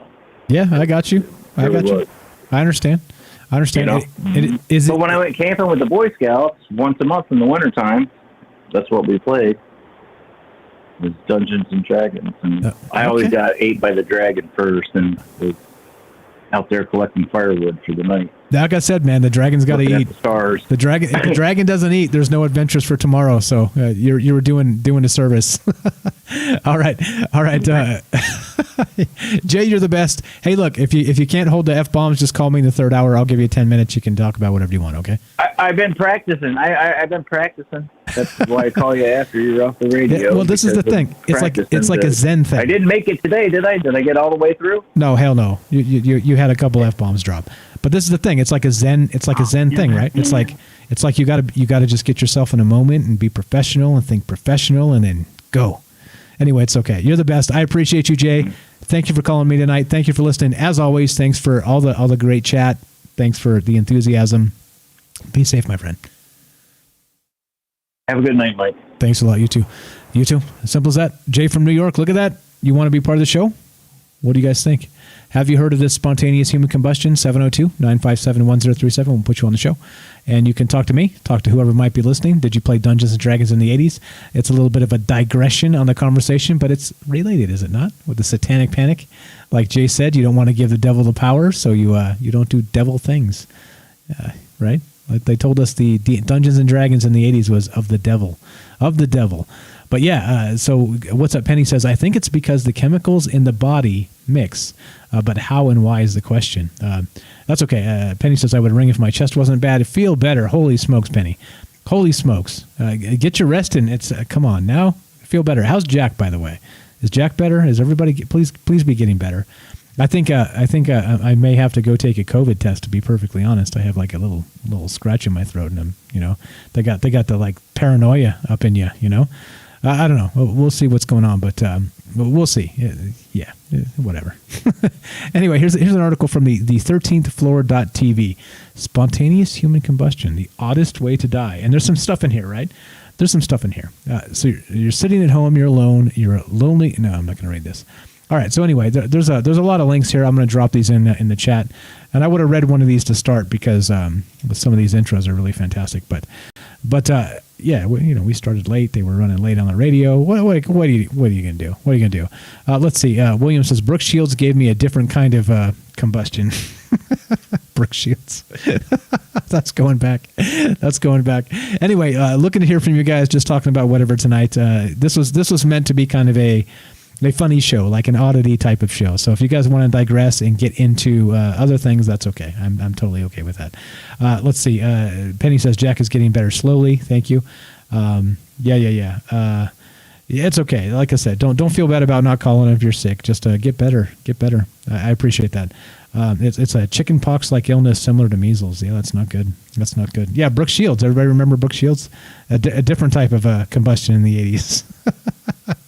Yeah, I got you. I understand. But when I went camping with the Boy Scouts once a month in the wintertime, that's what we played. Was Dungeons and Dragons, and I always got ate by the dragon first, and was out there collecting firewood for the night. Like I said, man, the dragon's got to eat. The stars. The dragon. If the dragon doesn't eat, there's no adventures for tomorrow. So you were doing a service. All right. Jay, you're the best. Hey, look, if you can't hold the F-bombs, just call me in the third hour. I'll give you 10 minutes. You can talk about whatever you want. Okay. I've been practicing. I've been practicing. That's why I call you after you're off the radio. Yeah, well, this is the thing. It's like a Zen thing. I didn't make it today, did I? Did I get all the way through? No, hell no. You had a couple F-bombs drop. But this is the thing. It's like a Zen thing, right? It's like you gotta just get yourself in a moment and be professional and think professional and then go. Anyway, it's okay. You're the best. I appreciate you, Jay. Thank you for calling me tonight. Thank you for listening. As always, thanks for all the great chat. Thanks for the enthusiasm. Be safe, my friend. Have a good night, Mike. Thanks a lot. You too. As simple as that. Jay from New York. Look at that. You want to be part of the show? What do you guys think? Have you heard of this spontaneous human combustion? 702-957-1037. We'll put you on the show. And you can talk to me, talk to whoever might be listening. Did you play Dungeons and Dragons in the 80s? It's a little bit of a digression on the conversation, but it's related, is it not? With the satanic panic. Like Jay said, you don't want to give the devil the power, so you don't do devil things. Right? Like they told us the Dungeons and Dragons in the 80s was of the devil. But yeah, so what's up? Penny says, I think it's because the chemicals in the body mix, but how and why is the question. That's okay. Penny says, I would ring if my chest wasn't bad. Feel better. Holy smokes, Penny. Holy smokes. Get your rest in. It's come on now. Feel better. How's Jack, by the way? Is Jack better? Is everybody? Please be getting better. I think I may have to go take a COVID test, to be perfectly honest. I have like a little scratch in my throat, and they got the like paranoia up in you, I don't know. We'll see what's going on, but we'll see. Yeah, whatever. Anyway, here's an article from the 13thfloor.tv. Spontaneous human combustion, the oddest way to die. And there's some stuff in here, right? There's some stuff in here. So you're sitting at home, you're alone, you're lonely. No, I'm not going to read this. All right. So anyway, there's a lot of links here. I'm going to drop these in the chat, and I would have read one of these to start because some of these intros are really fantastic. But yeah, we started late. They were running late on the radio. What are you gonna do? What are you gonna do? Let's see. William says Brooke Shields gave me a different kind of combustion. Brooke Shields. That's going back. Anyway, looking to hear from you guys. Just talking about whatever tonight. This was meant to be kind of a funny show, like an oddity type of show. So if you guys want to digress and get into other things, that's okay. I'm totally okay with that. Let's see. Penny says Jack is getting better slowly. Thank you. Yeah, it's okay. Like I said, don't feel bad about not calling if you're sick. Just get better. I appreciate that. It's a chicken pox like illness similar to measles. Yeah, that's not good. Yeah, Brooke Shields. Everybody remember Brooke Shields? A different type of combustion in the 80s.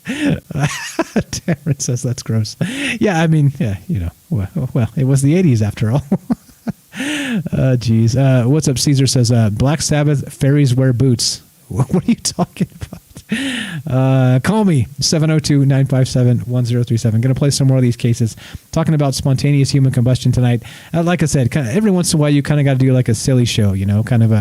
Darren says that's gross. Yeah, I mean, yeah, well, it was the 80s after all. Geez. What's up? Caesar says, Black Sabbath fairies wear boots. What are you talking about? Call me 702-957-1037. Going to play some more of these cases talking about spontaneous human combustion tonight. Like I said, kind of every once in a while you kind of got to do like a silly show, kind of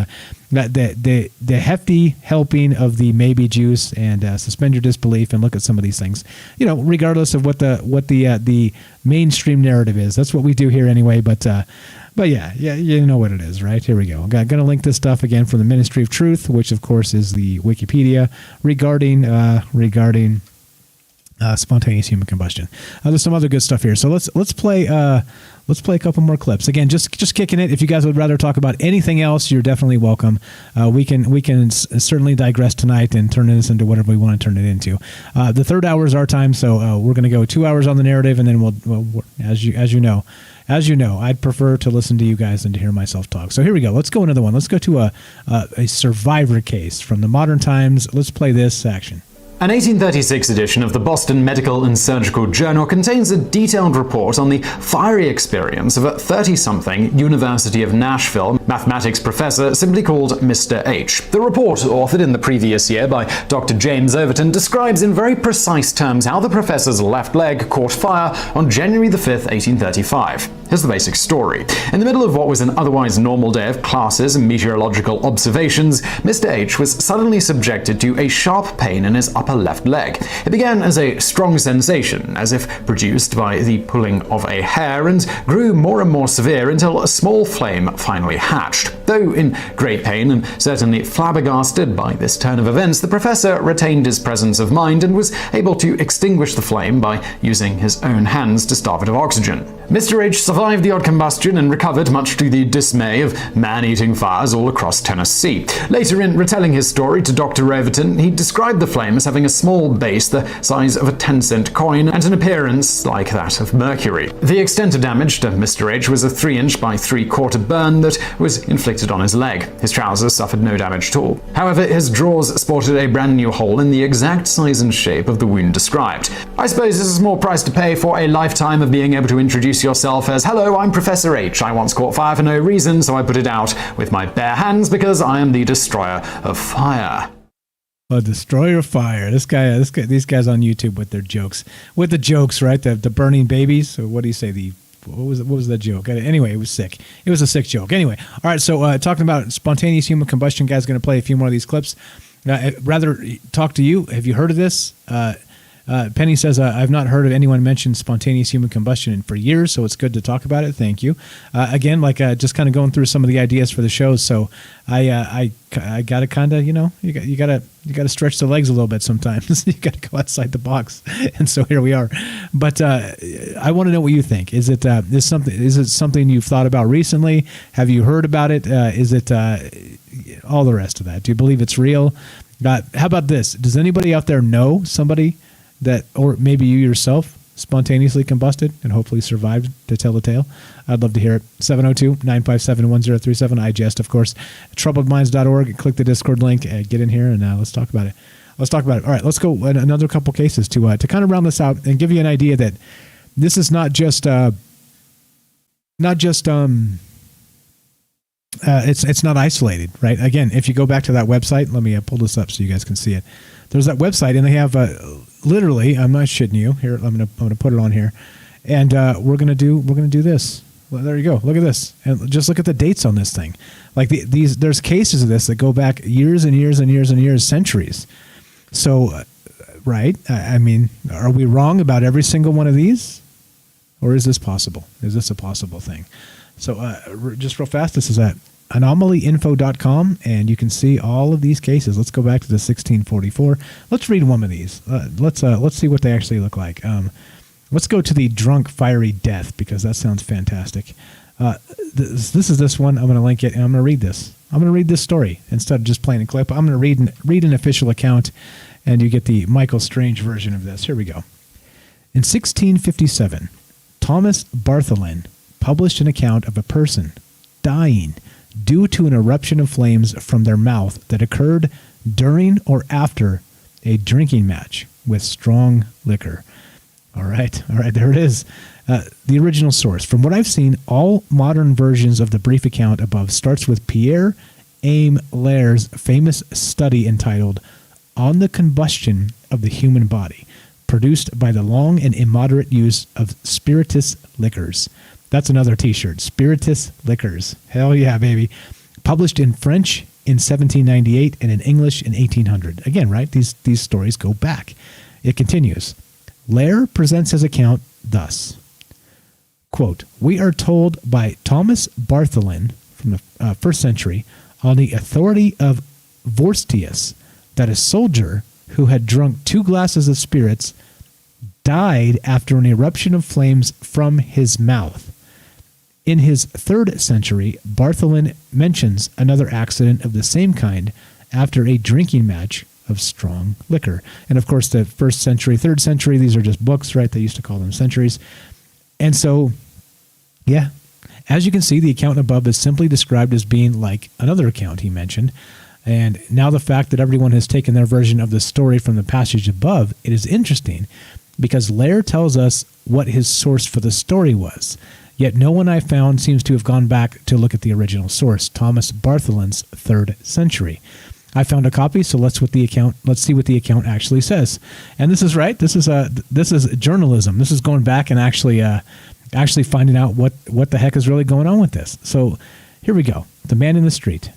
the hefty helping of the maybe juice and suspend your disbelief and look at some of these things, regardless of what the mainstream narrative is. That's what we do here anyway. But yeah, you know what it is, right? Here we go. I'm going to link this stuff again from the Ministry of Truth, which of course is the Wikipedia regarding spontaneous human combustion. There's some other good stuff here. So let's play a couple more clips. Again, just kicking it. If you guys would rather talk about anything else, you're definitely welcome. We can certainly digress tonight and turn this into whatever we want to turn it into. The third hour is our time, so we're going to go 2 hours on the narrative, and then we'll as you know, I'd prefer to listen to you guys than to hear myself talk. So here we go. Let's go another one. Let's go to a survivor case from the modern times. Let's play this action. An 1836 edition of the Boston Medical and Surgical Journal contains a detailed report on the fiery experience of a 30-something University of Nashville mathematics professor simply called Mr. H. The report, authored in the previous year by Dr. James Overton, describes in very precise terms how the professor's left leg caught fire on January the 5th, 1835. Here's the basic story. In the middle of what was an otherwise normal day of classes and meteorological observations, Mr. H was suddenly subjected to a sharp pain in his upper left leg. It began as a strong sensation, as if produced by the pulling of a hair, and grew more and more severe until a small flame finally hatched. Though in great pain and certainly flabbergasted by this turn of events, the professor retained his presence of mind and was able to extinguish the flame by using his own hands to starve it of oxygen. Mr. H survived the odd combustion and recovered, much to the dismay of man-eating fires all across Tennessee. Later, in retelling his story to Dr. Overton, he described the flame as having a small base the size of a 10-cent coin and an appearance like that of mercury. The extent of damage to Mr. H was a 3-inch by 3/4 burn that was inflicted on his leg. His trousers suffered no damage at all. However, his drawers sported a brand new hole in the exact size and shape of the wound described. I suppose this is a small price to pay for a lifetime of being able to introduce yourself as, "Hello, I'm Professor H. I once caught fire for no reason, so I put it out with my bare hands because I am the destroyer of fire." A destroyer of fire. These guys on YouTube with their jokes. With the jokes, right? The burning babies. Or what do you say? What was that joke? Anyway, it was sick. It was a sick joke. Anyway, all right. So talking about spontaneous human combustion, guys, going to play a few more of these clips. Rather talk to you. Have you heard of this? Penny says, I've not heard of anyone mention spontaneous human combustion for years, so it's good to talk about it. Thank you. Again, just kind of going through some of the ideas for the shows. So I got to kind of, you got to stretch the legs a little bit sometimes. You got to go outside the box. And so here we are. But I want to know what you think. Is it something you've thought about recently? Have you heard about it? Is it all the rest of that? Do you believe it's real? How about this? Does anybody out there know somebody that, or maybe you yourself, spontaneously combusted and hopefully survived to tell the tale? I'd love to hear it. 702-957-1037. I jest, of course. Troubledminds.org. Click the Discord link. Get in here and let's talk about it. All right, let's go another couple cases to kind of round this out and give you an idea that this is not just it's not isolated, right? Again, if you go back to that website, let me pull this up so you guys can see it. There's that website, and they have literally. I'm not shitting you. Here, I'm gonna put it on here, and we're gonna do this. Well, there you go. Look at this, and just look at the dates on this thing. Like there's cases of this that go back years and years and years and years, centuries. So, right? I mean, are we wrong about every single one of these, or is this possible? Is this a possible thing? So, just real fast, this is at anomalyinfo.com, and you can see all of these cases. Let's go back to the 1644. Let's read one of these. Let's see what they actually look like. Let's go to the drunk fiery death, because that sounds fantastic. This is this one. I'm going to link it, and I'm going to read this. I'm going to read this story instead of just playing a clip. I'm going to read an official account, and you get the Michael Strange version of this. Here we go. In 1657, Thomas Bartholin published an account of a person dying due to an eruption of flames from their mouth that occurred during or after a drinking match with strong liquor. All right, there it is. The original source. From what I've seen, all modern versions of the brief account above starts with Pierre Aime Laire's famous study entitled On the Combustion of the Human Body, produced by the long and immoderate use of spirituous liquors. That's another t-shirt, spirituous liquors. Hell yeah, baby. Published in French in 1798 and in English in 1800. Again, right? These stories go back. It continues. Laire presents his account thus. Quote, we are told by Thomas Bartholin from the 1st century on the authority of Vorstius that a soldier who had drunk 2 glasses of spirits died after an eruption of flames from his mouth. In his 3rd century, Bartholin mentions another accident of the same kind after a drinking match of strong liquor. And of course, the 1st century, 3rd century, these are just books, right? They used to call them centuries. And so, yeah, as you can see, the account above is simply described as being like another account he mentioned. And now the fact that everyone has taken their version of the story from the passage above, it is interesting because Laire tells us what his source for the story was. Yet no one I found seems to have gone back to look at the original source, Thomas Bartholin's 3rd century. I found a copy, so let's see what the account actually says. And this is right. This is journalism. This is going back and actually finding out what the heck is really going on with this. So here we go. The man in the street.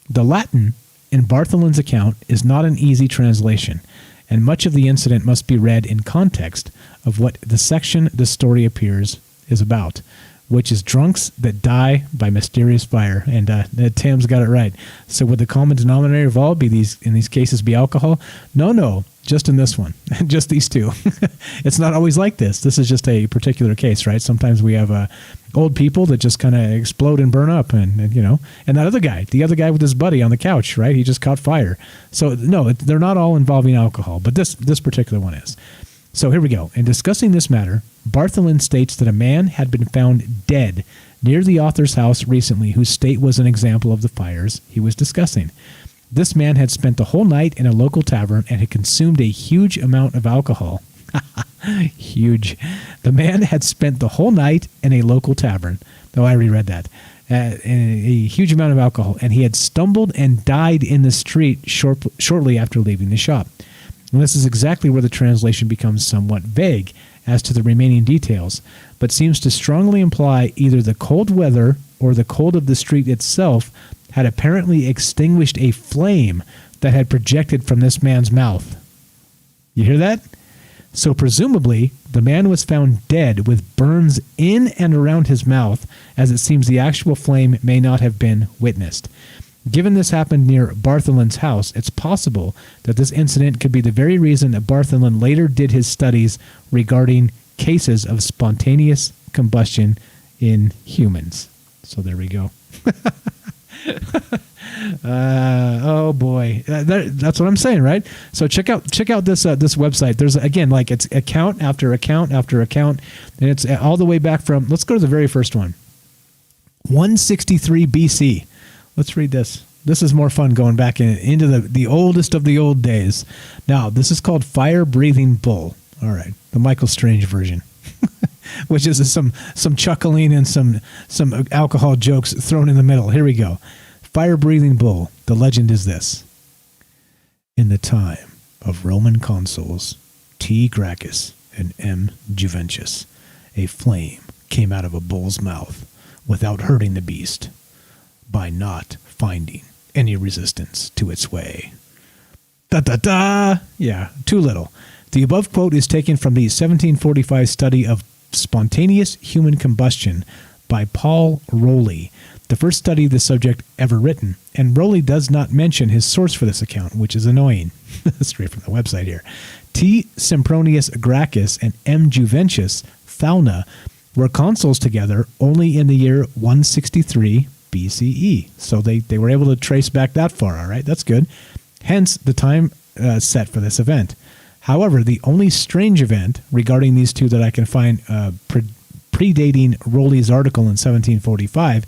The Latin in Bartholin's account is not an easy translation, and much of the incident must be read in context of what the section the story appears is about, which is drunks that die by mysterious fire. And Tim's got it right. So would the common denominator of all in these cases be alcohol? No, just in this one, just these two. It's not always like this. This is just a particular case, right? Sometimes we have old people that just kind of explode and burn up, and that other guy, the other guy with his buddy on the couch, right? He just caught fire. So no, they're not all involving alcohol, but this particular one is. So here we go. In discussing this matter, Bartholin states that a man had been found dead near the author's house recently whose state was an example of the fires he was discussing. This man had spent the whole night in a local tavern and had consumed a huge amount of alcohol. Huge. The man had spent the whole night in a local tavern. Oh, I reread that. A huge amount of alcohol, and he had stumbled and died in the street shortly after leaving the shop. And this is exactly where the translation becomes somewhat vague as to the remaining details, but seems to strongly imply either the cold weather or the cold of the street itself had apparently extinguished a flame that had projected from this man's mouth. You hear that? So presumably, the man was found dead with burns in and around his mouth, as it seems the actual flame may not have been witnessed. Given this happened near Bartholin's house, it's possible that this incident could be the very reason that Bartholin later did his studies regarding cases of spontaneous combustion in humans. So there we go. Oh boy, that's what I'm saying, right? So check out this website. There's again, like, it's account after account after account, and it's all the way back from. Let's go to the very first one. 163 BC. Let's read this. This is more fun going back into the oldest of the old days. Now, this is called Fire Breathing Bull. All right, the Michael Strange version, which is some chuckling and some alcohol jokes thrown in the middle. Here we go. Fire Breathing Bull. The legend is this. In the time of Roman consuls T. Gracchus and M. Juventus, a flame came out of a bull's mouth without hurting the beast, by not finding any resistance to its way. Da-da-da! Yeah, too little. The above quote is taken from the 1745 study of spontaneous human combustion by Paul Rowley, the first study of the subject ever written, and Rowley does not mention his source for this account, which is annoying. Straight from the website here. T. Sempronius Gracchus and M. Juventus Fauna were consuls together only in the year 163 BCE. So they were able to trace back that far, all right? That's good. Hence, the time set for this event. However, the only strange event regarding these two that I can find predating Rowley's article in 1745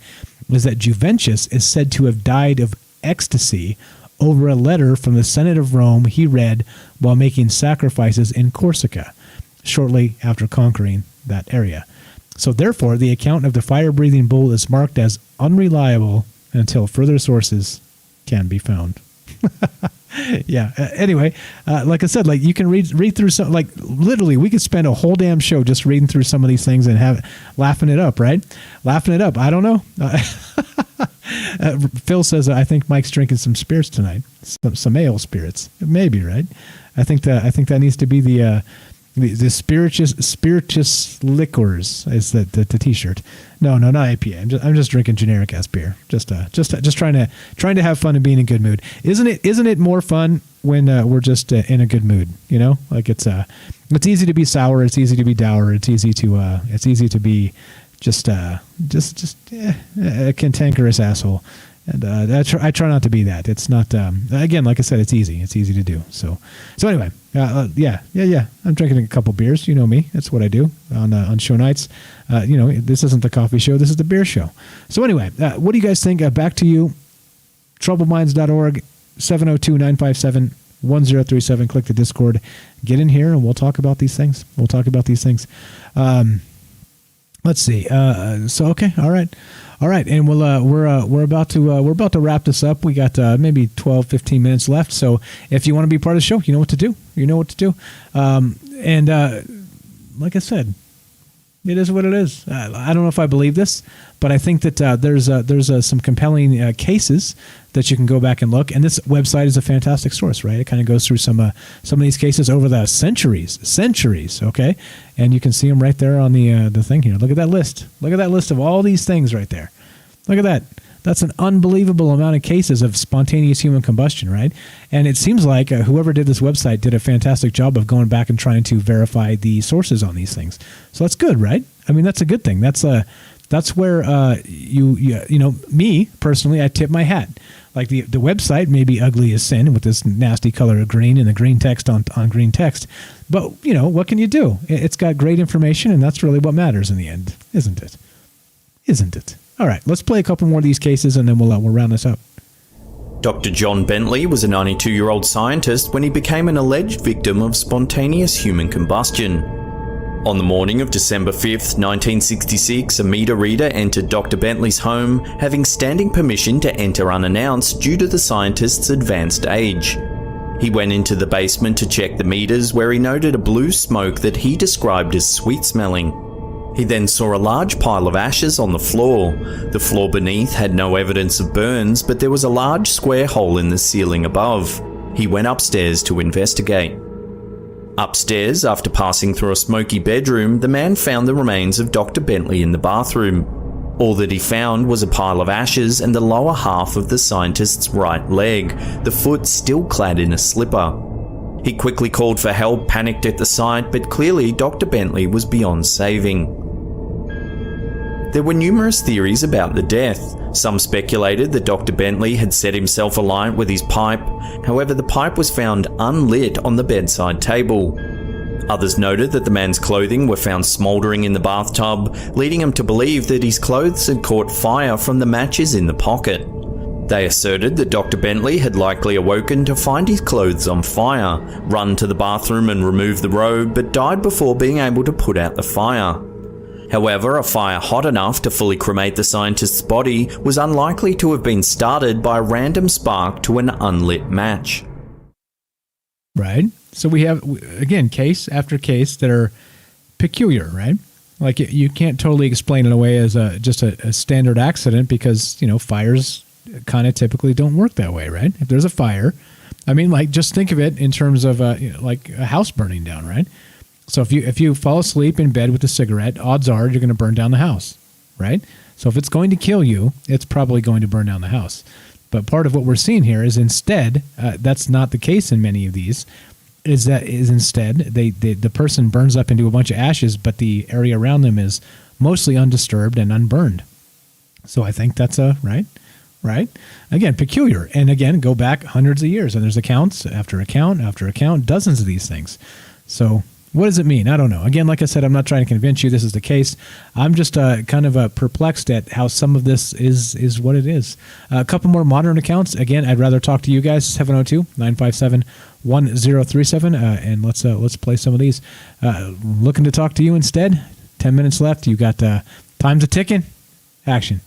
is that Juventius is said to have died of ecstasy over a letter from the Senate of Rome he read while making sacrifices in Corsica, shortly after conquering that area. So therefore, the account of the fire-breathing bull is marked as unreliable until further sources can be found. Yeah. Anyway, like I said, like you can read through some, like literally we could spend a whole damn show just reading through some of these things and laughing it up, right? Laughing it up. I don't know. Phil says, I think Mike's drinking some spirits tonight, some ale spirits, maybe, right? I think that needs to be the spirituous liquors is the t-shirt. No, not IPA. I'm just drinking generic ass beer. Just trying to have fun and be in a good mood. Isn't it more fun when we're just in a good mood? You know, like it's easy to be sour. It's easy to be dour. It's easy to be just a cantankerous asshole. And I try not to be that. It's not, again, like I said, it's easy. It's easy to do. So anyway, yeah. I'm drinking a couple beers. You know me. That's what I do on show nights. This isn't the coffee show. This is the beer show. So anyway, what do you guys think? Back to you. Troubledminds.org, 702-957-1037. Click the Discord. Get in here and we'll talk about these things. Let's see. Okay. All right. And we're about to wrap this up. We got maybe 12, 15 minutes left. So if you want to be part of the show, you know what to do. Like I said, it is what it is. I don't know if I believe this, but I think that there's some compelling cases that you can go back and look. And this website is a fantastic source, right? It kind of goes through some of these cases over the centuries. Okay, and you can see them right there on the thing here. Look at that list. Look at that list of all these things right there. Look at that. That's an unbelievable amount of cases of spontaneous human combustion, right? And it seems like whoever did this website did a fantastic job of going back and trying to verify the sources on these things. So that's good, right? I mean, that's a good thing. That's where me personally, I tip my hat. Like the website may be ugly as sin with this nasty color of green and the green text on green text, but what can you do? It's got great information, and that's really what matters in the end, isn't it? All right, let's play a couple more of these cases, and then we'll round this up. Dr. John Bentley was a 92-year-old scientist when he became an alleged victim of spontaneous human combustion. On the morning of December 5th, 1966, a meter reader entered Dr. Bentley's home, having standing permission to enter unannounced due to the scientist's advanced age. He went into the basement to check the meters, where he noted a blue smoke that he described as sweet-smelling. He then saw a large pile of ashes on the floor. The floor beneath had no evidence of burns, but there was a large square hole in the ceiling above. He went upstairs to investigate. Upstairs, after passing through a smoky bedroom, the man found the remains of Dr. Bentley in the bathroom. All that he found was a pile of ashes and the lower half of the scientist's right leg, the foot still clad in a slipper. He quickly called for help, panicked at the sight, but clearly Dr. Bentley was beyond saving. There were numerous theories about the death. Some speculated that Dr. Bentley had set himself alight with his pipe. However, the pipe was found unlit on the bedside table. Others noted that the man's clothing were found smouldering in the bathtub, leading him to believe that his clothes had caught fire from the matches in the pocket. They asserted that Dr. Bentley had likely awoken to find his clothes on fire, run to the bathroom and remove the robe, but died before being able to put out the fire. However, a fire hot enough to fully cremate the scientist's body was unlikely to have been started by a random spark to an unlit match. Right. So we have, again, case after case that are peculiar, right? Like you can't totally explain it away as just a standard accident because, fires kind of typically don't work that way, right? If there's a fire, I mean, like just think of it in terms of like a house burning down, right? So if you fall asleep in bed with a cigarette, odds are you're going to burn down the house, right? So if it's going to kill you, it's probably going to burn down the house. But part of what we're seeing here is instead, that's not the case in many of these, is instead the person burns up into a bunch of ashes, but the area around them is mostly undisturbed and unburned. So I think that's right. Again, peculiar. And again, go back hundreds of years, and there's accounts after account after account, dozens of these things. So what does it mean? I don't know. Again, like I said, I'm not trying to convince you this is the case. I'm just kind of perplexed at how some of this is what it is. A couple more modern accounts. Again, I'd rather talk to you guys, 702-957-1037, and let's play some of these. Looking to talk to you instead. 10 minutes left. You got time's a ticking. Action.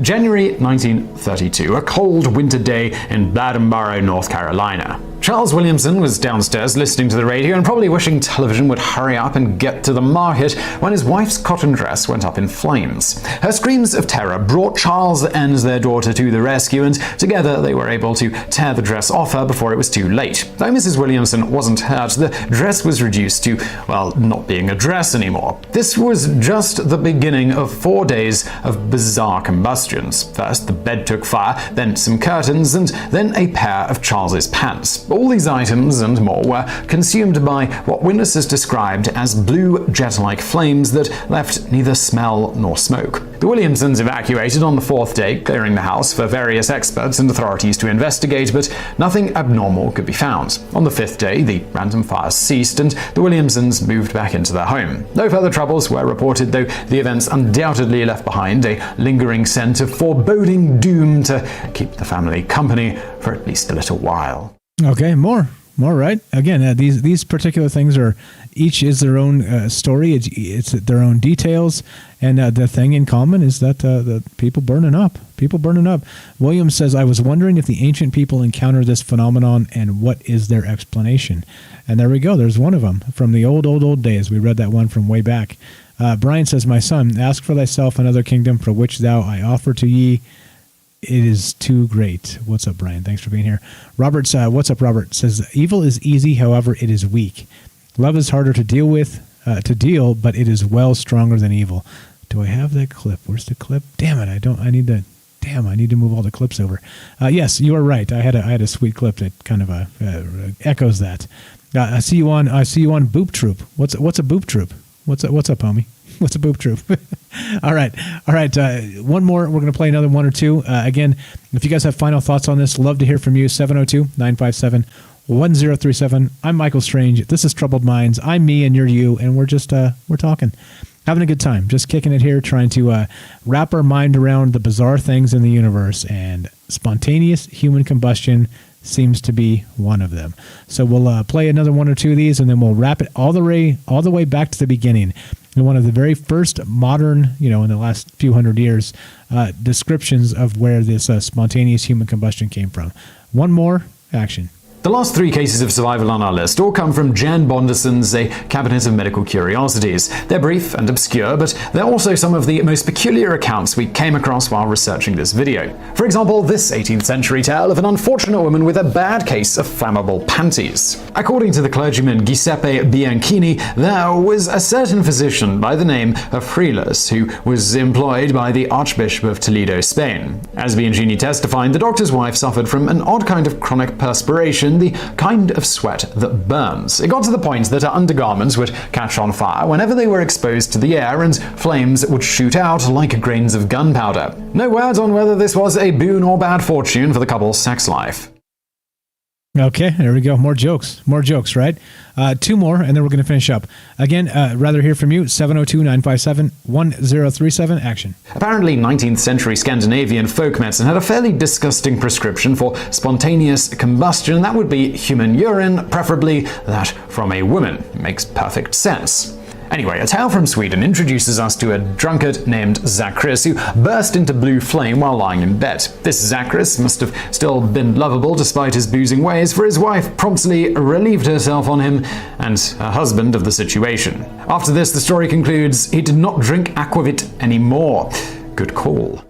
January 1932, a cold winter day in Bladdenboro, North Carolina. Charles Williamson was downstairs listening to the radio and probably wishing television would hurry up and get to the market when his wife's cotton dress went up in flames. Her screams of terror brought Charles and their daughter to the rescue, and together they were able to tear the dress off her before it was too late. Though Mrs. Williamson wasn't hurt, the dress was reduced to, well, not being a dress anymore. This was just the beginning of 4 days of bizarre combustions. First, the bed took fire, then some curtains, and then a pair of Charles's pants. All these items and more were consumed by what witnesses described as blue jet-like flames that left neither smell nor smoke. The Williamsons evacuated on the 4th day, clearing the house for various experts and authorities to investigate, but nothing abnormal could be found. On the 5th day, the random fires ceased and the Williamsons moved back into their home. No further troubles were reported, though the events undoubtedly left behind a lingering scent of foreboding doom to keep the family company for at least a little while. Okay, more, right? Again, these particular things are each is their own story. It's their own details, and the thing in common is that the people burning up. Williams says, "I was wondering if the ancient people encountered this phenomenon and what is their explanation." And there we go. There's one of them from the old days. We read that one from way back. Brian says, "My son, ask for thyself another kingdom for which thou I offer to ye. It is too great." What's up, Brian? Thanks for being here. Robert's, what's up, Robert? Says, "Evil is easy, however, it is weak. Love is harder to deal with, but it is well stronger than evil." Do I have that clip? Where's the clip? Damn it, I need to move all the clips over. Yes, you are right. I had a sweet clip that kind of echoes that. I see you on Boop Troop. What's a Boop Troop? What's up, homie? What's a Boop Troop? All right. One more. We're going to play another one or two. Again, if you guys have final thoughts on this, love to hear from you. 702-957-1037. I'm Michael Strange. This is Troubled Minds. I'm me and you're you, and we're just we're talking, having a good time, just kicking it here, trying to wrap our mind around the bizarre things in the universe, and spontaneous human combustion seems to be one of them. So we'll play another one or two of these, and then we'll wrap it all the way back to the beginning. And one of the very first modern, in the last few hundred years, descriptions of where this spontaneous human combustion came from. One more, action. The last 3 cases of survival on our list all come from Jan Bonderson's A Cabinet of Medical Curiosities. They're brief and obscure, but they're also some of the most peculiar accounts we came across while researching this video. For example, this 18th century tale of an unfortunate woman with a bad case of flammable panties. According to the clergyman Giuseppe Bianchini, there was a certain physician by the name of Frilas who was employed by the Archbishop of Toledo, Spain. As Bianchini testified, the doctor's wife suffered from an odd kind of chronic perspiration, the kind of sweat that burns. It got to the point that her undergarments would catch on fire whenever they were exposed to the air, and flames would shoot out like grains of gunpowder. No word on whether this was a boon or bad fortune for the couple's sex life. Okay, there we go. More jokes, right? 2 more, and then we're going to finish up. Again, rather hear from you, 702-957-1037, action. Apparently, 19th century Scandinavian folk medicine had a fairly disgusting prescription for spontaneous combustion, and that would be human urine, preferably that from a woman. It makes perfect sense. Anyway, a tale from Sweden introduces us to a drunkard named Zacharias who burst into blue flame while lying in bed. This Zacharias must have still been lovable despite his boozing ways, for his wife promptly relieved herself on him and her husband of the situation. After this, the story concludes he did not drink aquavit anymore. Good call.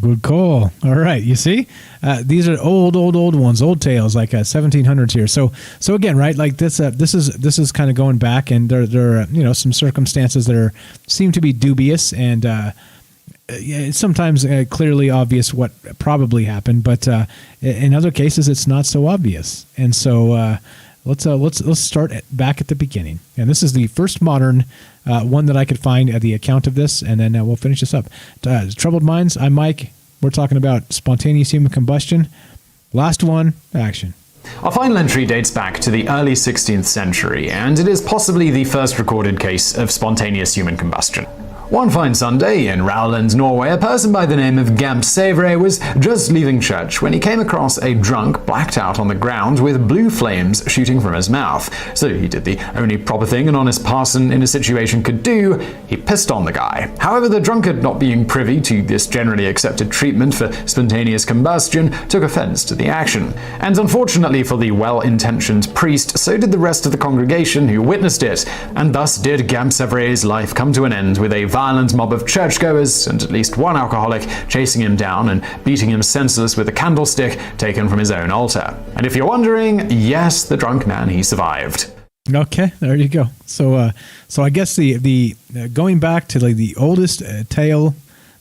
Good call. All right. You see, these are old ones, old tales, like 1700s here. So again, right, like this is kind of going back, and there are some circumstances that seem to be dubious, and it's sometimes clearly obvious what probably happened, but in other cases it's not so obvious. And so let's start back at the beginning. And this is the first modern one that I could find at the account of this, and then we'll finish this up. Troubled Minds, I'm Mike. We're talking about spontaneous human combustion. Last one, action. Our final entry dates back to the early 16th century, and it is possibly the first recorded case of spontaneous human combustion. One fine Sunday in Rowland, Norway, a person by the name of Gamp Savre was just leaving church when he came across a drunk blacked out on the ground with blue flames shooting from his mouth. So he did the only proper thing an honest parson in a situation could do: he pissed on the guy. However, the drunkard, not being privy to this generally accepted treatment for spontaneous combustion, took offense to the action. And unfortunately for the well-intentioned priest, so did the rest of the congregation who witnessed it, and thus did Gamp Savre's life come to an end with a violent mob of churchgoers and at least one alcoholic chasing him down and beating him senseless with a candlestick taken from his own altar. And if you're wondering, yes, the drunk man, he survived. Okay, there you go. So I guess the going back to the oldest tale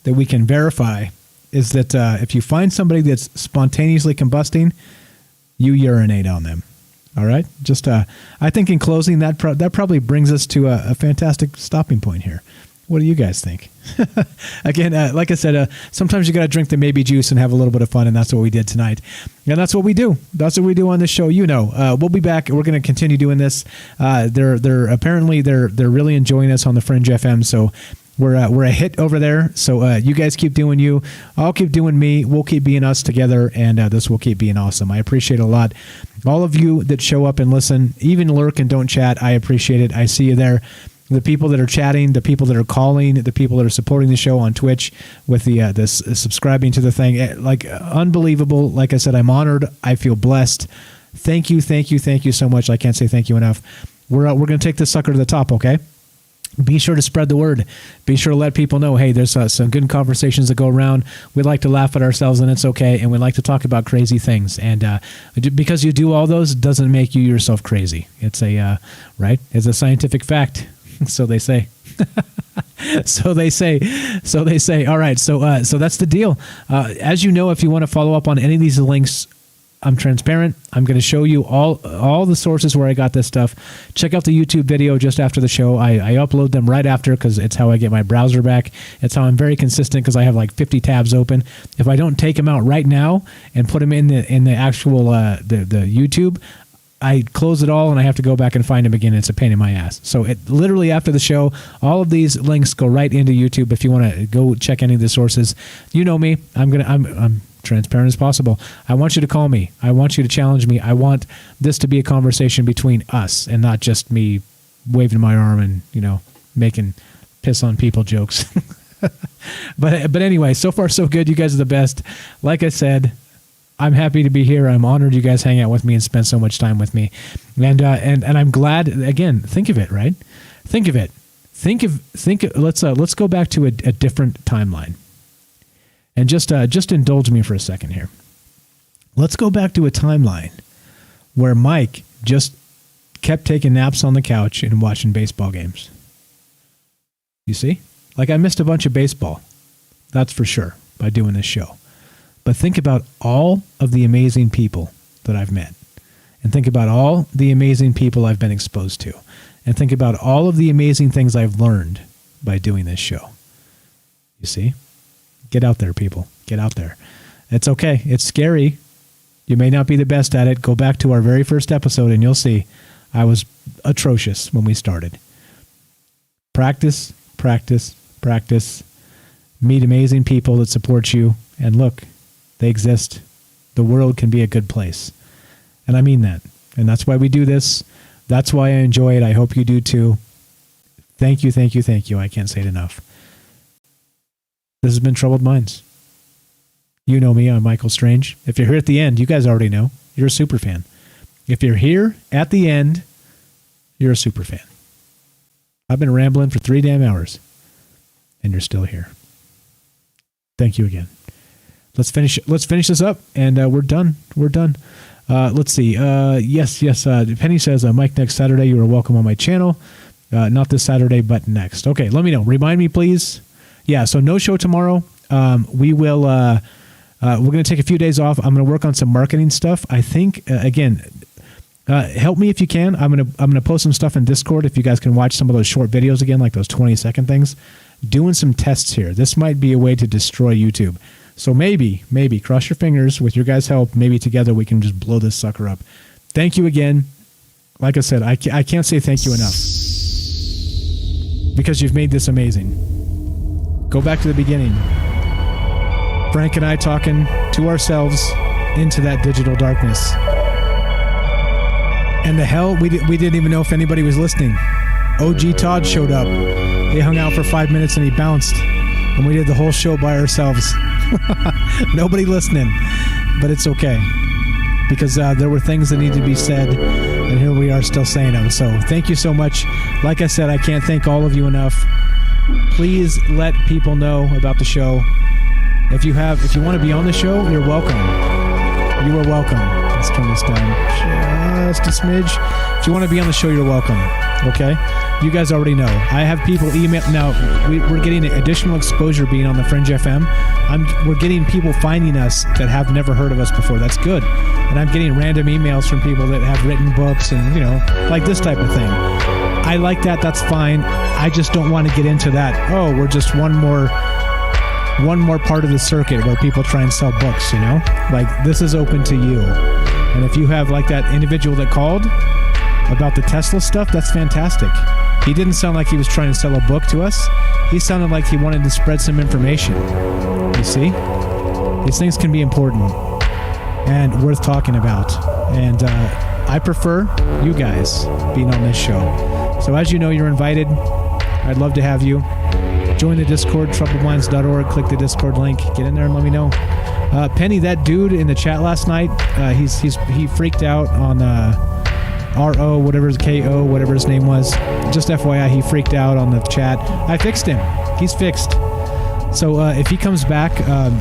that we can verify is that if you find somebody that's spontaneously combusting, you urinate on them. All right. Just I think in closing that probably brings us to a fantastic stopping point here. What do you guys think? Again, like I said, sometimes you got to drink the maybe juice and have a little bit of fun, and that's what we did tonight. And that's what we do. That's what we do on this show. We'll be back. We're going to continue doing this. They're apparently really enjoying us on the Fringe FM. So we're a hit over there. So you guys keep doing you. I'll keep doing me. We'll keep being us together, and this will keep being awesome. I appreciate it a lot. All of you that show up and listen, even lurk and don't chat, I appreciate it. I see you there. The people that are chatting, the people that are calling, the people that are supporting the show on Twitch with the subscribing to the thing, like unbelievable. Like I said, I'm honored. I feel blessed. Thank you so much. I can't say thank you enough. We're going to take this sucker to the top, okay? Be sure to spread the word. Be sure to let people know, hey, there's some good conversations that go around. We like to laugh at ourselves, and it's okay. And we like to talk about crazy things. And because you do all those doesn't make you yourself crazy. It's right? It's a scientific fact. So they say. So they say. All right. So that's the deal. As you know, if you want to follow up on any of these links, I'm transparent. I'm going to show you all the sources where I got this stuff. Check out the YouTube video just after the show. I upload them right after because it's how I get my browser back. It's how I'm very consistent because I have like 50 tabs open. If I don't take them out right now and put them in the actual the YouTube, I close it all and I have to go back and find them again. It's a pain in my ass. So literally after the show, all of these links go right into YouTube. If you want to go check any of the sources, you know me. I'm transparent as possible. I want you to call me. I want you to challenge me. I want this to be a conversation between us and not just me waving my arm and making piss on people jokes. But anyway, so far so good. You guys are the best. Like I said, I'm happy to be here. I'm honored you guys hang out with me and spend so much time with me. And I'm glad, again, think of it, right? Think of it. Let's go back to a different timeline. And just indulge me for a second here. Let's go back to a timeline where Mike just kept taking naps on the couch and watching baseball games. You see? Like I missed a bunch of baseball. That's for sure by doing this show. But think about all of the amazing people that I've met. And think about all the amazing people I've been exposed to. And think about all of the amazing things I've learned by doing this show. You see? Get out there, people. Get out there. It's okay. It's scary. You may not be the best at it. Go back to our very first episode and you'll see I was atrocious when we started. Practice, practice, practice. Meet amazing people that support you. And look, they exist. The world can be a good place. And I mean that. And that's why we do this. That's why I enjoy it. I hope you do too. Thank you, thank you, thank you. I can't say it enough. This has been Troubled Minds. You know me, I'm Michael Strange. If you're here at the end, you guys already know. You're a super fan. If you're here at the end, you're a super fan. I've been rambling for 3 damn hours. And you're still here. Thank you again. Let's finish this up, and we're done. Let's see. Yes. Penny says, Mike, next Saturday you are welcome on my channel. Not this Saturday, but next. Okay, let me know. Remind me, please. Yeah, so no show tomorrow. We will. We're going to take a few days off. I'm going to work on some marketing stuff. I think again, Help me if you can. I'm gonna post some stuff in Discord if you guys can watch some of those short videos again, like those 20-second things. Doing some tests here. This might be a way to destroy YouTube. So maybe, cross your fingers with your guys' help. Maybe together we can just blow this sucker up. Thank you again. Like I said, I can't say thank you enough because you've made this amazing. Go back to the beginning. Frank and I talking to ourselves into that digital darkness. And the hell, we didn't even know if anybody was listening. OG Todd showed up. They hung out for 5 minutes and he bounced. And we did the whole show by ourselves. Nobody listening. But it's okay. Because there were things that needed to be said. And here we are still saying them. So thank you so much. Like I said, I can't thank all of you enough. Please let people know about the show. If you want to be on the show, you're welcome. You are welcome. Let's turn this down just a smidge. If you want to be on the show, you're welcome. Okay? You guys already know. I have people email. Now, we're getting additional exposure being on the Fringe FM. We're getting people finding us that have never heard of us before. That's good. And I'm getting random emails from people that have written books and, like this type of thing. I like that. That's fine. I just don't want to get into that. Oh, we're just one more part of the circuit where people try and sell books, Like, this is open to you. And if you have, like, that individual that called about the Tesla stuff, that's fantastic. He didn't sound like he was trying to sell a book to us. He sounded like he wanted to spread some information. You see? These things can be important and worth talking about. And I prefer you guys being on this show. So as you know, you're invited. I'd love to have you. Join the Discord, troubledminds.org. Click the Discord link. Get in there and let me know. Penny, that dude in the chat last night, he freaked out on RO, whatever KO, whatever his name was. Just FYI, he freaked out on the chat. I fixed him. He's fixed. So if he comes back,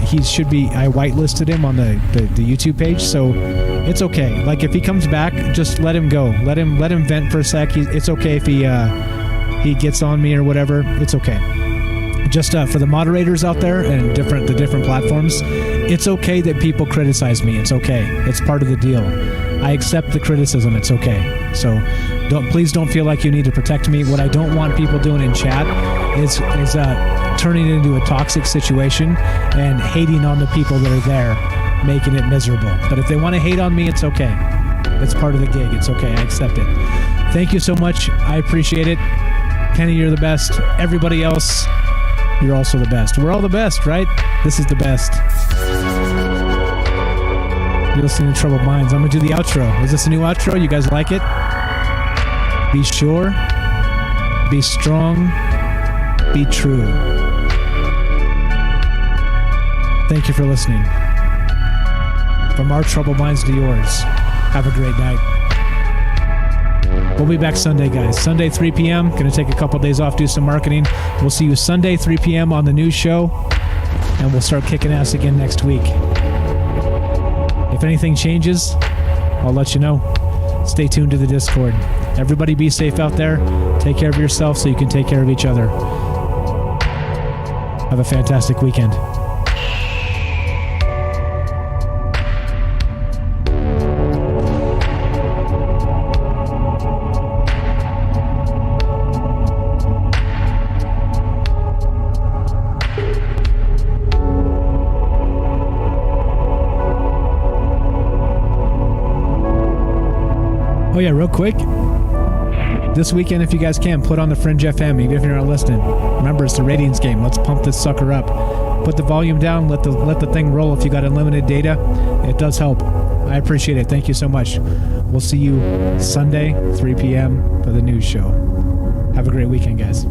he should be. I whitelisted him on the YouTube page, so it's okay. Like if he comes back, just let him go. Let him vent for a sec. It's okay if he gets on me or whatever. It's okay. Just for the moderators out there and the different platforms, it's okay that people criticize me. It's okay. It's part of the deal. I accept the criticism. It's okay. So please don't feel like you need to protect me. What I don't want people doing in chat is turning it into a toxic situation and hating on the people that are there, making it miserable. But if they want to hate on me, it's okay. It's part of the gig. It's okay. I accept it. Thank you so much. I appreciate it. Penny, you're the best. Everybody else, you're also the best. We're all the best, right? This is the best. You're listening to Troubled Minds. I'm going to do the outro. Is this a new outro? You guys like it? Be sure. Be strong. Be true. Thank you for listening. From our Troubled Minds to yours. Have a great night. We'll be back Sunday, guys. Sunday, 3 p.m. Going to take a couple days off, do some marketing. We'll see you Sunday, 3 p.m. on the news show. And we'll start kicking ass again next week. If anything changes, I'll let you know. Stay tuned to the Discord. Everybody be safe out there. Take care of yourself so you can take care of each other. Have a fantastic weekend. Oh yeah, real quick. This weekend, if you guys can, put on the Fringe FM, even if you're not listening. Remember, it's the ratings game. Let's pump this sucker up. Put the volume down. Let the thing roll. If you got unlimited data, it does help. I appreciate it. Thank you so much. We'll see you Sunday, 3 p.m. for the news show. Have a great weekend, guys.